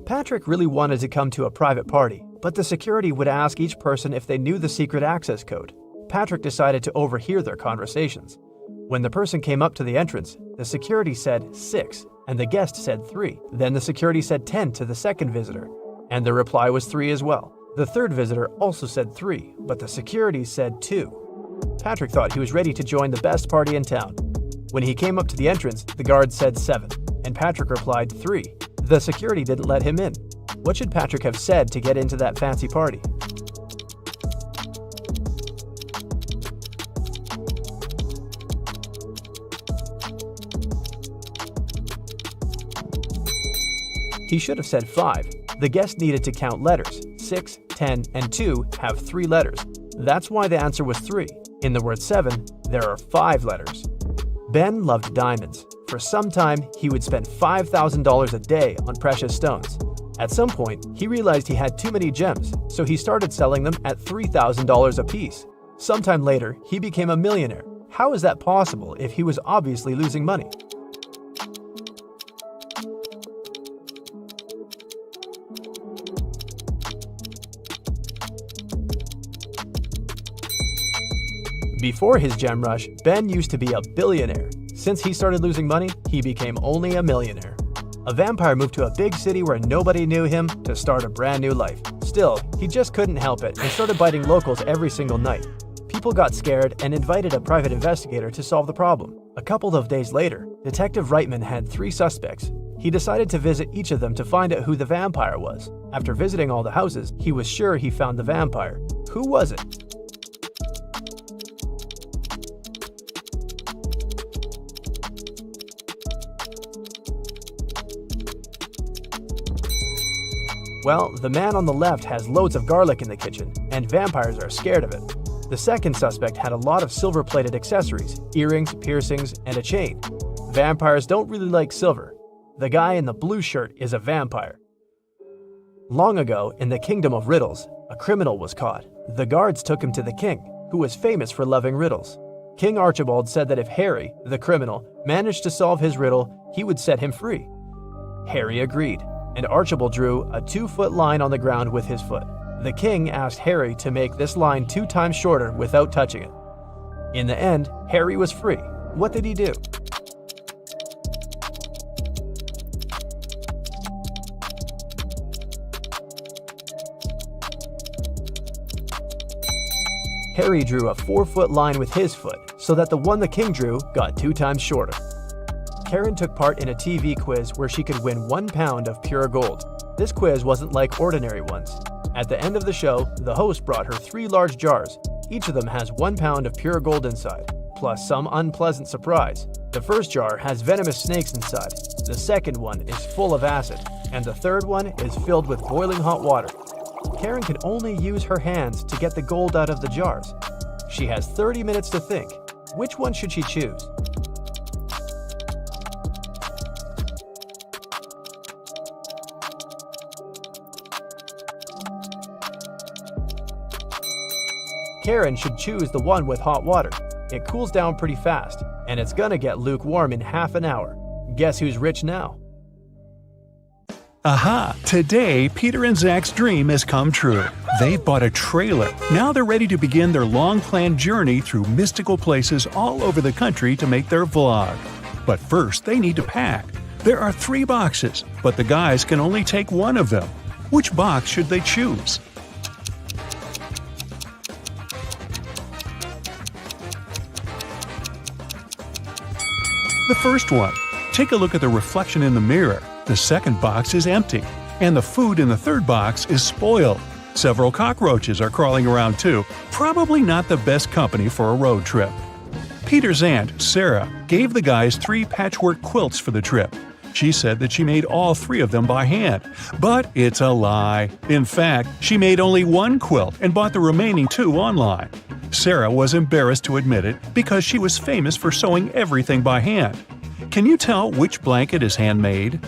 Patrick really wanted to come to a private party, but the security would ask each person if they knew the secret access code. Patrick decided to overhear their conversations. When the person came up to the entrance, the security said 6, and the guest said 3. Then the security said 10 to the second visitor, and the reply was 3 as well. The third visitor also said 3, but the security said 2. Patrick thought he was ready to join the best party in town. When he came up to the entrance, the guard said 7, and Patrick replied 3. The security didn't let him in. What should Patrick have said to get into that fancy party? He should have said 5. The guest needed to count letters. 6, 10, and 2 have 3 letters. That's why the answer was 3. In the word 7, there are 5 letters. Ben loved diamonds. For some time, he would spend $5,000 a day on precious stones. At some point, he realized he had too many gems, so he started selling them at $3,000 a piece. Sometime later, he became a millionaire. How is that possible if he was obviously losing money? Before his gem rush, Ben used to be a billionaire. Since he started losing money, he became only a millionaire. A vampire moved to a big city where nobody knew him to start a brand new life. Still, he just couldn't help it and started biting locals every single night. People got scared and invited a private investigator to solve the problem. A couple of days later, Detective Reitman had 3 suspects. He decided to visit each of them to find out who the vampire was. After visiting all the houses, he was sure he found the vampire. Who was it? Well, the man on the left has loads of garlic in the kitchen, and vampires are scared of it. The second suspect had a lot of silver-plated accessories, earrings, piercings, and a chain. Vampires don't really like silver. The guy in the blue shirt is a vampire. Long ago, in the kingdom of Riddles, a criminal was caught. The guards took him to the king, who was famous for loving riddles. King Archibald said that if Harry, the criminal, managed to solve his riddle, he would set him free. Harry agreed, and Archibald drew a 2-foot line on the ground with his foot. The king asked Harry to make this line 2 times shorter without touching it. In the end, Harry was free. What did he do? Harry drew a 4-foot line with his foot, so that the one the king drew got 2 times shorter. Karen took part in a TV quiz where she could win 1 pound of pure gold. This quiz wasn't like ordinary ones. At the end of the show, the host brought her 3 large jars. Each of them has 1 pound of pure gold inside, plus some unpleasant surprise. The first jar has venomous snakes inside, the second one is full of acid, and the third one is filled with boiling hot water. Karen can only use her hands to get the gold out of the jars. She has 30 minutes to think. Which one should she choose? Karen should choose the one with hot water. It cools down pretty fast, and it's gonna get lukewarm in half an hour. Guess who's rich now? Aha! Today, Peter and Zach's dream has come true. They've bought a trailer. Now they're ready to begin their long-planned journey through mystical places all over the country to make their vlog. But first, they need to pack. There are 3 boxes, but the guys can only take 1 of them. Which box should they choose? The first one. Take a look at the reflection in the mirror. The second box is empty. And the food in the third box is spoiled. Several cockroaches are crawling around too. Probably not the best company for a road trip. Peter's aunt, Sarah, gave the guys 3 patchwork quilts for the trip. She said that she made all 3 of them by hand. But it's a lie. In fact, she made only 1 quilt and bought the remaining 2 online. Sarah was embarrassed to admit it because she was famous for sewing everything by hand. Can you tell which blanket is handmade?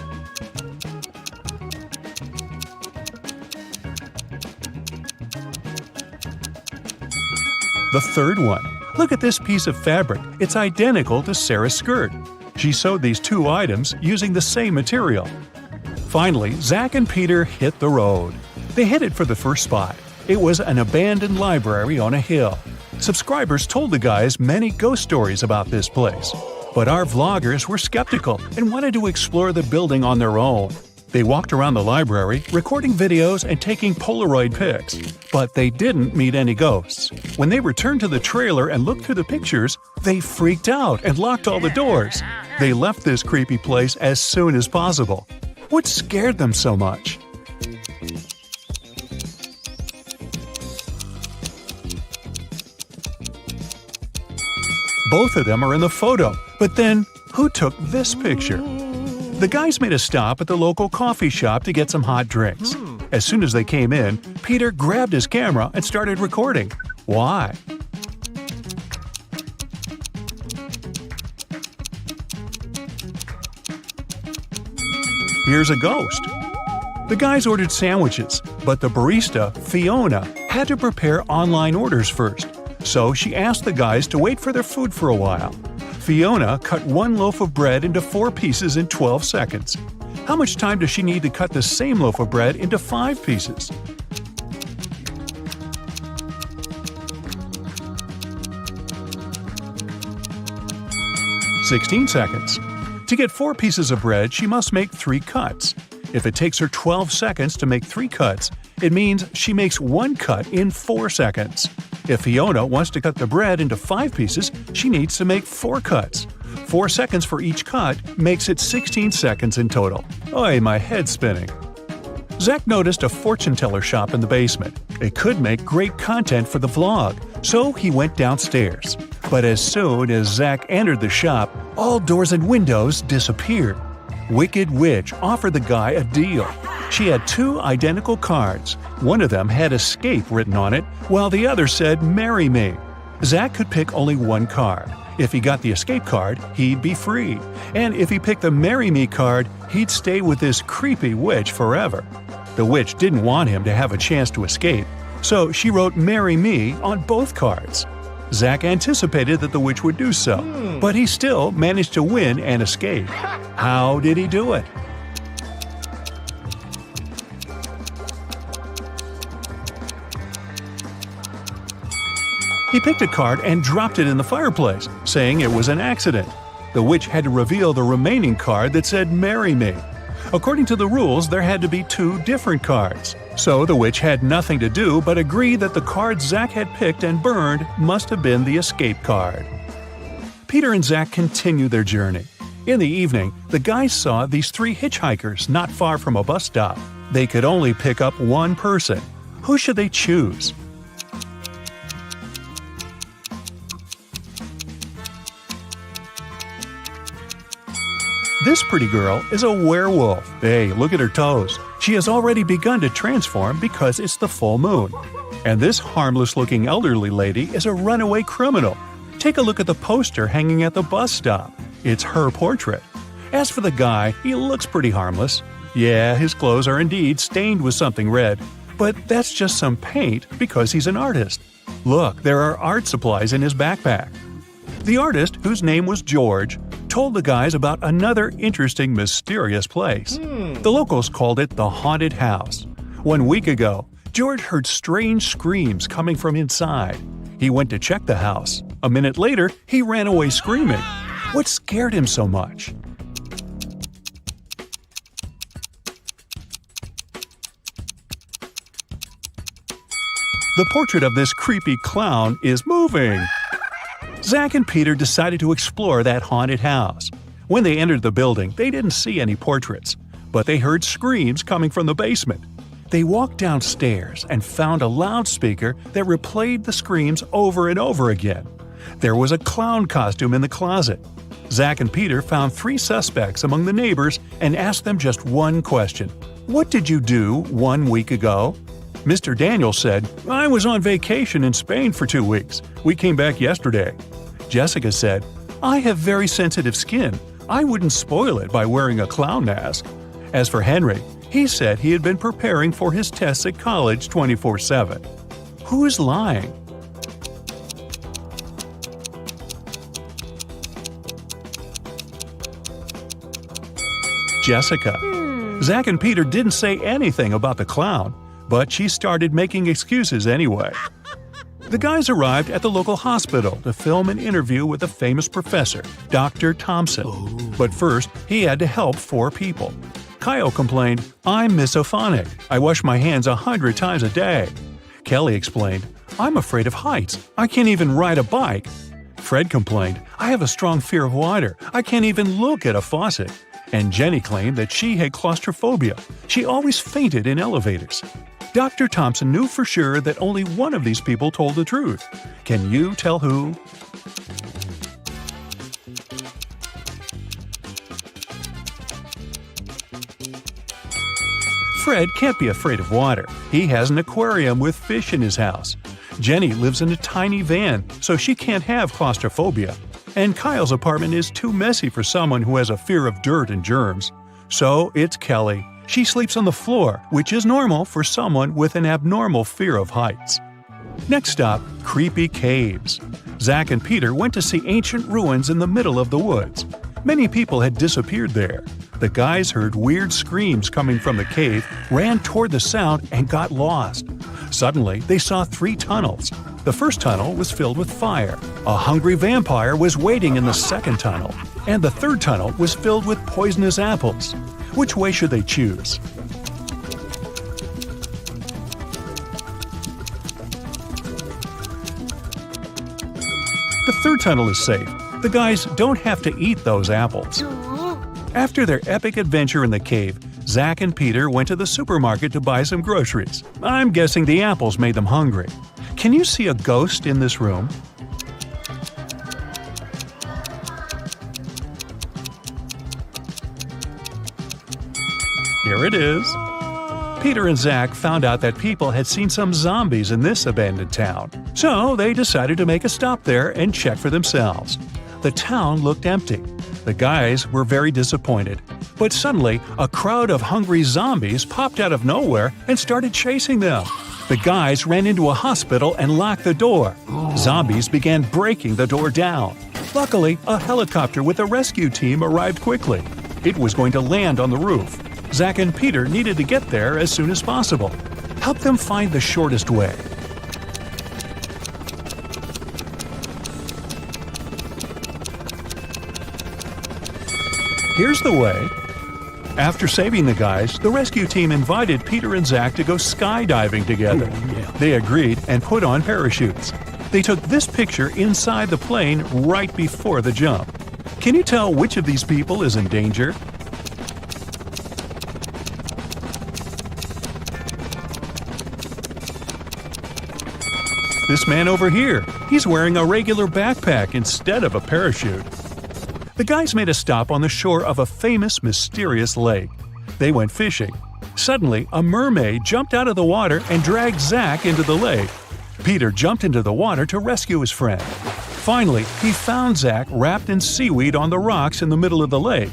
The third one. Look at this piece of fabric. It's identical to Sarah's skirt. She sewed these 2 items using the same material. Finally, Zach and Peter hit the road. They headed for the first spot. It was an abandoned library on a hill. Subscribers told the guys many ghost stories about this place. But our vloggers were skeptical and wanted to explore the building on their own. They walked around the library, recording videos and taking Polaroid pics. But they didn't meet any ghosts. When they returned to the trailer and looked through the pictures, they freaked out and locked all the doors. They left this creepy place as soon as possible. What scared them so much? Both of them are in the photo, but then who took this picture? The guys made a stop at the local coffee shop to get some hot drinks. As soon as they came in, Peter grabbed his camera and started recording. Why? Here's a ghost. The guys ordered sandwiches, but the barista, Fiona, had to prepare online orders first. So she asked the guys to wait for their food for a while. Fiona cut 1 loaf of bread into 4 pieces in 12 seconds. How much time does she need to cut the same loaf of bread into 5 pieces? "16 seconds. To get 4 pieces of bread, she must make 3 cuts. If it takes her 12 seconds to make 3 cuts, it means she makes 1 cut in 4 seconds. If Fiona wants to cut the bread into 5 pieces, she needs to make 4 cuts. 4 seconds for each cut makes it 16 seconds in total. Oy, my head's spinning. Zach noticed a fortune teller shop in the basement. It could make great content for the vlog, so he went downstairs. But as soon as Zach entered the shop, all doors and windows disappeared. Wicked Witch offered the guy a deal. She had 2 identical cards. One of them had escape written on it, while the other said marry me. Zach could pick only 1 card. If he got the escape card, he'd be free. And if he picked the marry me card, he'd stay with this creepy witch forever. The witch didn't want him to have a chance to escape, so she wrote marry me on both cards. Zach anticipated that the witch would do so, but he still managed to win and escape. How did he do it? He picked a card and dropped it in the fireplace, saying it was an accident. The witch had to reveal the remaining card that said marry me. According to the rules, there had to be 2 different cards. So the witch had nothing to do but agree that the card Zach had picked and burned must have been the escape card. Peter and Zach continued their journey. In the evening, the guys saw these 3 hitchhikers not far from a bus stop. They could only pick up 1 person. Who should they choose? This pretty girl is a werewolf. Hey, look at her toes. She has already begun to transform because it's the full moon. And this harmless-looking elderly lady is a runaway criminal. Take a look at the poster hanging at the bus stop. It's her portrait. As for the guy, he looks pretty harmless. Yeah, his clothes are indeed stained with something red, but that's just some paint because he's an artist. Look, there are art supplies in his backpack. The artist, whose name was George, told the guys about another interesting, mysterious place. The locals called it the Haunted House. 1 week ago, George heard strange screams coming from inside. He went to check the house. A minute later, he ran away screaming. What scared him so much? The portrait of this creepy clown is moving. Zach and Peter decided to explore that haunted house. When they entered the building, they didn't see any portraits. but they heard screams coming from the basement. They walked downstairs and found a loudspeaker that replayed the screams over and over again. There was a clown costume in the closet. Zach and Peter found 3 suspects among the neighbors and asked them just one question. "What did you do 1 week ago?" Mr. Daniel said, "I was on vacation in Spain for 2 weeks. We came back yesterday." Jessica said, "I have very sensitive skin. I wouldn't spoil it by wearing a clown mask." As for Henry, he said he had been preparing for his tests at college 24/7. Who's lying? Jessica. Zach and Peter didn't say anything about the clown, but she started making excuses anyway. The guys arrived at the local hospital to film an interview with a famous professor, Dr. Thompson. But first, he had to help 4 people. Kyle complained, "I'm misophonic. I wash my hands 100 times a day." Kelly explained, "I'm afraid of heights. I can't even ride a bike." Fred complained, "I have a strong fear of water. I can't even look at a faucet." And Jenny claimed that she had claustrophobia. She always fainted in elevators. Dr. Thompson knew for sure that only one of these people told the truth. Can you tell who? Fred can't be afraid of water. He has an aquarium with fish in his house. Jenny lives in a tiny van, so she can't have claustrophobia. And Kyle's apartment is too messy for someone who has a fear of dirt and germs. So it's Kelly. She sleeps on the floor, which is normal for someone with an abnormal fear of heights. Next stop, creepy caves. Zach and Peter went to see ancient ruins in the middle of the woods. Many people had disappeared there. The guys heard weird screams coming from the cave, ran toward the sound, and got lost. Suddenly, they saw 3 tunnels. The first tunnel was filled with fire. A hungry vampire was waiting in the second tunnel. And the third tunnel was filled with poisonous apples. Which way should they choose? The third tunnel is safe. The guys don't have to eat those apples. After their epic adventure in the cave, Zach and Peter went to the supermarket to buy some groceries. I'm guessing the apples made them hungry. Can you see a ghost in this room? Here it is. Peter and Zach found out that people had seen some zombies in this abandoned town. So they decided to make a stop there and check for themselves. The town looked empty. The guys were very disappointed. But suddenly, a crowd of hungry zombies popped out of nowhere and started chasing them. The guys ran into a hospital and locked the door. Zombies began breaking the door down. Luckily, a helicopter with a rescue team arrived quickly. It was going to land on the roof. Zach and Peter needed to get there as soon as possible. Help them find the shortest way. Here's the way. After saving the guys, the rescue team invited Peter and Zach to go skydiving together. They agreed and put on parachutes. They took this picture inside the plane right before the jump. Can you tell which of these people is in danger? This man over here, he's wearing a regular backpack instead of a parachute. The guys made a stop on the shore of a famous, mysterious lake. They went fishing. Suddenly, a mermaid jumped out of the water and dragged Zach into the lake. Peter jumped into the water to rescue his friend. Finally, he found Zach wrapped in seaweed on the rocks in the middle of the lake.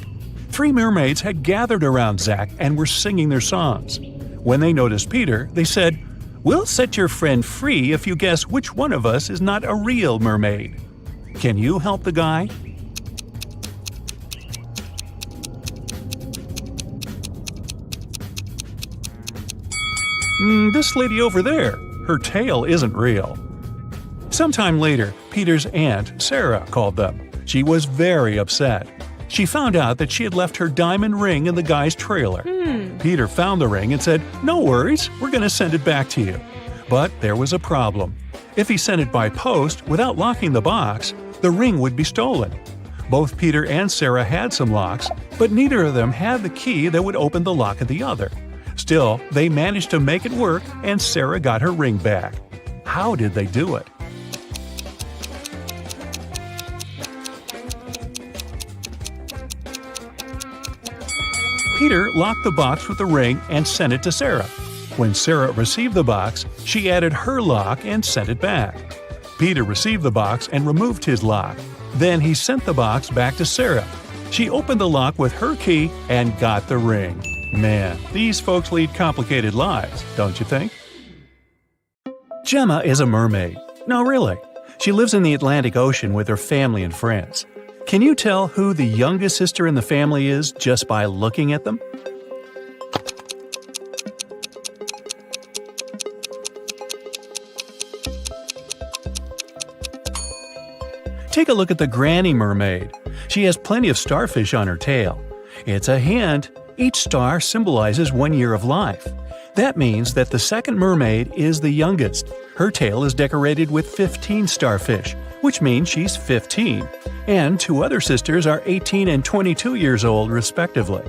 3 mermaids had gathered around Zach and were singing their songs. When they noticed Peter, they said, "We'll set your friend free if you guess which one of us is not a real mermaid." Can you help the guy? This lady over there, her tail isn't real. Sometime later, Peter's aunt, Sarah, called them. She was very upset. She found out that she had left her diamond ring in the guy's trailer. Peter found the ring and said, "No worries, we're going to send it back to you." But there was a problem. If he sent it by post without locking the box, the ring would be stolen. Both Peter and Sarah had some locks, but neither of them had the key that would open the lock of the other. Still, they managed to make it work, and Sarah got her ring back. How did they do it? Peter locked the box with the ring and sent it to Sarah. When Sarah received the box, she added her lock and sent it back. Peter received the box and removed his lock. Then he sent the box back to Sarah. She opened the lock with her key and got the ring. Man, these folks lead complicated lives, don't you think? Gemma is a mermaid. No, really. She lives in the Atlantic Ocean with her family and friends. Can you tell who the youngest sister in the family is just by looking at them? Take a look at the granny mermaid. She has plenty of starfish on her tail. It's a hint. Each star symbolizes 1 year of life. That means that the second mermaid is the youngest. Her tail is decorated with 15 starfish, which means she's 15. And 2 other sisters are 18 and 22 years old, respectively.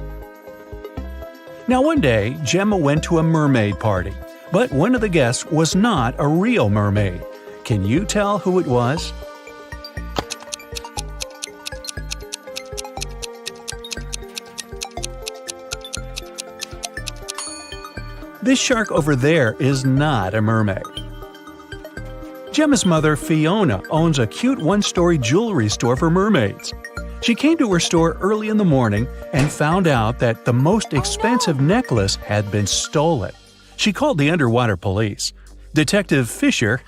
Now one day, Gemma went to a mermaid party, but one of the guests was not a real mermaid. Can you tell who it was? This shark over there is not a mermaid. Gemma's mother, Fiona, owns a cute one-story jewelry store for mermaids. She came to her store early in the morning and found out that the most expensive necklace had been stolen. She called the underwater police. Detective Fisher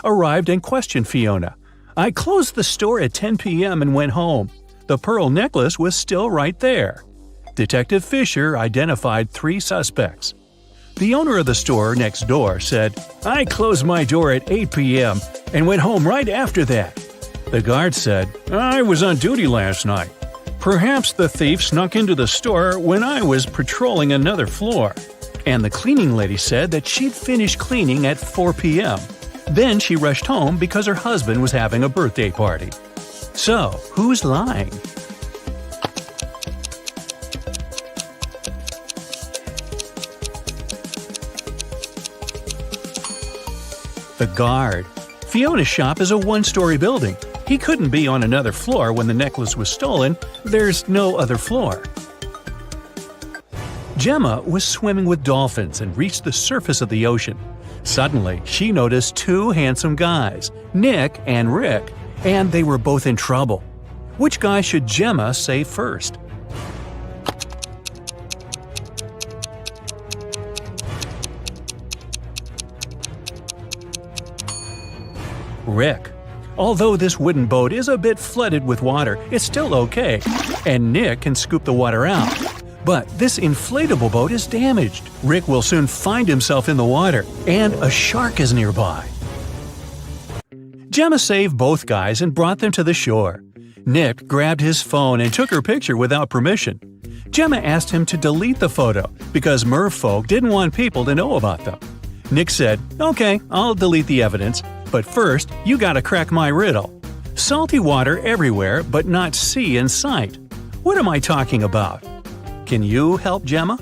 arrived and questioned Fiona. "I closed the store at 10 p.m. and went home. The pearl necklace was still right there." Detective Fisher identified 3 suspects. The owner of the store next door said, "I closed my door at 8 p.m. and went home right after that." The guard said, "I was on duty last night. Perhaps the thief snuck into the store when I was patrolling another floor." And the cleaning lady said that she'd finished cleaning at 4 p.m. Then she rushed home because her husband was having a birthday party. So, who's lying? The guard. Fiona's shop is a one-story building. He couldn't be on another floor when the necklace was stolen. There's no other floor. Gemma was swimming with dolphins and reached the surface of the ocean. Suddenly, she noticed 2 handsome guys, Nick and Rick, and they were both in trouble. Which guy should Gemma save first? Rick. Although this wooden boat is a bit flooded with water, it's still okay, and Nick can scoop the water out. But this inflatable boat is damaged. Rick will soon find himself in the water, and a shark is nearby. Gemma saved both guys and brought them to the shore. Nick grabbed his phone and took her picture without permission. Gemma asked him to delete the photo because merfolk didn't want people to know about them. Nick said, "Okay, I'll delete the evidence, but first, you gotta crack my riddle. Salty water everywhere, but not sea in sight. What am I talking about?" Can you help Gemma?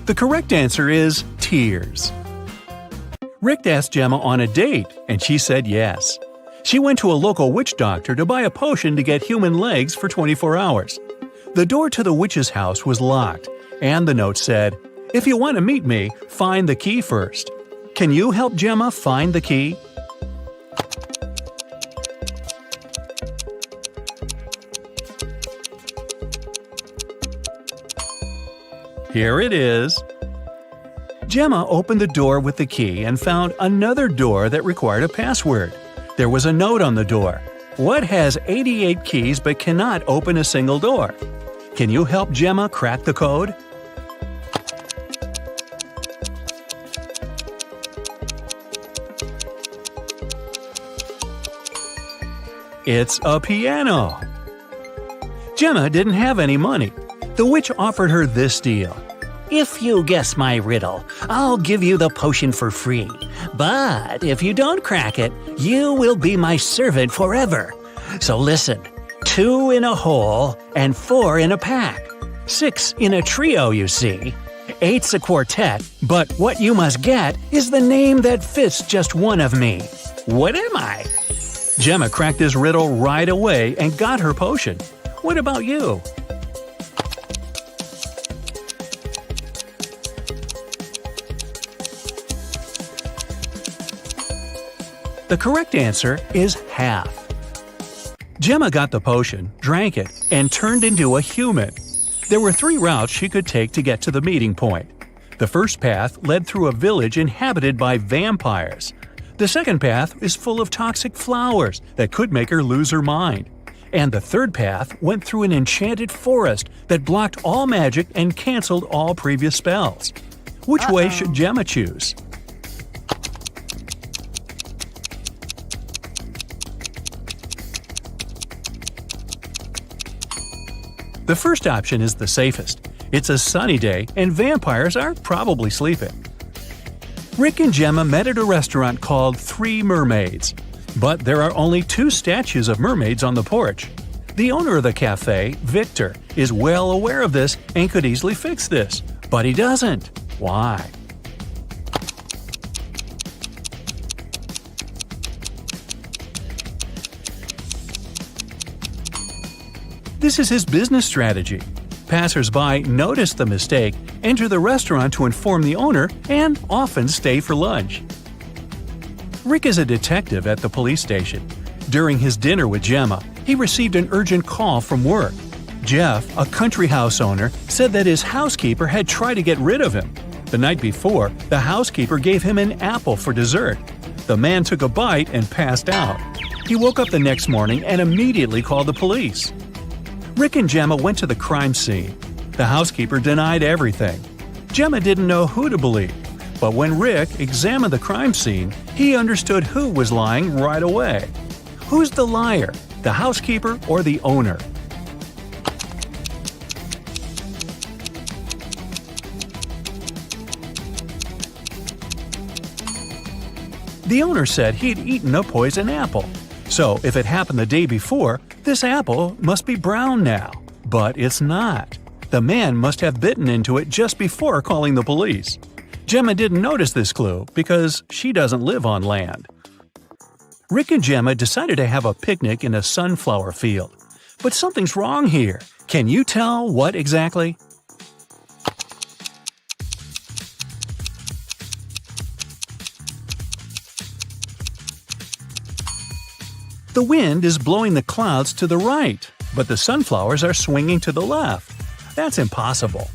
The correct answer is tears. Rick asked Gemma on a date, and she said yes. She went to a local witch doctor to buy a potion to get human legs for 24 hours. The door to the witch's house was locked, and the note said, "If you want to meet me, find the key first." Can you help Gemma find the key? Here it is. Gemma opened the door with the key and found another door that required a password. There was a note on the door. What has 88 keys but cannot open a single door? Can you help Gemma crack the code? It's a piano. Gemma didn't have any money. The witch offered her this deal. If you guess my riddle, I'll give you the potion for free. But if you don't crack it, you will be my servant forever. So listen, 2 in a hole and 4 in a pack. 6 in a trio, you see. 8's a quartet, but what you must get is the name that fits just one of me. What am I? Gemma cracked this riddle right away and got her potion. What about you? The correct answer is half. Gemma got the potion, drank it, and turned into a human. There were 3 routes she could take to get to the meeting point. The first path led through a village inhabited by vampires. The second path is full of toxic flowers that could make her lose her mind. And the third path went through an enchanted forest that blocked all magic and canceled all previous spells. Which way should Gemma choose? The first option is the safest. It's a sunny day and vampires are probably sleeping. Rick and Gemma met at a restaurant called Three Mermaids. But there are only 2 statues of mermaids on the porch. The owner of the cafe, Victor, is well aware of this and could easily fix this. But he doesn't. Why? This is his business strategy. Passers-by notice the mistake, enter the restaurant to inform the owner, and often stay for lunch. Rick is a detective at the police station. During his dinner with Gemma, he received an urgent call from work. Jeff, a country house owner, said that his housekeeper had tried to get rid of him. The night before, the housekeeper gave him an apple for dessert. The man took a bite and passed out. He woke up the next morning and immediately called the police. Rick and Gemma went to the crime scene. The housekeeper denied everything. Gemma didn't know who to believe, but when Rick examined the crime scene, he understood who was lying right away. Who's the liar, the housekeeper or the owner? The owner said he'd eaten a poison apple. So if it happened the day before, this apple must be brown now. But it's not. The man must have bitten into it just before calling the police. Gemma didn't notice this clue because she doesn't live on land. Rick and Gemma decided to have a picnic in a sunflower field. But something's wrong here. Can you tell what exactly? The wind is blowing the clouds to the right, but the sunflowers are swinging to the left. That's impossible.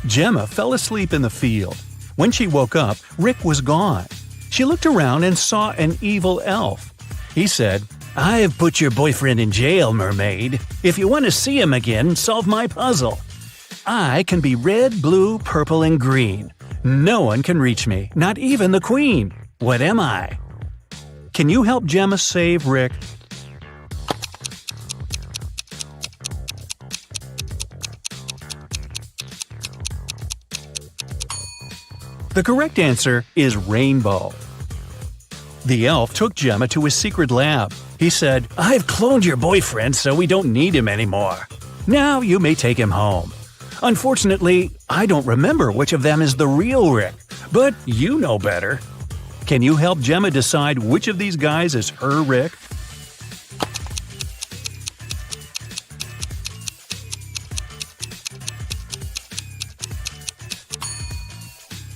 Gemma fell asleep in the field. When she woke up, Rick was gone. She looked around and saw an evil elf. He said, "I've put your boyfriend in jail, mermaid. If you want to see him again, solve my puzzle. I can be red, blue, purple, and green. No one can reach me, not even the queen. What am I?" Can you help Gemma save Rick? The correct answer is rainbow. The elf took Gemma to his secret lab. He said, "I've cloned your boyfriend so we don't need him anymore. Now you may take him home. Unfortunately, I don't remember which of them is the real Rick, but you know better. Can you help Gemma decide which of these guys is her Rick?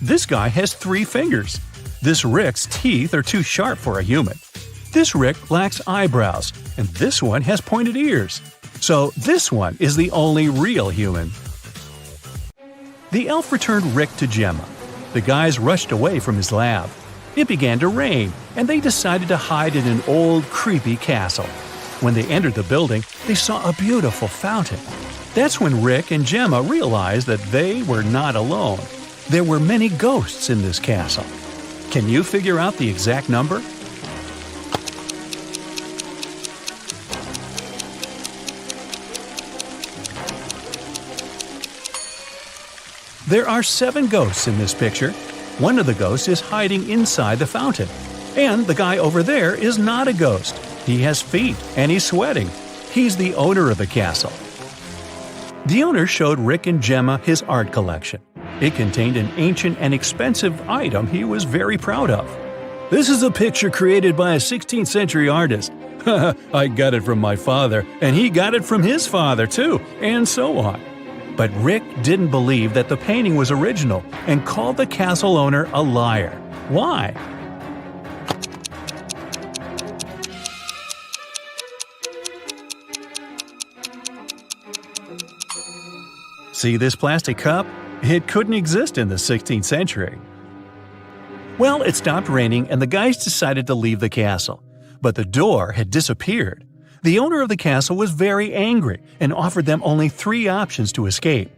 This guy has 3 fingers. This Rick's teeth are too sharp for a human. This Rick lacks eyebrows, and this one has pointed ears. So this one is the only real human. The elf returned Rick to Gemma. The guys rushed away from his lab. It began to rain, and they decided to hide in an old, creepy castle. When they entered the building, they saw a beautiful fountain. That's when Rick and Gemma realized that they were not alone. There were many ghosts in this castle. Can you figure out the exact number? There are 7 ghosts in this picture. One of the ghosts is hiding inside the fountain. And the guy over there is not a ghost. He has feet and he's sweating. He's the owner of the castle. The owner showed Rick and Gemma his art collection. It contained an ancient and expensive item he was very proud of. "This is a picture created by a 16th century artist. I got it from my father, and he got it from his father too, and so on." But Rick didn't believe that the painting was original and called the castle owner a liar. Why? See this plastic cup? It couldn't exist in the 16th century. Well, it stopped raining and the guys decided to leave the castle. But the door had disappeared. The owner of the castle was very angry and offered them only 3 options to escape.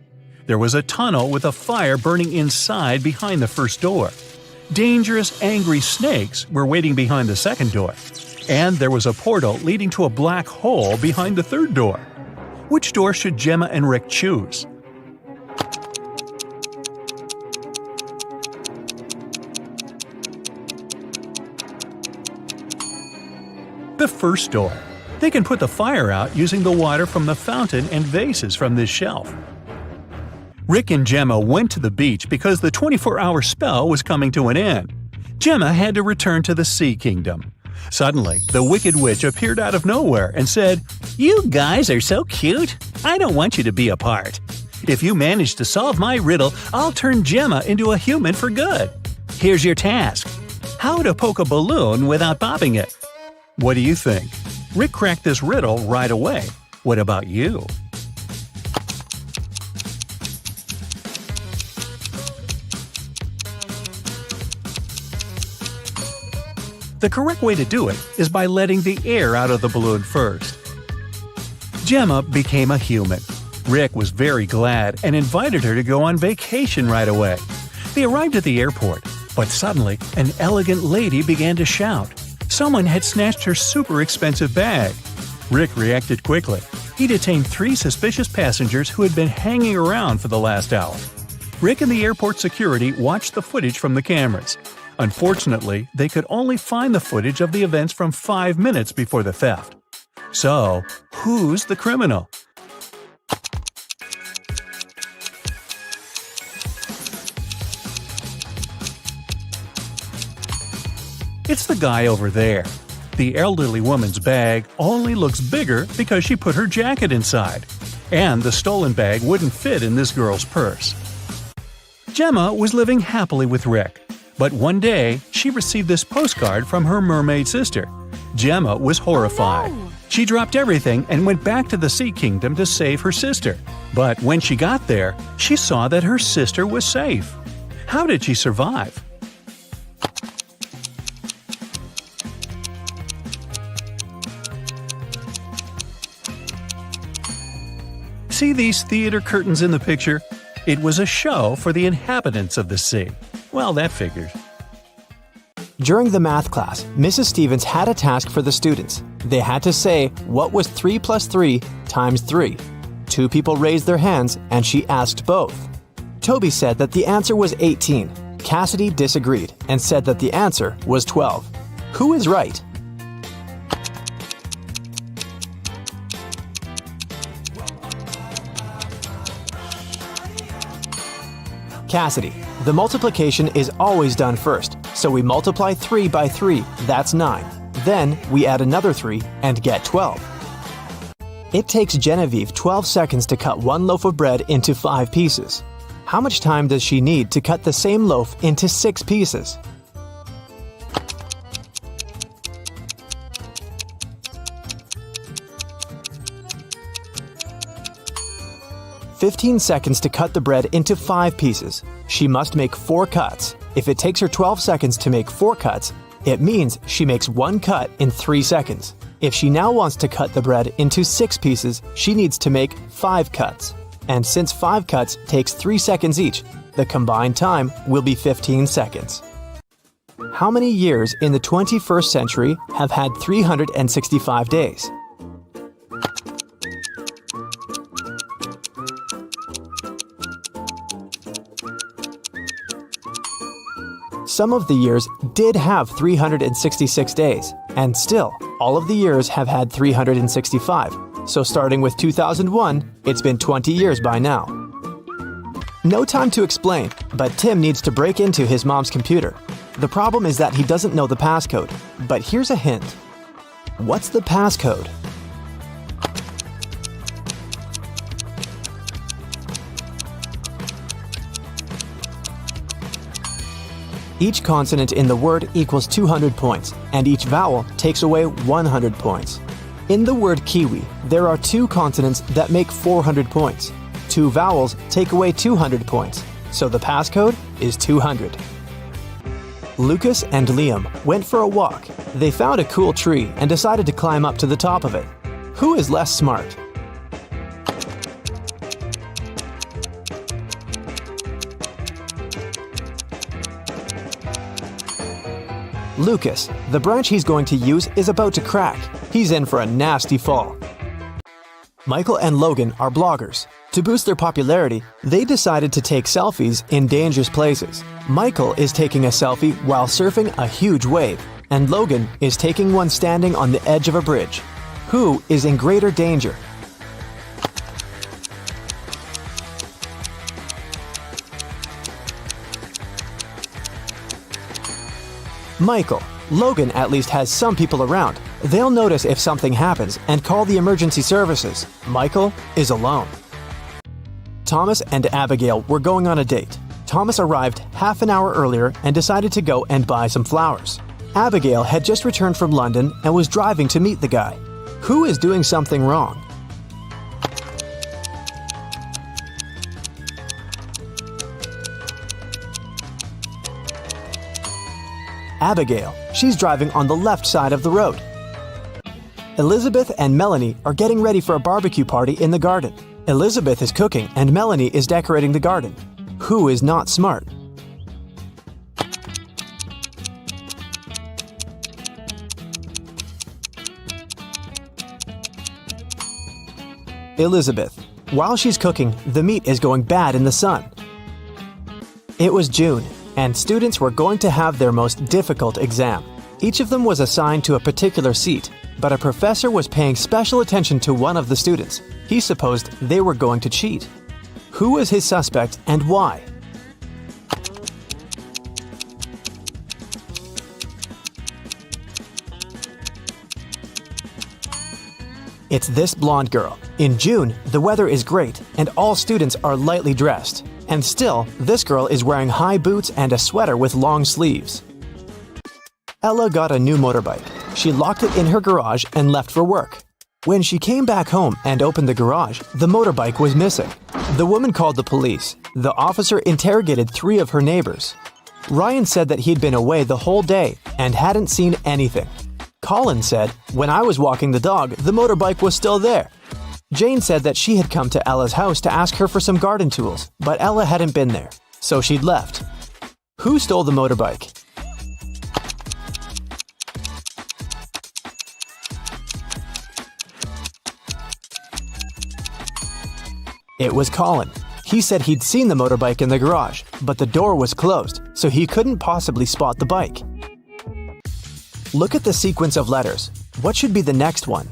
There was a tunnel with a fire burning inside behind the first door. Dangerous, angry snakes were waiting behind the second door. And there was a portal leading to a black hole behind the third door. Which door should Gemma and Rick choose? The first door. They can put the fire out using the water from the fountain and vases from this shelf. Rick and Gemma went to the beach because the 24-hour spell was coming to an end. Gemma had to return to the Sea Kingdom. Suddenly, the Wicked Witch appeared out of nowhere and said, "You guys are so cute. I don't want you to be apart. If you manage to solve my riddle, I'll turn Gemma into a human for good. Here's your task. How to poke a balloon without popping it." What do you think? Rick cracked this riddle right away. What about you? The correct way to do it is by letting the air out of the balloon first. Gemma became a human. Rick was very glad and invited her to go on vacation right away. They arrived at the airport, but suddenly an elegant lady began to shout. Someone had snatched her super expensive bag. Rick reacted quickly. He detained 3 suspicious passengers who had been hanging around for the last hour. Rick and the airport security watched the footage from the cameras. Unfortunately, they could only find the footage of the events from 5 minutes before the theft. So, who's the criminal? It's the guy over there. The elderly woman's bag only looks bigger because she put her jacket inside. And the stolen bag wouldn't fit in this girl's purse. Gemma was living happily with Rick. But one day, she received this postcard from her mermaid sister. Gemma was horrified. She dropped everything and went back to the Sea Kingdom to save her sister. But when she got there, she saw that her sister was safe. How did she survive? See these theater curtains in the picture? It was a show for the inhabitants of the sea. Well, that figures. During the math class, Mrs. Stevens had a task for the students. They had to say, what was 3 plus 3 times 3? 2 people raised their hands, and she asked both. Toby said that the answer was 18. Cassidy disagreed and said that the answer was 12. Who is right? Cassidy. The multiplication is always done first, so we multiply 3 by 3, that's 9. Then we add another 3 and get 12. It takes Genevieve 12 seconds to cut 1 loaf of bread into 5 pieces. How much time does she need to cut the same loaf into 6 pieces? "15 seconds to cut the bread into 5 pieces. She must make 4 cuts. If it takes her 12 seconds to make 4 cuts, it means she makes 1 cut in 3 seconds. If she now wants to cut the bread into 6 pieces, she needs to make 5 cuts. And since 5 cuts takes 3 seconds each, the combined time will be 15 seconds. How many years in the 21st century have had 365 days? Some of the years did have 366 days, and still, all of the years have had 365. So starting with 2001, it's been 20 years by now. No time to explain, but Tim needs to break into his mom's computer. The problem is that he doesn't know the passcode, but here's a hint. What's the passcode? Each consonant in the word equals 200 points, and each vowel takes away 100 points. In the word kiwi, there are 2 consonants that make 400 points. 2 vowels take away 200 points, so the passcode is 200. Lucas and Liam went for a walk. They found a cool tree and decided to climb up to the top of it. Who is less smart? Lucas. The branch he's going to use is about to crack. He's in for a nasty fall. Michael and Logan are bloggers. To boost their popularity, they decided to take selfies in dangerous places. Michael is taking a selfie while surfing a huge wave, and Logan is taking one standing on the edge of a bridge. Who is in greater danger? Michael. Logan at least has some people around. They'll notice if something happens and call the emergency services. Michael is alone. Thomas and Abigail were going on a date. Thomas arrived half an hour earlier and decided to go and buy some flowers. Abigail had just returned from London and was driving to meet the guy. Who is doing something wrong? Abigail. She's driving on the left side of the road. Elizabeth and Melanie are getting ready for a barbecue party in the garden. Elizabeth is cooking and Melanie is decorating the garden. Who is not smart? Elizabeth. While she's cooking, the meat is going bad in the sun. It was June, and students were going to have their most difficult exam. Each of them was assigned to a particular seat, but a professor was paying special attention to one of the students. He supposed they were going to cheat. Who was his suspect and why? It's this blonde girl. In June, the weather is great, and all students are lightly dressed. And still, this girl is wearing high boots and a sweater with long sleeves. Ella got a new motorbike. She locked it in her garage and left for work. When she came back home and opened the garage, the motorbike was missing. The woman called the police. The officer interrogated 3 of her neighbors. Ryan said that he'd been away the whole day and hadn't seen anything. Colin said, "When I was walking the dog, the motorbike was still there." Jane said that she had come to Ella's house to ask her for some garden tools, but Ella hadn't been there, so she'd left. Who stole the motorbike? It was Colin. He said he'd seen the motorbike in the garage, but the door was closed, so he couldn't possibly spot the bike. Look at the sequence of letters. What should be the next one?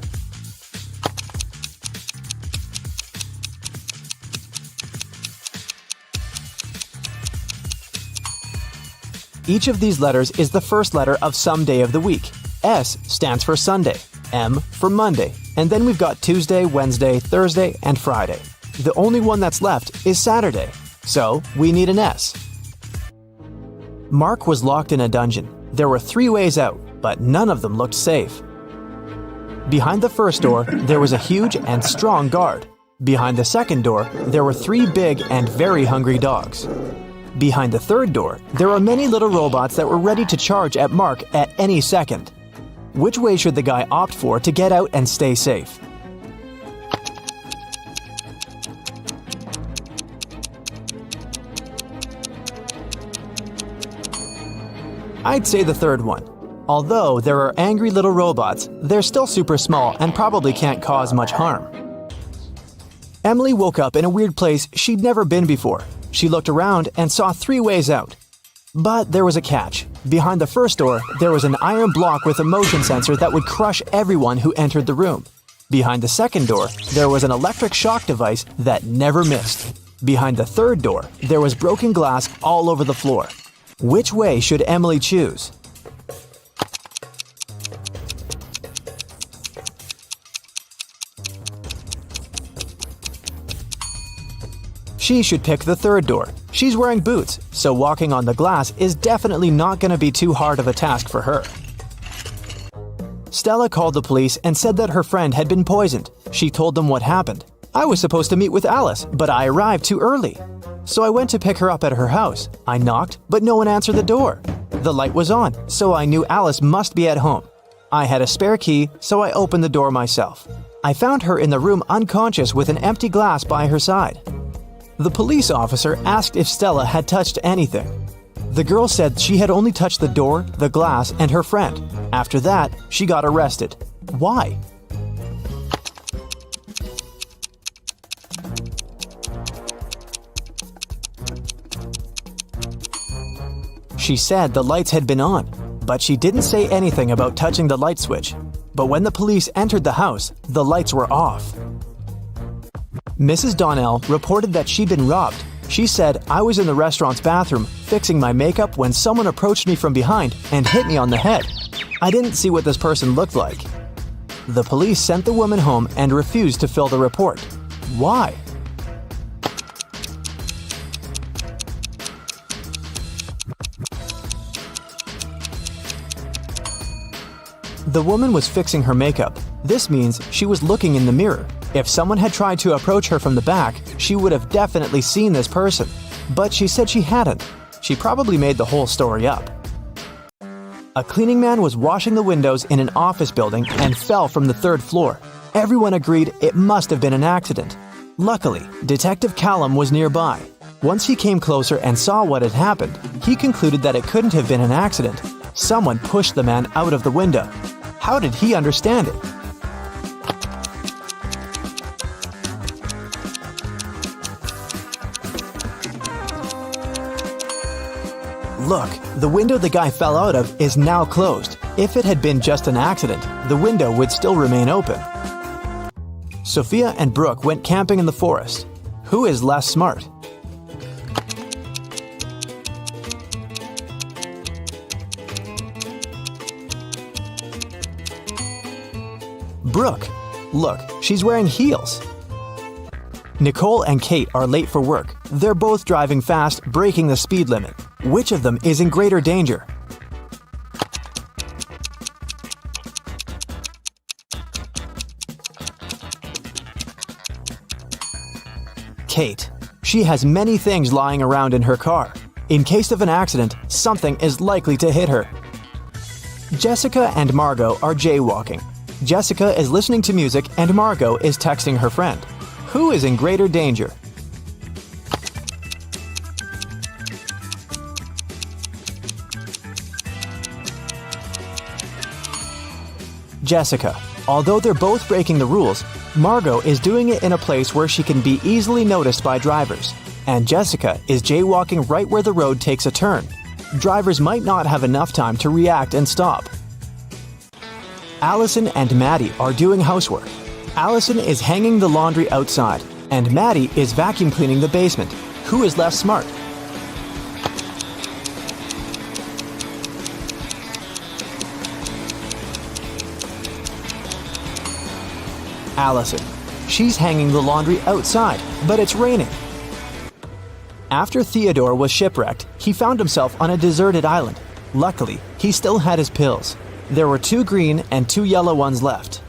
Each of these letters is the first letter of some day of the week. S stands for Sunday, M for Monday, and then we've got Tuesday, Wednesday, Thursday, and Friday. The only one that's left is Saturday, so we need an S. Mark was locked in a dungeon. There were 3 ways out, but none of them looked safe. Behind the first door, there was a huge and strong guard. Behind the second door, there were 3 big and very hungry dogs. Behind the third door, there are many little robots that were ready to charge at Mark at any second. Which way should the guy opt for to get out and stay safe? I'd say the third one. Although there are angry little robots, they're still super small and probably can't cause much harm. Emily woke up in a weird place she'd never been before. She looked around and saw 3 ways out. But there was a catch. Behind the first door, there was an iron block with a motion sensor that would crush everyone who entered the room. Behind the second door, there was an electric shock device that never missed. Behind the third door, there was broken glass all over the floor. Which way should Emily choose? She should pick the third door. She's wearing boots, so walking on the glass is definitely not going to be too hard of a task for her. Stella called the police and said that her friend had been poisoned. She told them what happened. I was supposed to meet with Alice, but I arrived too early. So I went to pick her up at her house. I knocked, but no one answered the door. The light was on, so I knew Alice must be at home. I had a spare key, so I opened the door myself. I found her in the room unconscious with an empty glass by her side. The police officer asked if Stella had touched anything. The girl said she had only touched the door, the glass, and her friend. After that, she got arrested. Why? She said the lights had been on, but she didn't say anything about touching the light switch. But when the police entered the house, the lights were off. Mrs. Donnell reported that she'd been robbed. She said, "I was in the restaurant's bathroom fixing my makeup when someone approached me from behind and hit me on the head. I didn't see what this person looked like." The police sent the woman home and refused to fill the report. Why? The woman was fixing her makeup. This means she was looking in the mirror. If someone had tried to approach her from the back, she would have definitely seen this person. But she said she hadn't. She probably made the whole story up. A cleaning man was washing the windows in an office building and fell from the third floor. Everyone agreed it must have been an accident. Luckily, Detective Callum was nearby. Once he came closer and saw what had happened, he concluded that it couldn't have been an accident. Someone pushed the man out of the window. How did he understand it? Look, the window the guy fell out of is now closed. If it had been just an accident, the window would still remain open. Sophia and Brooke went camping in the forest. Who is less smart? Brooke. Look, she's wearing heels. Nicole and Kate are late for work. They're both driving fast, breaking the speed limit. Which of them is in greater danger? Kate. She has many things lying around in her car. In case of an accident, something is likely to hit her. Jessica and Margot are jaywalking. Jessica is listening to music and Margot is texting her friend. Who is in greater danger? Jessica. Although they're both breaking the rules, Margot is doing it in a place where she can be easily noticed by drivers. And Jessica is jaywalking right where the road takes a turn. Drivers might not have enough time to react and stop. Allison and Maddie are doing housework. Allison is hanging the laundry outside, and Maddie is vacuum cleaning the basement. Who is less smart? Allison. She's hanging the laundry outside, but it's raining. After Theodore was shipwrecked, he found himself on a deserted island. Luckily, he still had his pills. There were 2 green and 2 yellow ones left.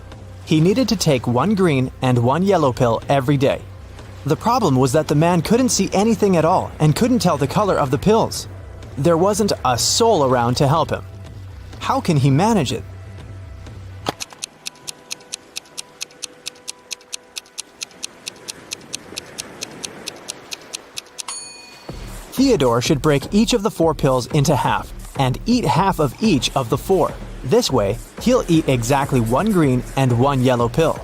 He needed to take 1 green and 1 yellow pill every day. The problem was that the man couldn't see anything at all and couldn't tell the color of the pills. There wasn't a soul around to help him. How can he manage it? Theodore should break each of the 4 pills into half and eat half of each of the 4. This way, he'll eat exactly 1 green and 1 yellow pill.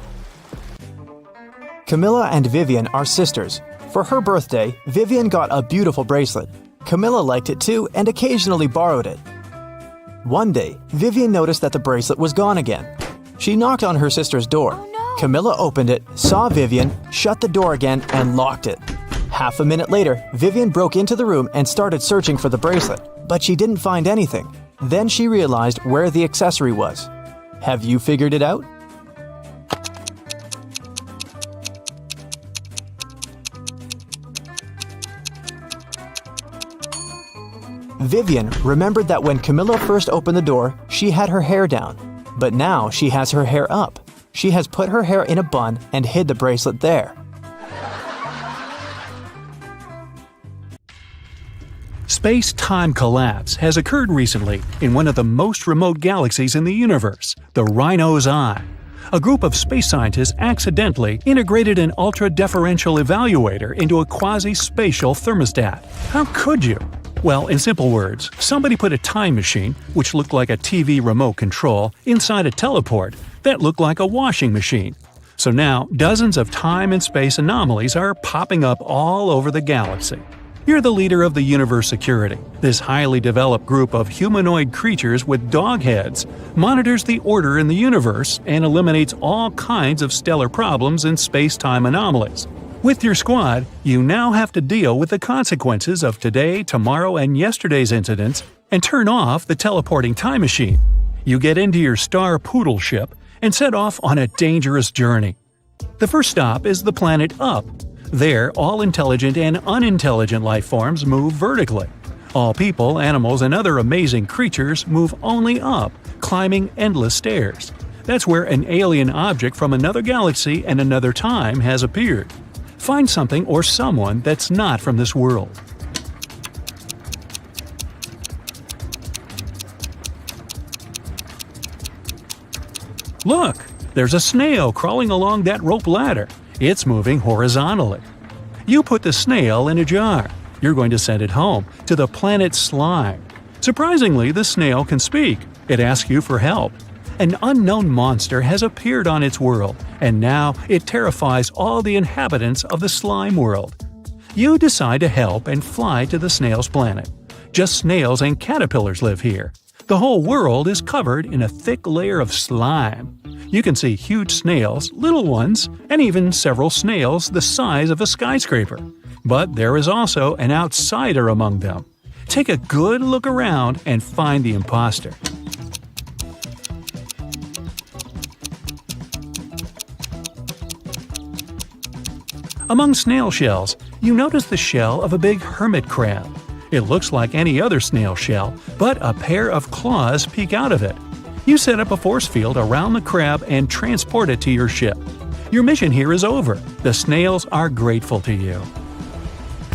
Camilla and Vivian are sisters. For her birthday, Vivian got a beautiful bracelet. Camilla liked it too and occasionally borrowed it. One day, Vivian noticed that the bracelet was gone again. She knocked on her sister's door. Camilla opened it, saw Vivian, shut the door again, and locked it. Half a minute later, Vivian broke into the room and started searching for the bracelet, but she didn't find anything. Then she realized where the accessory was. Have you figured it out? Vivian remembered that when Camilla first opened the door, she had her hair down. But now she has her hair up. She has put her hair in a bun and hid the bracelet there. Space-time collapse has occurred recently in one of the most remote galaxies in the universe, the Rhino's Eye. A group of space scientists accidentally integrated an ultra-deferential evaluator into a quasi-spatial thermostat. How could you? Well, in simple words, somebody put a time machine, which looked like a TV remote control, inside a teleport that looked like a washing machine. So now, dozens of time and space anomalies are popping up all over the galaxy. You're the leader of the Universe Security. This highly developed group of humanoid creatures with dog heads monitors the order in the universe and eliminates all kinds of stellar problems and space-time anomalies. With your squad, you now have to deal with the consequences of today, tomorrow, and yesterday's incidents and turn off the teleporting time machine. You get into your Star Poodle ship and set off on a dangerous journey. The first stop is the planet Up. There, all intelligent and unintelligent life forms move vertically. All people, animals, and other amazing creatures move only up, climbing endless stairs. That's where an alien object from another galaxy and another time has appeared. Find something or someone that's not from this world. Look! There's a snail crawling along that rope ladder. It's moving horizontally. You put the snail in a jar. You're going to send it home, to the planet Slime. Surprisingly, the snail can speak. It asks you for help. An unknown monster has appeared on its world, and now it terrifies all the inhabitants of the slime world. You decide to help and fly to the snail's planet. Just snails and caterpillars live here. The whole world is covered in a thick layer of slime. You can see huge snails, little ones, and even several snails the size of a skyscraper. But there is also an outsider among them. Take a good look around and find the imposter. Among snail shells, you notice the shell of a big hermit crab. It looks like any other snail shell, but a pair of claws peek out of it. You set up a force field around the crab and transport it to your ship. Your mission here is over. The snails are grateful to you.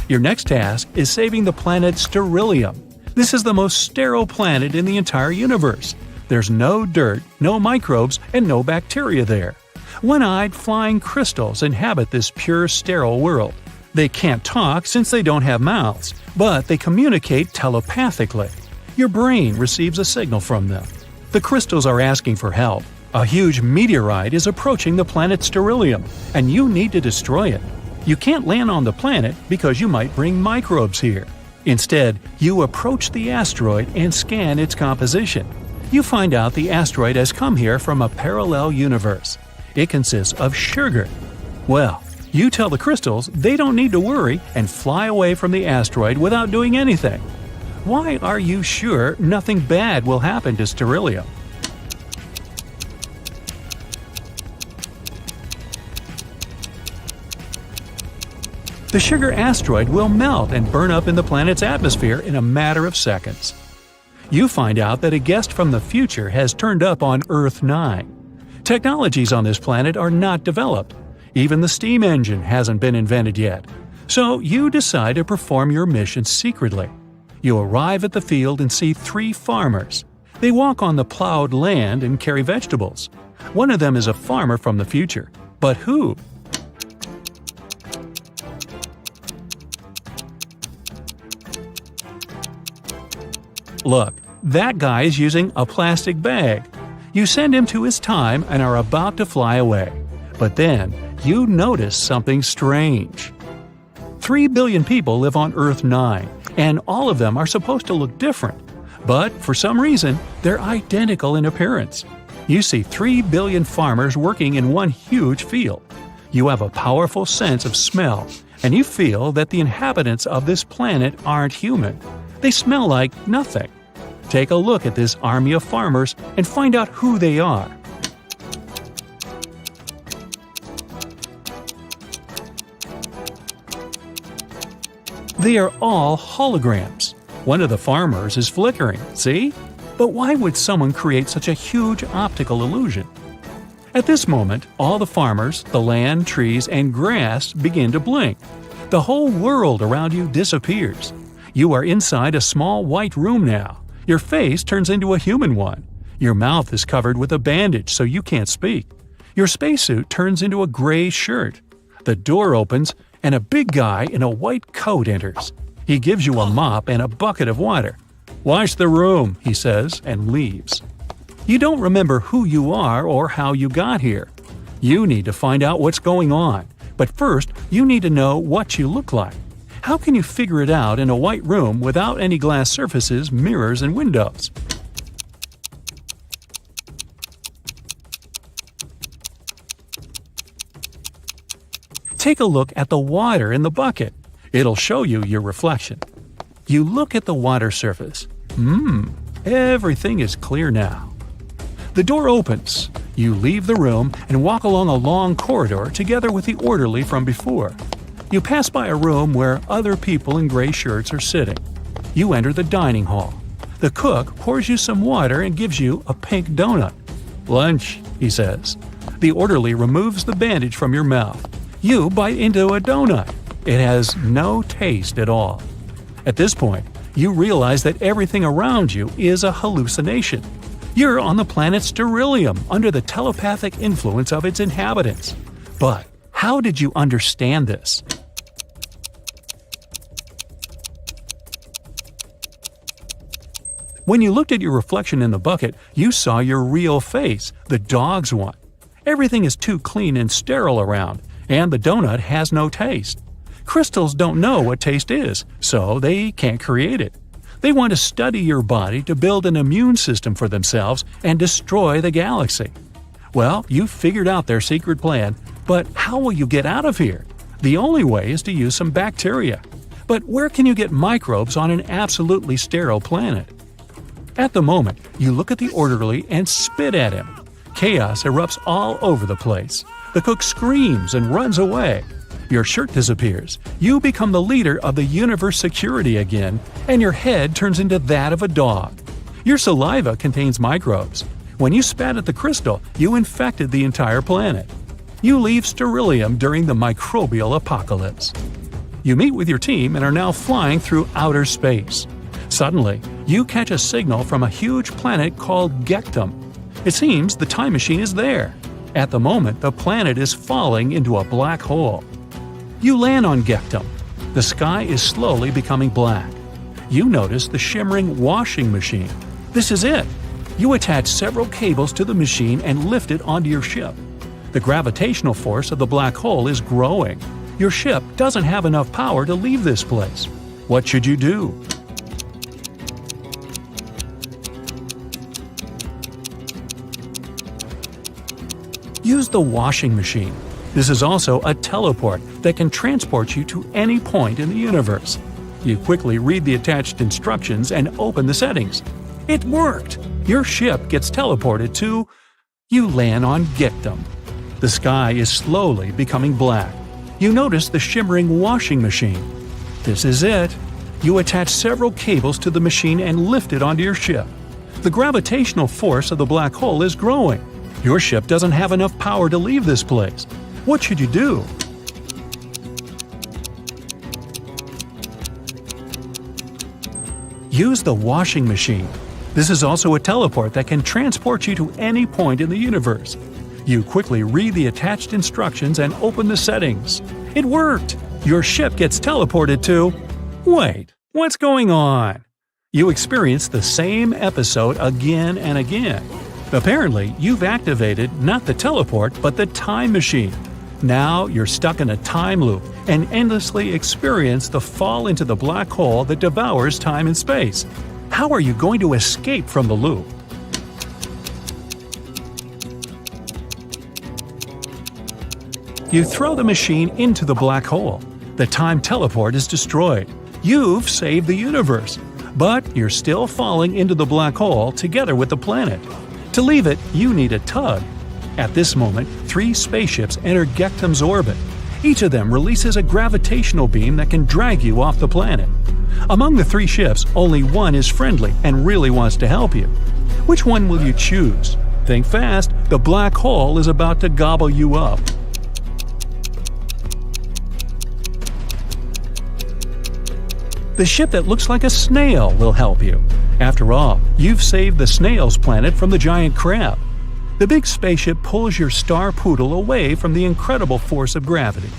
Your next task is saving the planet Sterilium. This is the most sterile planet in the entire universe. There's no dirt, no microbes, and no bacteria there. One-eyed flying crystals inhabit this pure sterile world. They can't talk since they don't have mouths, but they communicate telepathically. Your brain receives a signal from them. The crystals are asking for help. A huge meteorite is approaching the planet Sterilium, and you need to destroy it. You can't land on the planet because you might bring microbes here. Instead, you approach the asteroid and scan its composition. You find out the asteroid has come here from a parallel universe. It consists of sugar. Well, you tell the crystals they don't need to worry and fly away from the asteroid without doing anything. Why are you sure nothing bad will happen to Sterilium? The sugar asteroid will melt and burn up in the planet's atmosphere in a matter of seconds. You find out that a guest from the future has turned up on Earth 9. Technologies on this planet are not developed. Even the steam engine hasn't been invented yet. So you decide to perform your mission secretly. You arrive at the field and see 3 farmers. They walk on the plowed land and carry vegetables. One of them is a farmer from the future. But who? Look, that guy is using a plastic bag. You send him to his time and are about to fly away. But then, you notice something strange. 3 billion people live on Earth 9, and all of them are supposed to look different. But for some reason, they're identical in appearance. You see 3 billion farmers working in one huge field. You have a powerful sense of smell, and you feel that the inhabitants of this planet aren't human. They smell like nothing. Take a look at this army of farmers and find out who they are. They are all holograms. One of the farmers is flickering, see? But why would someone create such a huge optical illusion? At this moment, all the farmers, the land, trees, and grass begin to blink. The whole world around you disappears. You are inside a small white room now. Your face turns into a human one. Your mouth is covered with a bandage so you can't speak. Your spacesuit turns into a gray shirt. The door opens and a big guy in a white coat enters. He gives you a mop and a bucket of water. "Wash the room," he says, and leaves. You don't remember who you are or how you got here. You need to find out what's going on, but first you need to know what you look like. How can you figure it out in a white room without any glass surfaces, mirrors, and windows? Take a look at the water in the bucket. It'll show you your reflection. You look at the water surface. Everything is clear now. The door opens. You leave the room and walk along a long corridor together with the orderly from before. You pass by a room where other people in gray shirts are sitting. You enter the dining hall. The cook pours you some water and gives you a pink donut. "Lunch," he says. The orderly removes the bandage from your mouth. You bite into a donut. It has no taste at all. At this point, you realize that everything around you is a hallucination. You're on the planet Sterilium under the telepathic influence of its inhabitants. But how did you understand this? When you looked at your reflection in the bucket, you saw your real face, the dog's one. Everything is too clean and sterile around, and the donut has no taste. Crystals don't know what taste is, so they can't create it. They want to study your body to build an immune system for themselves and destroy the galaxy. Well, you've figured out their secret plan, but how will you get out of here? The only way is to use some bacteria. But where can you get microbes on an absolutely sterile planet? At the moment, you look at the orderly and spit at him. Chaos erupts all over the place. The cook screams and runs away. Your shirt disappears. You become the leader of the universe security again, and your head turns into that of a dog. Your saliva contains microbes. When you spat at the crystal, you infected the entire planet. You leave Sterilium during the microbial apocalypse. You meet with your team and are now flying through outer space. Suddenly, you catch a signal from a huge planet called Gectum. It seems the time machine is there. At the moment, the planet is falling into a black hole. You land on Gectum. The sky is slowly becoming black. You notice the shimmering washing machine. This is it. You attach several cables to the machine and lift it onto your ship. The gravitational force of the black hole is growing. Your ship doesn't have enough power to leave this place. What should you do? Use the washing machine. This is also a teleport that can transport you to any point in the universe. You quickly read the attached instructions and open the settings. It worked! Your ship gets teleported to… You land on Gectum. The sky is slowly becoming black. You notice the shimmering washing machine. This is it. You attach several cables to the machine and lift it onto your ship. The gravitational force of the black hole is growing. Your ship doesn't have enough power to leave this place. What should you do? Use the washing machine. This is also a teleport that can transport you to any point in the universe. You quickly read the attached instructions and open the settings. It worked! Your ship gets teleported to… Wait, what's going on? You experience the same episode again and again. Apparently, you've activated not the teleport but the time machine. Now you're stuck in a time loop and endlessly experience the fall into the black hole that devours time and space. How are you going to escape from the loop? You throw the machine into the black hole. The time teleport is destroyed. You've saved the universe. But you're still falling into the black hole together with the planet. To leave it, you need a tug. At this moment, 3 spaceships enter Gektum's orbit. Each of them releases a gravitational beam that can drag you off the planet. Among the 3 ships, only one is friendly and really wants to help you. Which one will you choose? Think fast, the black hole is about to gobble you up. The ship that looks like a snail will help you. After all, you've saved the snail's planet from the giant crab. The big spaceship pulls your star poodle away from the incredible force of gravity.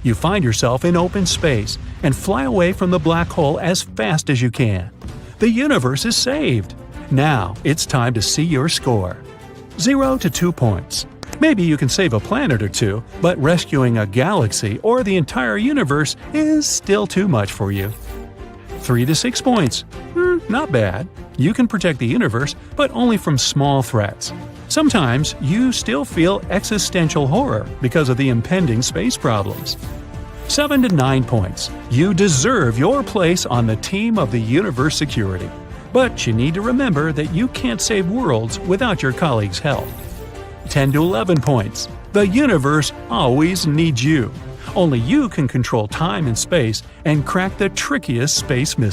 You find yourself in open space and fly away from the black hole as fast as you can. The universe is saved. Now it's time to see your score. 0 to 2 points. Maybe you can save a planet or two, but rescuing a galaxy or the entire universe is still too much for you. 3 to 6 points. Not bad. You can protect the universe, but only from small threats. Sometimes you still feel existential horror because of the impending space problems. 7 to 9 points. You deserve your place on the team of the universe security. But you need to remember that you can't save worlds without your colleagues' help. 10 to 11 points. The universe always needs you. Only you can control time and space and crack the trickiest space mysteries.